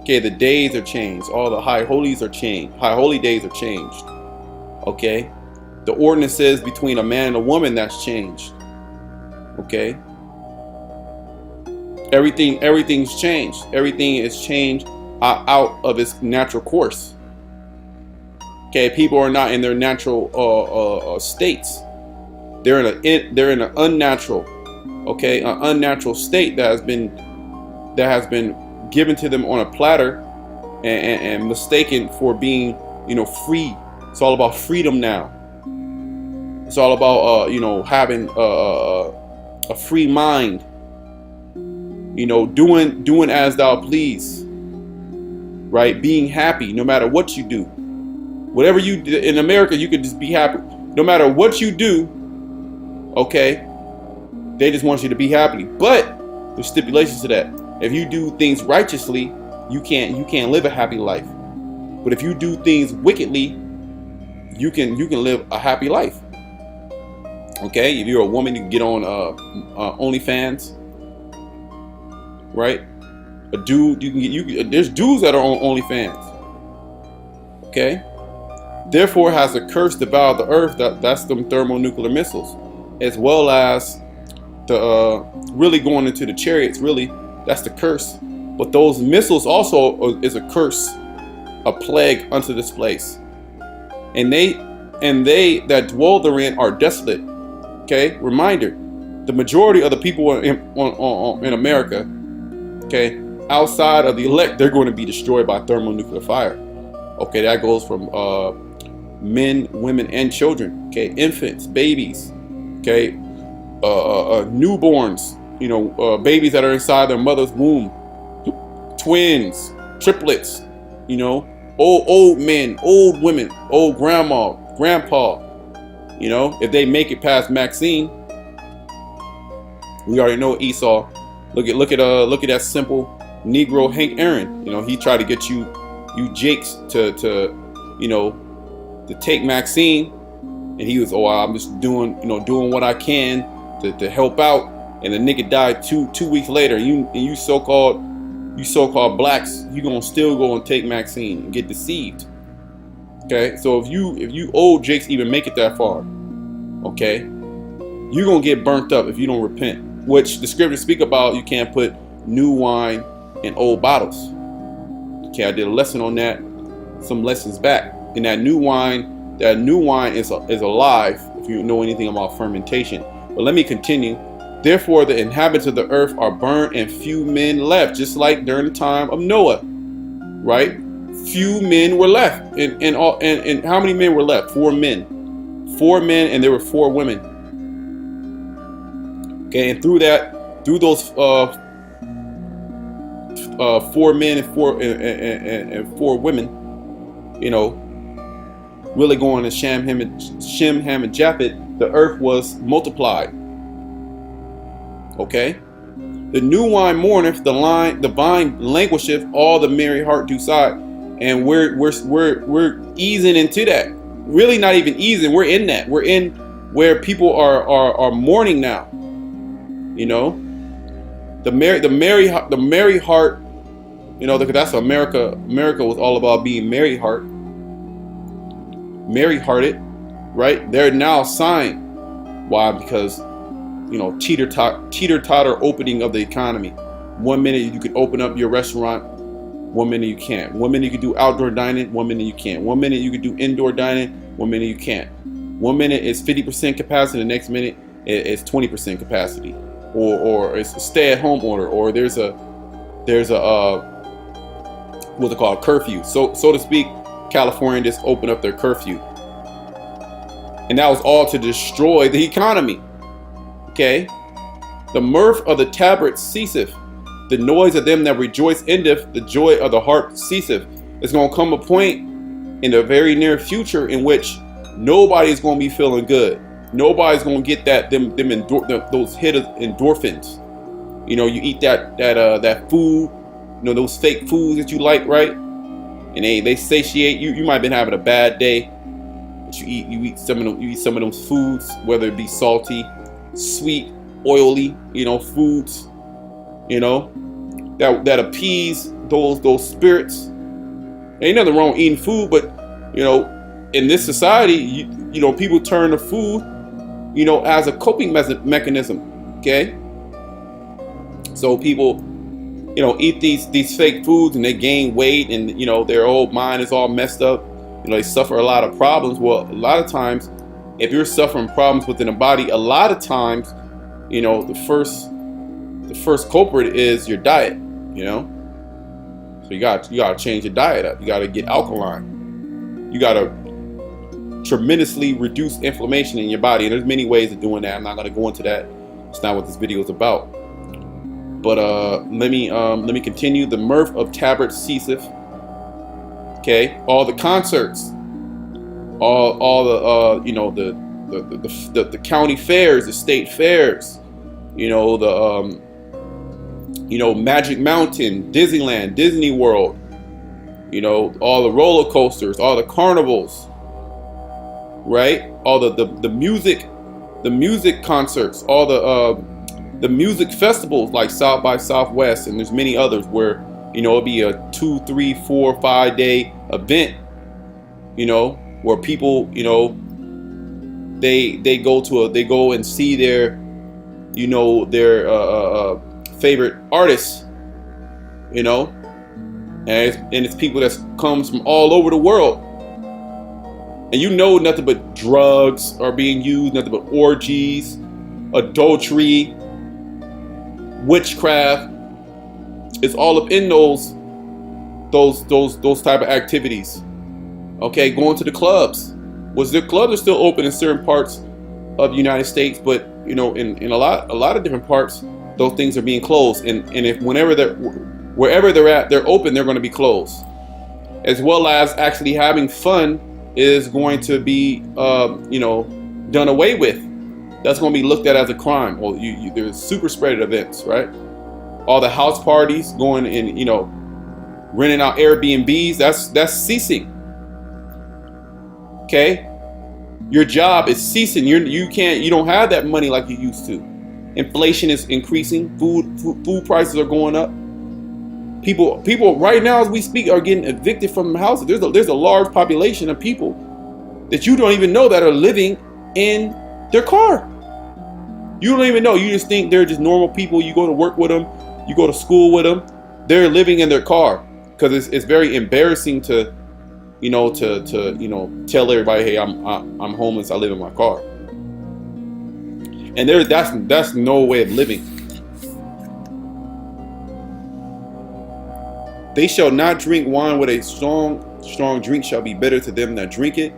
Speaker 5: Okay, the days are changed. All the high holies are changed. High holy days are changed. Okay, the ordinances between a man and a woman, that's changed. Okay. Everything's changed. Everything is changed out of its natural course. Okay, people are not in their natural states. They're in an unnatural, an unnatural state that has been given to them on a platter and mistaken for being, free. It's all about freedom now. It's all about having a free mind. Doing as thou please, right? Being happy no matter what you do. Whatever you do in America, you can just be happy no matter what you do. Okay, they just want you to be happy, but there's stipulations to that. If you do things righteously, you can't live a happy life. But if you do things wickedly, you can live a happy life. Okay, if you're a woman, you can get on OnlyFans. Right? A dude, there's dudes that are on OnlyFans. Okay? Therefore has a curse devoured the earth. That's them thermonuclear missiles. As well as the really going into the chariots, really, that's the curse. But those missiles also is a curse, a plague unto this place. And they that dwell therein are desolate. Okay? Reminder, the majority of the people in America, okay, outside of the elect, they're going to be destroyed by thermonuclear fire. Okay, that goes from men, women, and children. Okay, infants, babies. Okay, newborns. Babies that are inside their mother's womb, twins, triplets. Old men, old women, old grandma, grandpa. If they make it past Maxine, we already know Esau. Look at that simple Negro Hank Aaron. He tried to get you Jakes to take Maxine, and he was, I'm just doing what I can to help out, and the nigga died two weeks later. You so-called you so-called blacks, you're gonna still go and take vaccine and get deceived. Okay, so if you old Jakes even make it that far, okay, you're gonna get burnt up if you don't repent. Which the scriptures speak about. You can't put new wine in old bottles. Okay, I did a lesson on that some lessons back. And that new wine is alive, if you know anything about fermentation. But let me continue. Therefore, the inhabitants of the earth are burned, and few men left, just like during the time of Noah, right? Few men were left, and how many men were left? 4 men, and there were 4 women. Okay, and through those 4 men and 4 women, you know, really going to Shem, Ham, and Japheth, the earth was multiplied. Okay, the new wine mourneth, the vine languisheth, all the merry heart do sigh, and we're easing into that. Really, not even easing. We're in that. We're in where people are mourning now. You know, the merry heart. You know, because that's what America was all about, being merry-hearted, right? They're now sighing. Why? Because, you know, teeter-totter opening of the economy. 1 minute you could open up your restaurant, 1 minute you can't. 1 minute you could do outdoor dining, 1 minute you can't. 1 minute you could do indoor dining, 1 minute you can't. 1 minute is 50% capacity, the next minute it's 20% capacity, or it's a stay-at-home order, or there's a what's it called, curfew, so to speak. California just opened up their curfew, and that was all to destroy the economy. Okay, the mirth of the tabrets ceaseth, the noise of them that rejoice endeth, the joy of the harp ceaseth. It's going to come a point in the very near future in which nobody's going to be feeling good. Nobody's going to get those hit of endorphins. You know, you eat that food, you know, those fake foods that you like, right? And they satiate you. You might have been having a bad day, but you eat some of those foods, whether it be salty, sweet, oily, you know, foods, you know, that appease those spirits. Ain't nothing wrong with eating food, but you know, in this society, you know, people turn to food, you know, as a coping mechanism. Okay, so people, you know, eat these fake foods and they gain weight, and you know, their whole mind is all messed up. You know, they suffer a lot of problems. Well, a lot of times, if you're suffering problems within the body, a lot of times, you know, the first culprit is your diet. You know, so you got to change your diet up. You got to get alkaline. You got to tremendously reduce inflammation in your body, and there's many ways of doing that. I'm not going to go into that. It's not what this video is about. But let me continue. The mirth of tabrets ceaseth. Okay, all the concerts, all the you know, the county fairs, the state fairs, you know, the you know, Magic Mountain, Disneyland, Disney World, you know, all the roller coasters, all the carnivals, right? All the music concerts, all the music festivals like South by Southwest, and there's many others where, you know, it'll be a 2, 3, 4, 5 day event, you know, where people, you know, they go and see their, you know, their favorite artists, you know, and it's people that comes from all over the world, and you know, nothing but drugs are being used, nothing but orgies, adultery, witchcraft. It's all up in those type of activities. Okay, going to the clubs. The clubs are still open in certain parts of the United States, but you know, in a lot of different parts, those things are being closed. And if wherever they're at, they're open, they're going to be closed. As well as actually having fun is going to be you know, done away with. That's going to be looked at as a crime. Well, there's super spreaded events, right? All the house parties going in, you know, renting out Airbnbs, that's ceasing. Okay, your job is ceasing. You don't have that money like you used to. Inflation is increasing. Food prices are going up. People right now as we speak are getting evicted from houses. There's a large population of people that you don't even know that are living in their car. You don't even know. You just think they're just normal people. You go to work with them. You go to school with them. They're living in their car because it's very embarrassing to tell everybody, hey, I'm homeless. I live in my car. And that's no way of living. They shall not drink wine with a strong drink shall be bitter to them that drink it.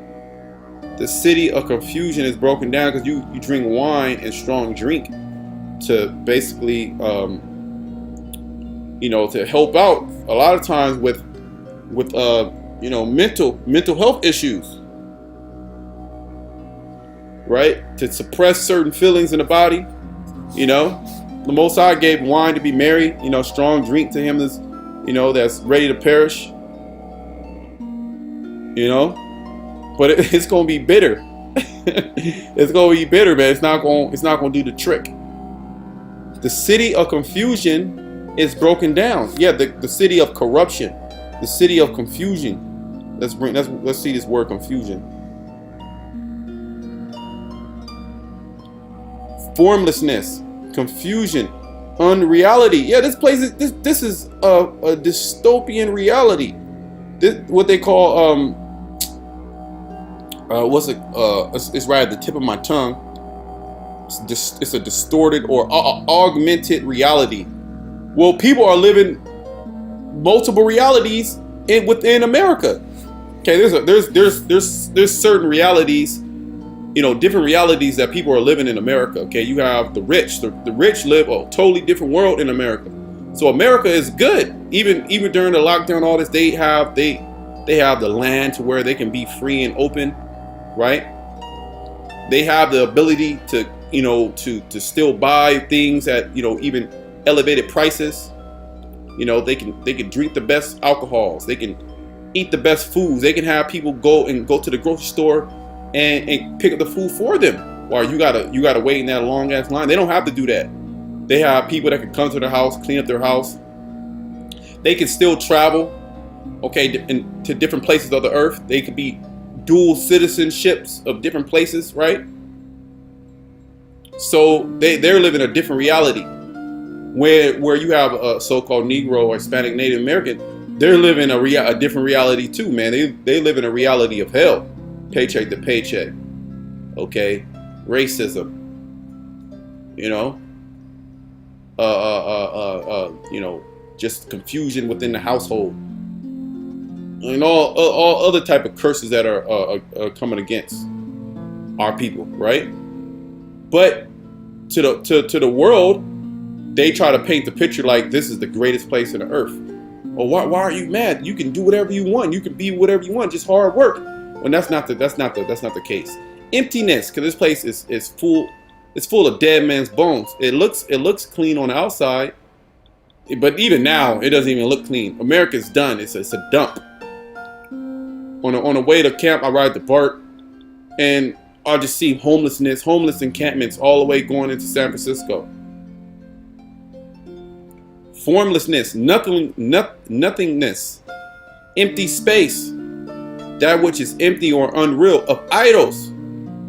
Speaker 5: The city of confusion is broken down because you drink wine and strong drink to basically, to help out a lot of times with mental health issues, right? To suppress certain feelings in the body, The Most High gave wine to be merry, strong drink to him is, that's ready to perish, but it's going to be bitter. It's going to be bitter, man. It's not going to do the trick. The city of confusion is broken down. Yeah, the city of corruption, the city of confusion. Let's see this word confusion. Formlessness, confusion, unreality. Yeah, this place is this is a dystopian reality. What they call it's right at the tip of my tongue. It's a distorted or augmented reality. Well, people are living multiple realities within America. Okay, there's certain realities, different realities that people are living in America. Okay, you have the rich. The rich live a totally different world in America. So America is good. Even during the lockdown, all this, they have the land to where they can be free and open, right? They have the ability to to still buy things at even elevated prices. They can drink the best alcohols. They can eat the best foods. They can have people go to the grocery store and pick up the food for them. Or you gotta wait in that long ass line. They don't have to do that. They have people that can come to their house, clean up their house. They can still travel, to different places of the earth. They could be dual citizenships of different places, right? So they're living a different reality. Where you have a so-called Negro or Hispanic Native American, they're living a different reality too, man. They live in a reality of hell, paycheck to paycheck. Okay, racism. Just confusion within the household, and all other type of curses that are coming against our people, right? But to the world, they try to paint the picture like this is the greatest place on the earth. Well, why are you mad? You can do whatever you want. You can be whatever you want. Just hard work. Well, that's not the case. Emptiness, because this place is full. It's full of dead man's bones. It looks clean on the outside, but even now it doesn't even look clean. America's done. It's a dump. On the way to camp, I ride the BART, and I just see homeless encampments all the way going into San Francisco. Formlessness, nothingness, empty space, that which is empty or unreal, of idols,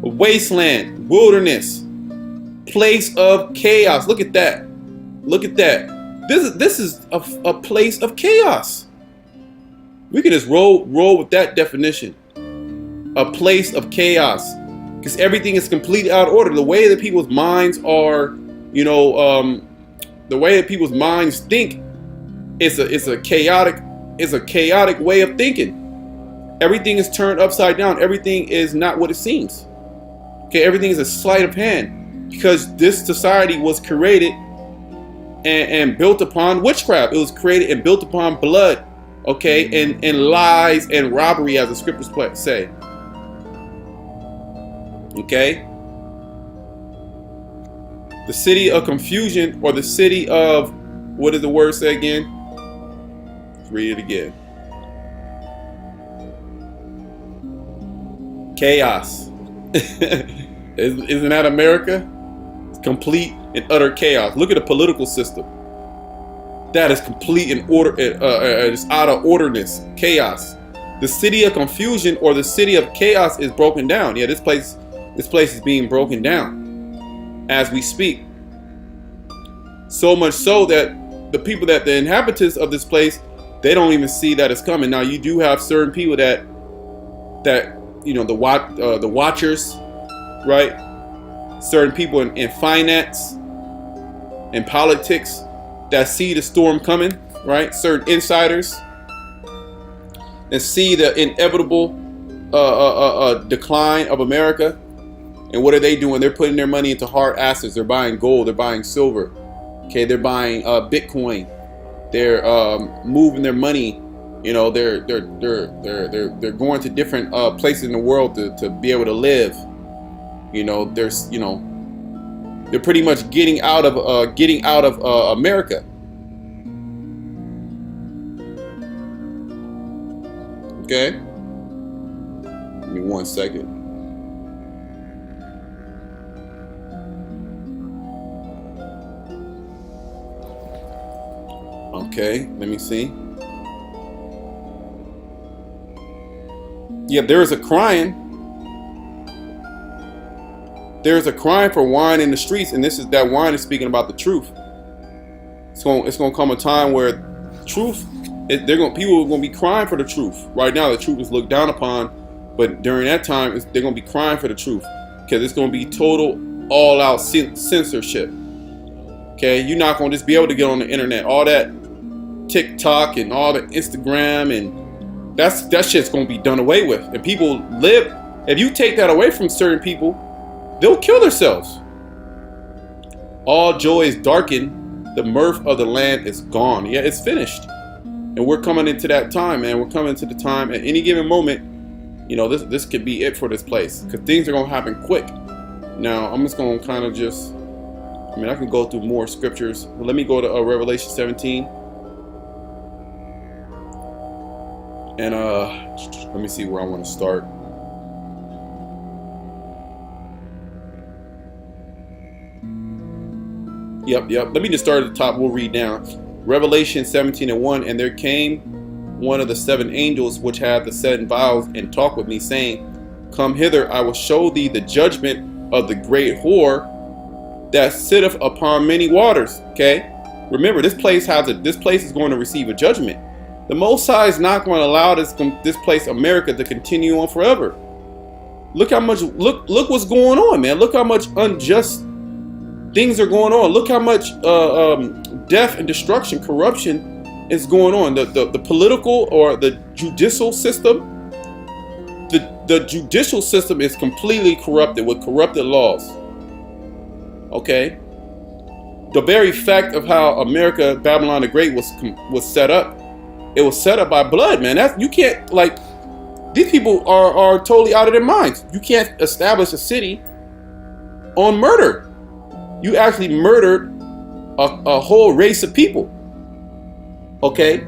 Speaker 5: a wasteland, wilderness, place of chaos. Look at that. Look at that. This is a place of chaos. We can just roll with that definition. A place of chaos. Because everything is completely out of order. The way that people's minds are, the way that people's minds think is a chaotic way of thinking. Everything is turned upside down. Everything is not what it seems. Okay, everything is a sleight of hand because this society was created and built upon witchcraft. It was created and built upon blood, okay, and lies and robbery, as the scriptures say. Okay. The city of confusion, or the city of, what does the word say again? Let's read it again. Chaos. Isn't that America? It's complete and utter chaos. Look at the political system. that is complete and order. It's out of orderness, chaos. The city of confusion or the city of chaos is broken down. Yeah, this place is being broken down as we speak. So much so that the inhabitants of this place, they don't even see that it's coming. Now you do have certain people that the watchers, right? Certain people in finance and politics that see the storm coming, right? Certain insiders and see the inevitable decline of America. And what are they doing? They're putting their money into hard assets. They're buying gold. They're buying silver. Okay, they're buying Bitcoin. They're moving their money. You know, they're going to different places in the world to be able to live. You know, they're pretty much getting out of America. Okay, give me 1 second. Okay, let me see. Yeah, there's a crying. There's a crying for wine in the streets, and that wine is speaking about the truth. It's gonna come a time where truth, people are gonna be crying for the truth. Right now, the truth is looked down upon, but during that time, they're gonna be crying for the truth because it's gonna be total, all-out censorship. Okay, you're not gonna just be able to get on the internet. All that TikTok and all the Instagram and that shit's gonna be done away with. And people live. If you take that away from certain people, they'll kill themselves. All joy is darkened. The mirth of the land is gone. Yeah, it's finished. And we're coming into that time, man. We're coming to the time at any given moment. You know, this could be it for this place because things are gonna happen quick. Now, I'm just gonna kind of I can go through more scriptures. But let me go to Revelation 17. And let me see where I want to start. Yep. Let me just start at the top. We'll read down. Revelation 17:1. And there came one of the 7 angels which had the 7 vials and talked with me, saying, Come hither, I will show thee the judgment of the great whore that sitteth upon many waters. Okay, remember this place is going to receive a judgment. The Most High is not going to allow this place, America, to continue on forever. Look how much look what's going on, man. Look how much unjust things are going on. Look how much death and destruction, corruption is going on. The political or the judicial system, the judicial system is completely corrupted with corrupted laws. Okay, the very fact of how America, Babylon the Great, was set up, it was set up by blood, man. You can't, like, these people are totally out of their minds. You can't establish a city on murder. You actually murdered a whole race of people. Okay,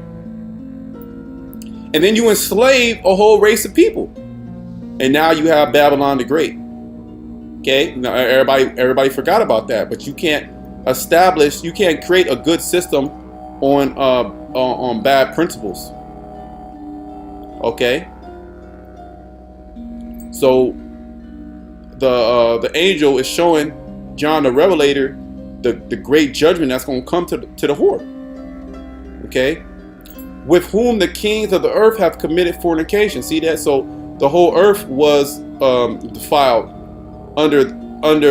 Speaker 5: and then you enslave a whole race of people, and now you have Babylon the Great. Okay, now everybody forgot about that, but you can't create a good system on bad principles. Okay, so the angel is showing John the Revelator the great judgment that's going to come to the whore. Okay, with whom the kings of the earth have committed fornication. See that? So the whole earth was defiled under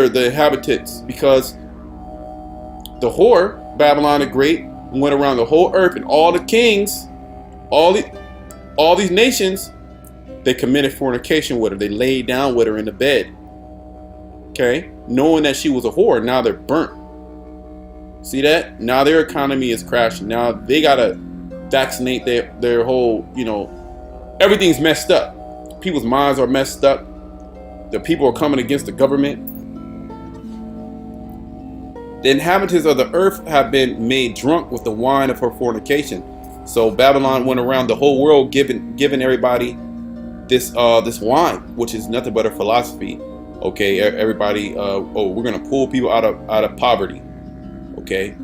Speaker 5: the inhabitants, because the whore, Babylon the Great, went around the whole earth, and all the kings, all these nations, they committed fornication with her. They laid down with her in the bed. Okay, knowing that she was a whore. Now they're burnt. See that? Now their economy is crashing. Now they gotta vaccinate their whole, everything's messed up. People's minds are messed up. The people are coming against the government. The inhabitants of the earth have been made drunk with the wine of her fornication. So Babylon went around the whole world giving everybody this wine, which is nothing but a philosophy. Okay, everybody, we're gonna pull people out of poverty. Okay,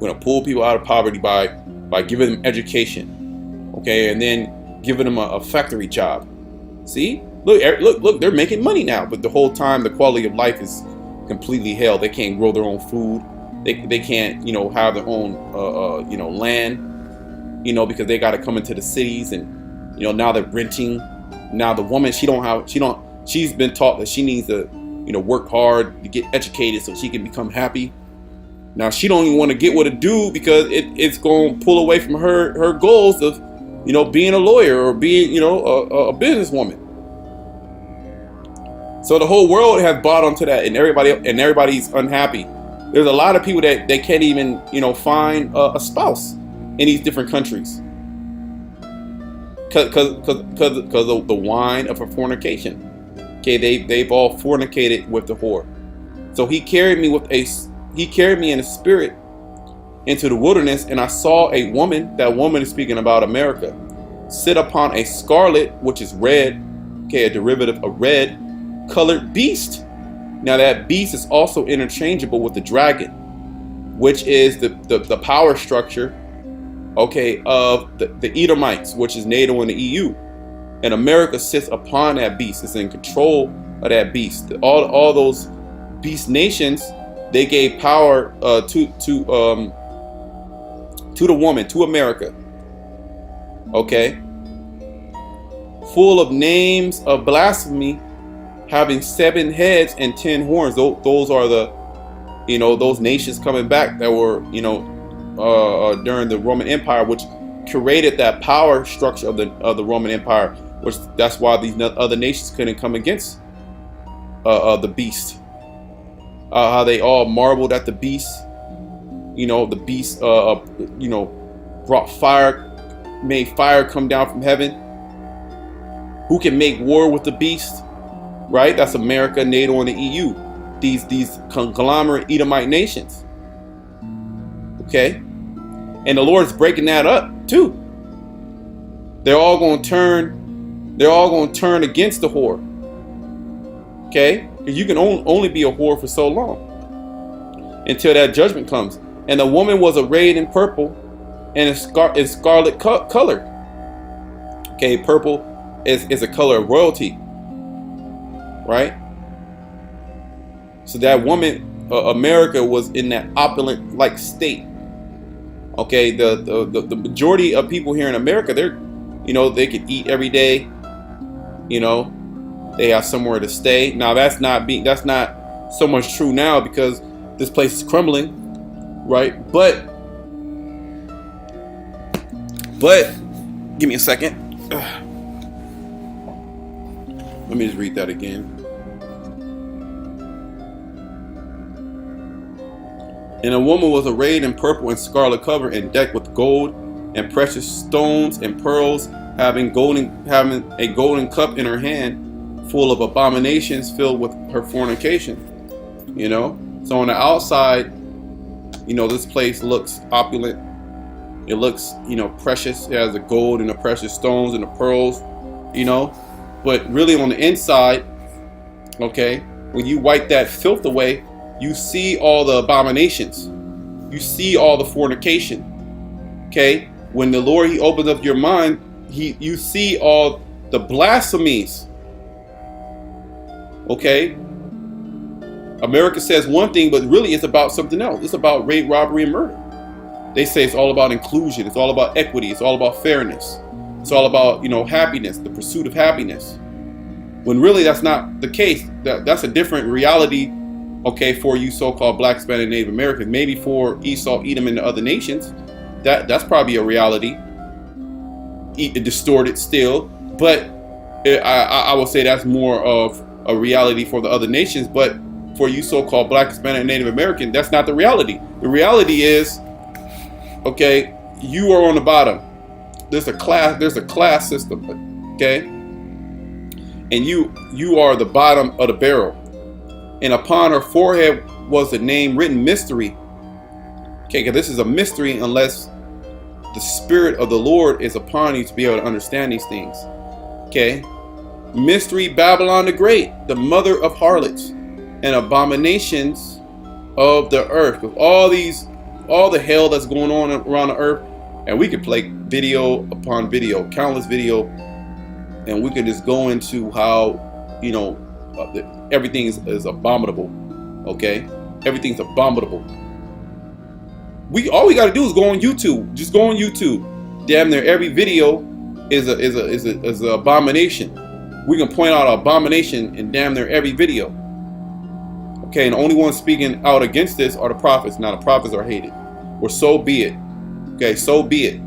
Speaker 5: We're going to pull people out of poverty by giving them education, okay, and then giving them a factory job. See, look, they're making money now, but the whole time the quality of life is completely hell. They can't grow their own food. They can't, you know, have their own, you know, land, you know, because they got to come into the cities, and, you know, now they're renting. Now the woman, she's been taught that she needs to, you know, work hard to get educated so she can become happy. Now she don't even want to get with a dude because it's going to pull away from her goals of, you know, being a lawyer or being, you know, a businesswoman. So the whole world has bought onto that, and everybody's unhappy. There's a lot of people that they can't even, you know, find a spouse in these different countries because of the wine of a fornication. Okay, they've all fornicated with the whore. So he carried me in a spirit into the wilderness, and I saw a woman. That woman is speaking about America. Sit upon a scarlet, which is red. Okay, a derivative of red colored beast. Now that beast is also interchangeable with the dragon, which is the power structure, okay, of the Edomites, which is NATO in the EU. And America sits upon that beast. It's in control of that beast. All those beast nations, they gave power to the woman, to America. Okay? Full of names of blasphemy, having 7 heads and 10 horns. Those are the, you know, those nations coming back that were, you know, during the Roman Empire, which created that power structure of the Roman Empire, which that's why these other nations couldn't come against the beast. How they all marveled at the beast. You know, the beast, you know, brought fire, made fire come down from heaven. Who can make war with the beast? Right? That's America, NATO, and the EU. These conglomerate Edomite nations. Okay? And the Lord's breaking that up too. They're all going to turn against the whore. Okay? Because you can only be a whore for so long until that judgment comes. And the woman was arrayed in purple and in scarlet color. Okay, purple is a color of royalty. Right? So that woman, America, was in that opulent like state. Okay, the majority of people here in America, they're, you know, they could eat every day. You know, they have somewhere to stay. Now that's not so much true now because this place is crumbling, right? But give me a second. Let me just read that again. And a woman was arrayed in purple and scarlet cover and decked with gold and precious stones and pearls, having a golden cup in her hand, full of abominations filled with her fornication. You know, so on the outside, you know, this place looks opulent. It looks, you know, precious. It has the gold and the precious stones and the pearls, you know. But really on the inside, okay, when you wipe that filth away, you see all the abominations. You see all the fornication. Okay? When the Lord, He opens up your mind, you see all the blasphemies. Okay? America says one thing, but really it's about something else. It's about rape, robbery, and murder. They say it's all about inclusion. It's all about equity. It's all about fairness. It's all about, you know, happiness, the pursuit of happiness. When really that's not the case. That's a different reality, okay, for you so-called Black, Hispanic, Native Americans. Maybe for Esau, Edom, and the other nations, that's probably a reality, distorted still. But I would say that's more of a reality for the other nations. But for you so-called Black, Hispanic, and Native American, that's not the reality. The reality is, okay, you are on the bottom. There's a class system, okay? And you are the bottom of the barrel. And upon her forehead was the name written mystery. Okay, because this is a mystery unless the Spirit of the Lord is upon you to be able to understand these things. Okay? Mystery Babylon the Great, the mother of harlots and abominations of the earth. With all these all the hell that's going on around the earth, and we could play video upon video, countless video, and we could just go into how, you know, everything is abominable. Okay, everything's abominable. All we got to do is go on YouTube. Just go on YouTube. Damn near every video is an abomination. We can point out an abomination in damn near every video. Okay, and the only ones speaking out against this are the prophets. Now the prophets are hated. Or so be it. Okay, so be it.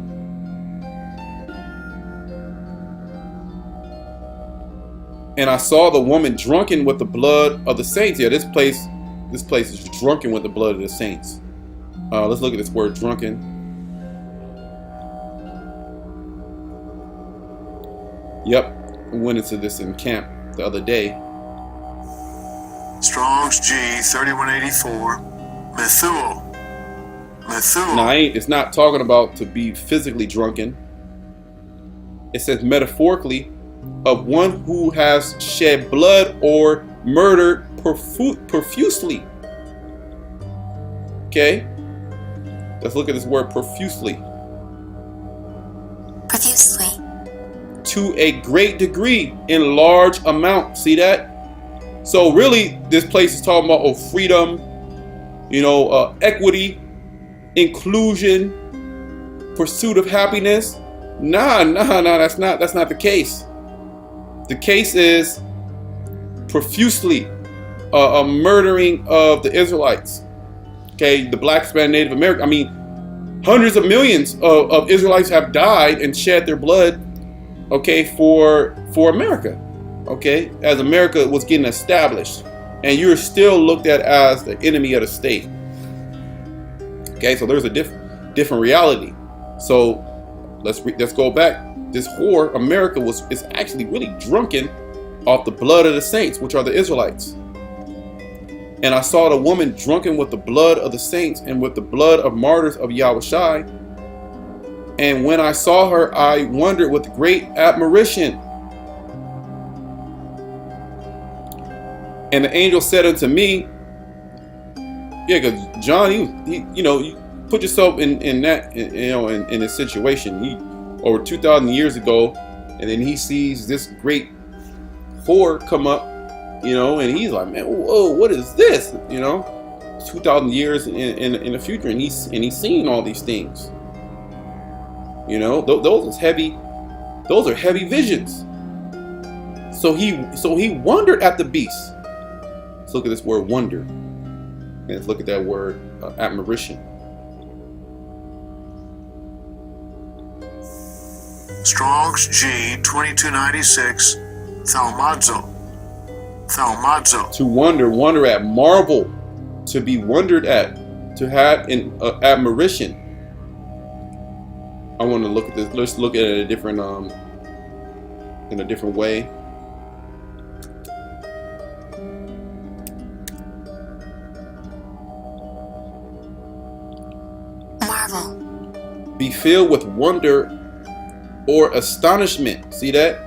Speaker 5: And I saw the woman drunken with the blood of the saints. Yeah, this place is drunken with the blood of the saints. Let's look at this word drunken. Yep, we went into this in camp the other day.
Speaker 2: Strong's G 3184. Methuel.
Speaker 5: Now, it's not talking about to be physically drunken. It says metaphorically of one who has shed blood or murdered profusely. Okay, let's look at this word profusely.
Speaker 6: Profusely.
Speaker 5: To a great degree, in large amount. See that? So really, this place is talking about freedom, you know, equity, inclusion, pursuit of happiness. Nah, that's not the case. The case is profusely a murdering of the Israelites. Okay, the black, Hispanic, Native American. I mean, hundreds of millions of Israelites have died and shed their blood. Okay, for America. Okay, as America was getting established, and you're still looked at as the enemy of the state. Okay, so there's a different reality. So let's go back. This whore, America, is actually really drunken off the blood of the saints, which are the Israelites. And I saw the woman drunken with the blood of the saints and with the blood of martyrs of Yahushua. And when I saw her, I wondered with great admiration. And the angel said unto me, yeah, because John, you put yourself in that, in a situation. Over 2,000 years ago, and then he sees this great whore come up, and he's like, man, whoa, what is this? 2,000 years in the future, and he's seeing all these things. Those are heavy visions. So he wondered at the beast. Let's look at this word wonder, and let's look at that word admiration.
Speaker 2: Strong's G 2296. Thalmazo.
Speaker 5: To wonder at, marvel, to be wondered at, to have an admiration. I want to look at this. Let's look at it in a different way.
Speaker 6: Marvel.
Speaker 5: Be filled with wonder or astonishment. See that?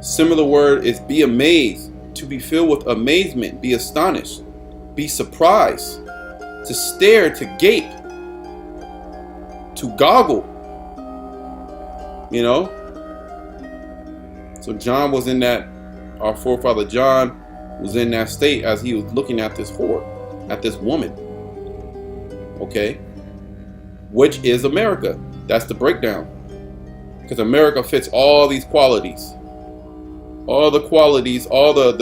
Speaker 5: Similar word is be amazed. To be filled with amazement, be astonished, be surprised, to stare, to gape, to goggle. So John was in that, our forefather John was in that state as he was looking at this whore, at this woman. Okay? Which is America. That's the breakdown. Because America fits all these qualities. All the qualities, all the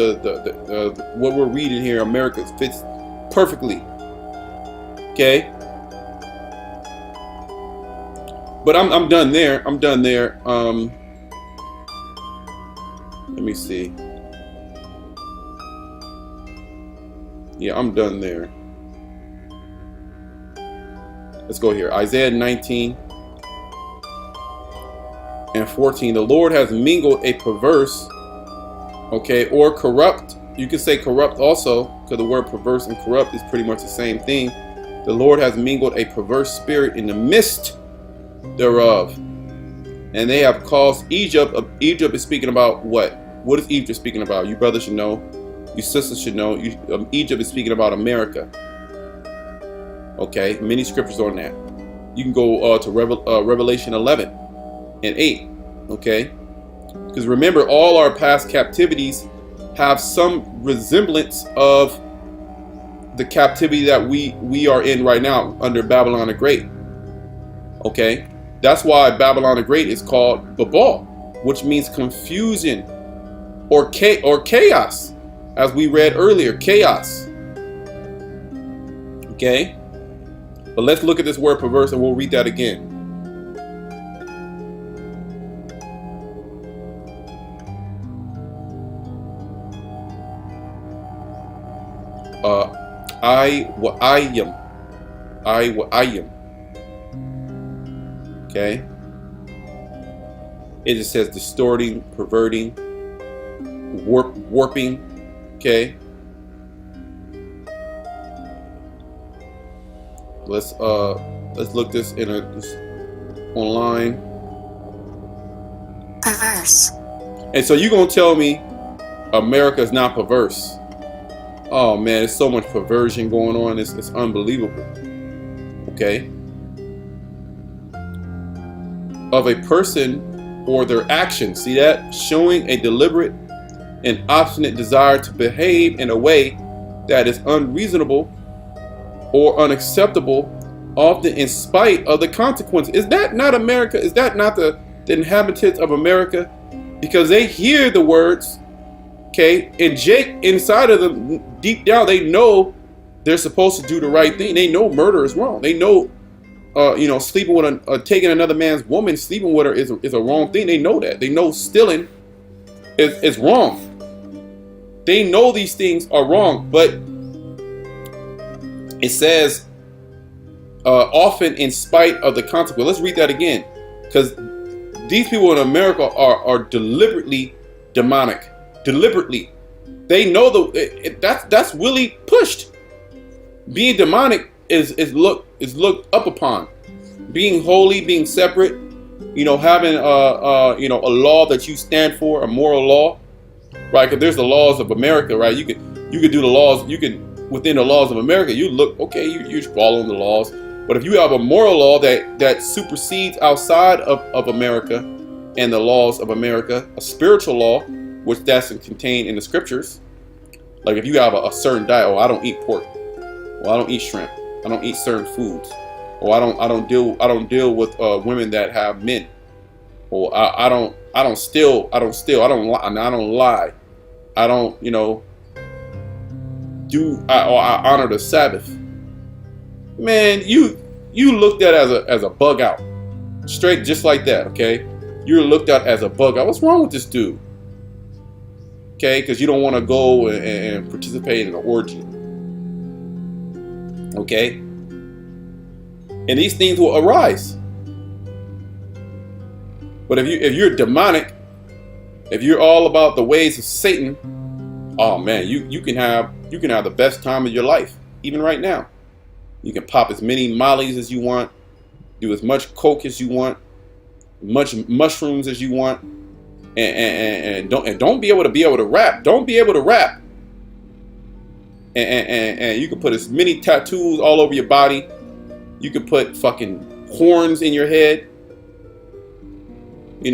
Speaker 5: what we're reading here, America fits perfectly. Okay? But I'm done there. Let me see. Yeah, I'm done there. Let's go here. Isaiah 19 and 14. The Lord has mingled a perverse, or corrupt. You can say corrupt also, because the word perverse and corrupt is pretty much the same thing. The Lord has mingled a perverse spirit in the midst thereof. And they have caused Egypt. Egypt is speaking about what? What is Egypt speaking about? You brothers should know. You sisters should know. Egypt is speaking about America. Okay, many scriptures on that. You can go to Revelation 11 and 8. Okay, because remember, all our past captivities have some resemblance of the captivity that we are in right now under Babylon the Great. Okay, that's why Babylon the Great is called Babel, which means confusion or chaos, as we read earlier, chaos. Okay, but let's look at this word perverse and we'll read that again. I am. Okay. It just says distorting, perverting, warping. Okay. Let's look this online.
Speaker 6: Perverse.
Speaker 5: And so you're gonna tell me America is not perverse? Oh man, there's so much perversion going on. It's unbelievable. Okay. Of a person or their actions. See that? Showing a deliberate and obstinate desire to behave in a way that is unreasonable or unacceptable, often in spite of the consequences. Is that not America? Is that not the inhabitants of America? Because they hear the words, okay, and Jake, inside of them, deep down, they know they're supposed to do the right thing. They know murder is wrong. They know, sleeping with taking another man's woman, sleeping with her is a wrong thing. They know that. They know stealing is wrong. They know these things are wrong, but it says often in spite of the consequence. Let's read that again, because these people in America are deliberately demonic. Deliberately, they know that's really pushed. Being demonic is looked up upon. Being holy, being separate, having a law that you stand for, a moral law, right? Because there's the laws of America, right? You can do the laws. You can within the laws of America. You look okay. You're following the laws. But if you have a moral law that supersedes outside of America and the laws of America, a spiritual law, which that's contained in the scriptures, like if you have a certain diet, I don't eat pork, I don't eat shrimp, I don't eat certain foods, or I don't deal with women that have men, or I don't steal, I don't lie, I don't I honor the Sabbath. Man, you looked at as a bug out, straight, just like that. Okay, you're looked at as a bug out. What's wrong with this dude? Okay, because you don't want to go and participate in an orgy. Okay, and these things will arise. But if you're demonic, if you're all about the ways of Satan, oh man, you can have the best time of your life, even right now. You can pop as many mollies as you want, do as much coke as you want, much mushrooms as you want. And don't be able to rap. Don't be able to rap. And you can put as many tattoos all over your body. You can put fucking horns in your head. You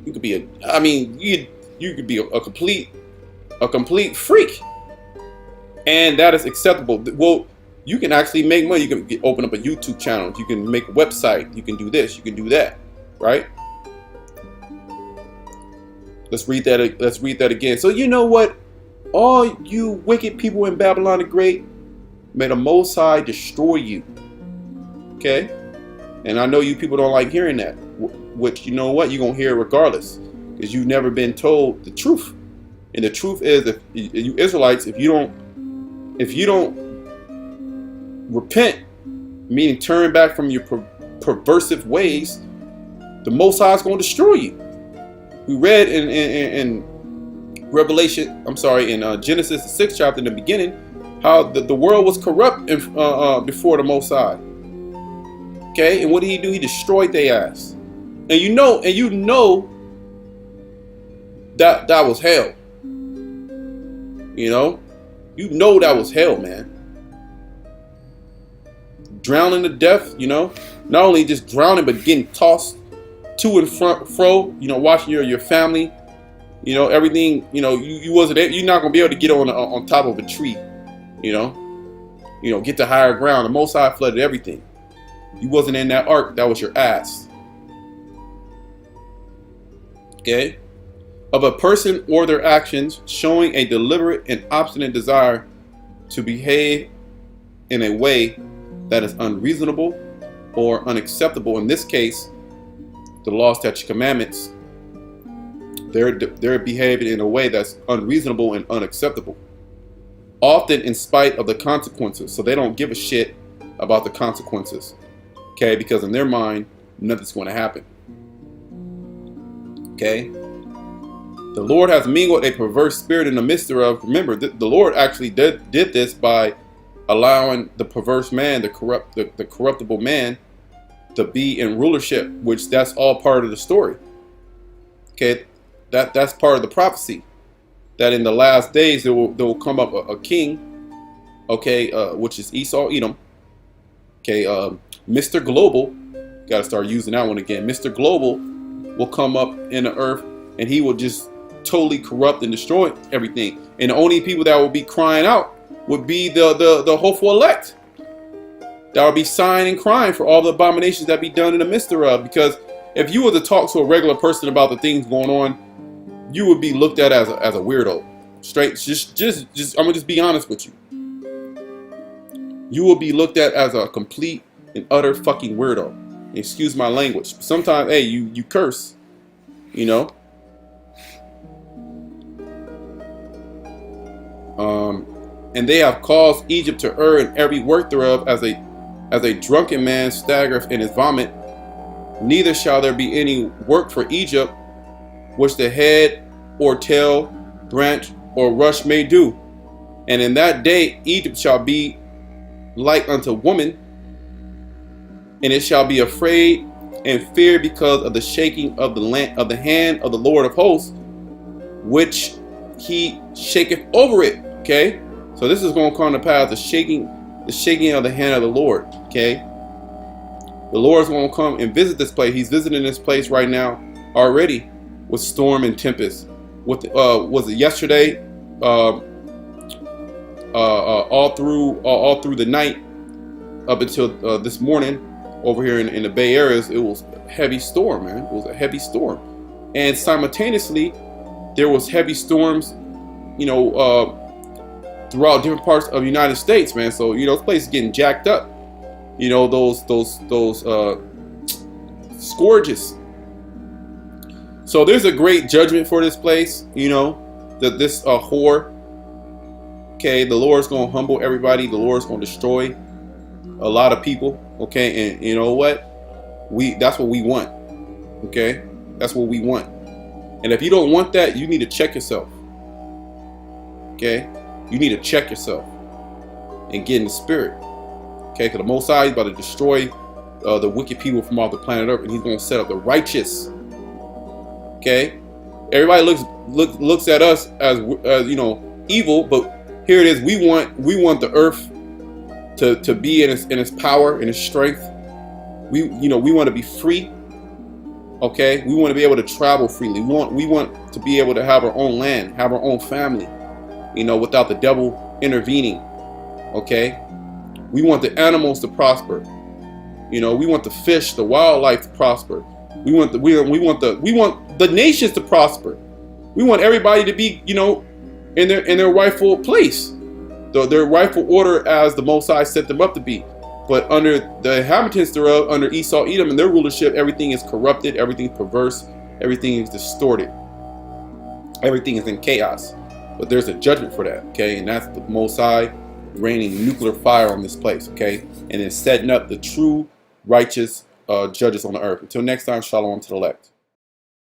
Speaker 5: could be you could be a complete freak, and that is acceptable. Well, you can actually make money. You can open up a YouTube channel. You can make a website. You can do this. You can do that. Right? Let's read that again. So you know what? All you wicked people in Babylon the Great, may the Most High destroy you. Okay? And I know you people don't like hearing that. Which, you know what? You're going to hear it regardless. Because you've never been told the truth. And the truth is, if you Israelites, if you don't repent, meaning turn back from your perversive ways, the Most High is going to destroy you. We read in Revelation, in Genesis, the 6th chapter, in the beginning, how the world was corrupt before the Most High. Okay, and what did he do? He destroyed their ass. And you know that was hell. You know that was hell, man. drowning to death, you know, not only just drowning, but getting tossed to and fro, you know, watching your family, you know, everything, you know, you're not going to be able to get on top of a tree, you know, get to higher ground. The Most High flooded everything. You wasn't in that ark. That was your ass. Okay? Of a person or their actions showing a deliberate and obstinate desire to behave in a way that is unreasonable or unacceptable. In this case, the law, statutes, commandments, they're behaving in a way that's unreasonable and unacceptable. Often in spite of the consequences. So they don't give a shit about the consequences. Okay, because in their mind, nothing's going to happen. Okay? The Lord has mingled a perverse spirit in the midst thereof. Remember, the Lord actually did this by allowing the perverse man, the corruptible man, to be in rulership, which that's all part of the story. Okay, that's part of the prophecy. That in the last days there will come up a king, okay, which is Esau, Edom. Okay, Mr. Global, got to start using that one again. Mr. Global will come up in the earth, and he will just totally corrupt and destroy everything. And the only people that will be crying out would be the hopeful elect. That will be sighing and crying for all the abominations that be done in the midst thereof. Because if you were to talk to a regular person about the things going on, you would be looked at as a weirdo. Straight, I'm gonna just be honest with you. You will be looked at as a complete and utter fucking weirdo. Excuse my language. Sometimes, hey, you curse, you know. And they have caused Egypt to err in every work thereof, as a drunken man staggereth in his vomit. Neither shall there be any work for Egypt, which the head or tail, branch or rush may do. And in that day Egypt shall be like unto woman, and it shall be afraid and fear because of the shaking of the hand of the Lord of hosts, which he shaketh over it. Okay, so this is going to come to pass, the shaking of the hand of the Lord. Okay, the Lord is going to come and visit this place. He's visiting this place right now already with storm and tempest. With was it yesterday? All through the night up until this morning over here in the Bay Areas, it was a heavy storm, man. It was a heavy storm, and simultaneously there was heavy storms, you know, throughout different parts of the United States, man. So you know, this place is getting jacked up. You know, those scourges. So there's a great judgment for this place. You know, that this whore. Okay, the Lord's gonna humble everybody. The Lord's gonna destroy a lot of people. Okay, and you know what? That's what we want. Okay, that's what we want. And if you don't want that, you need to check yourself. Okay, you need to check yourself and get in the spirit. Okay, because the Most High is about to destroy the wicked people from off the planet Earth, and He's gonna set up the righteous. Okay, everybody looks at us as you know, evil, but here it is. We want the earth to be in its power, in its strength. We want to be free. Okay, we want to be able to travel freely. We want to be able to have our own land, have our own family. You know, without the devil intervening. Okay, we want the animals to prosper. You know, we want the fish, the wildlife to prosper. We want the nations to prosper. We want everybody to be, you know, in their rightful place, their rightful order as the Most High set them up to be. But under the inhabitants thereof, under Esau, Edom, and their rulership, everything is corrupted, everything is perverse, everything is distorted, everything is in chaos. But there's a judgment for that, okay? And that's the Most High raining nuclear fire on this place, okay? And then setting up the true righteous judges on the earth. Until next time, shalom to the elect.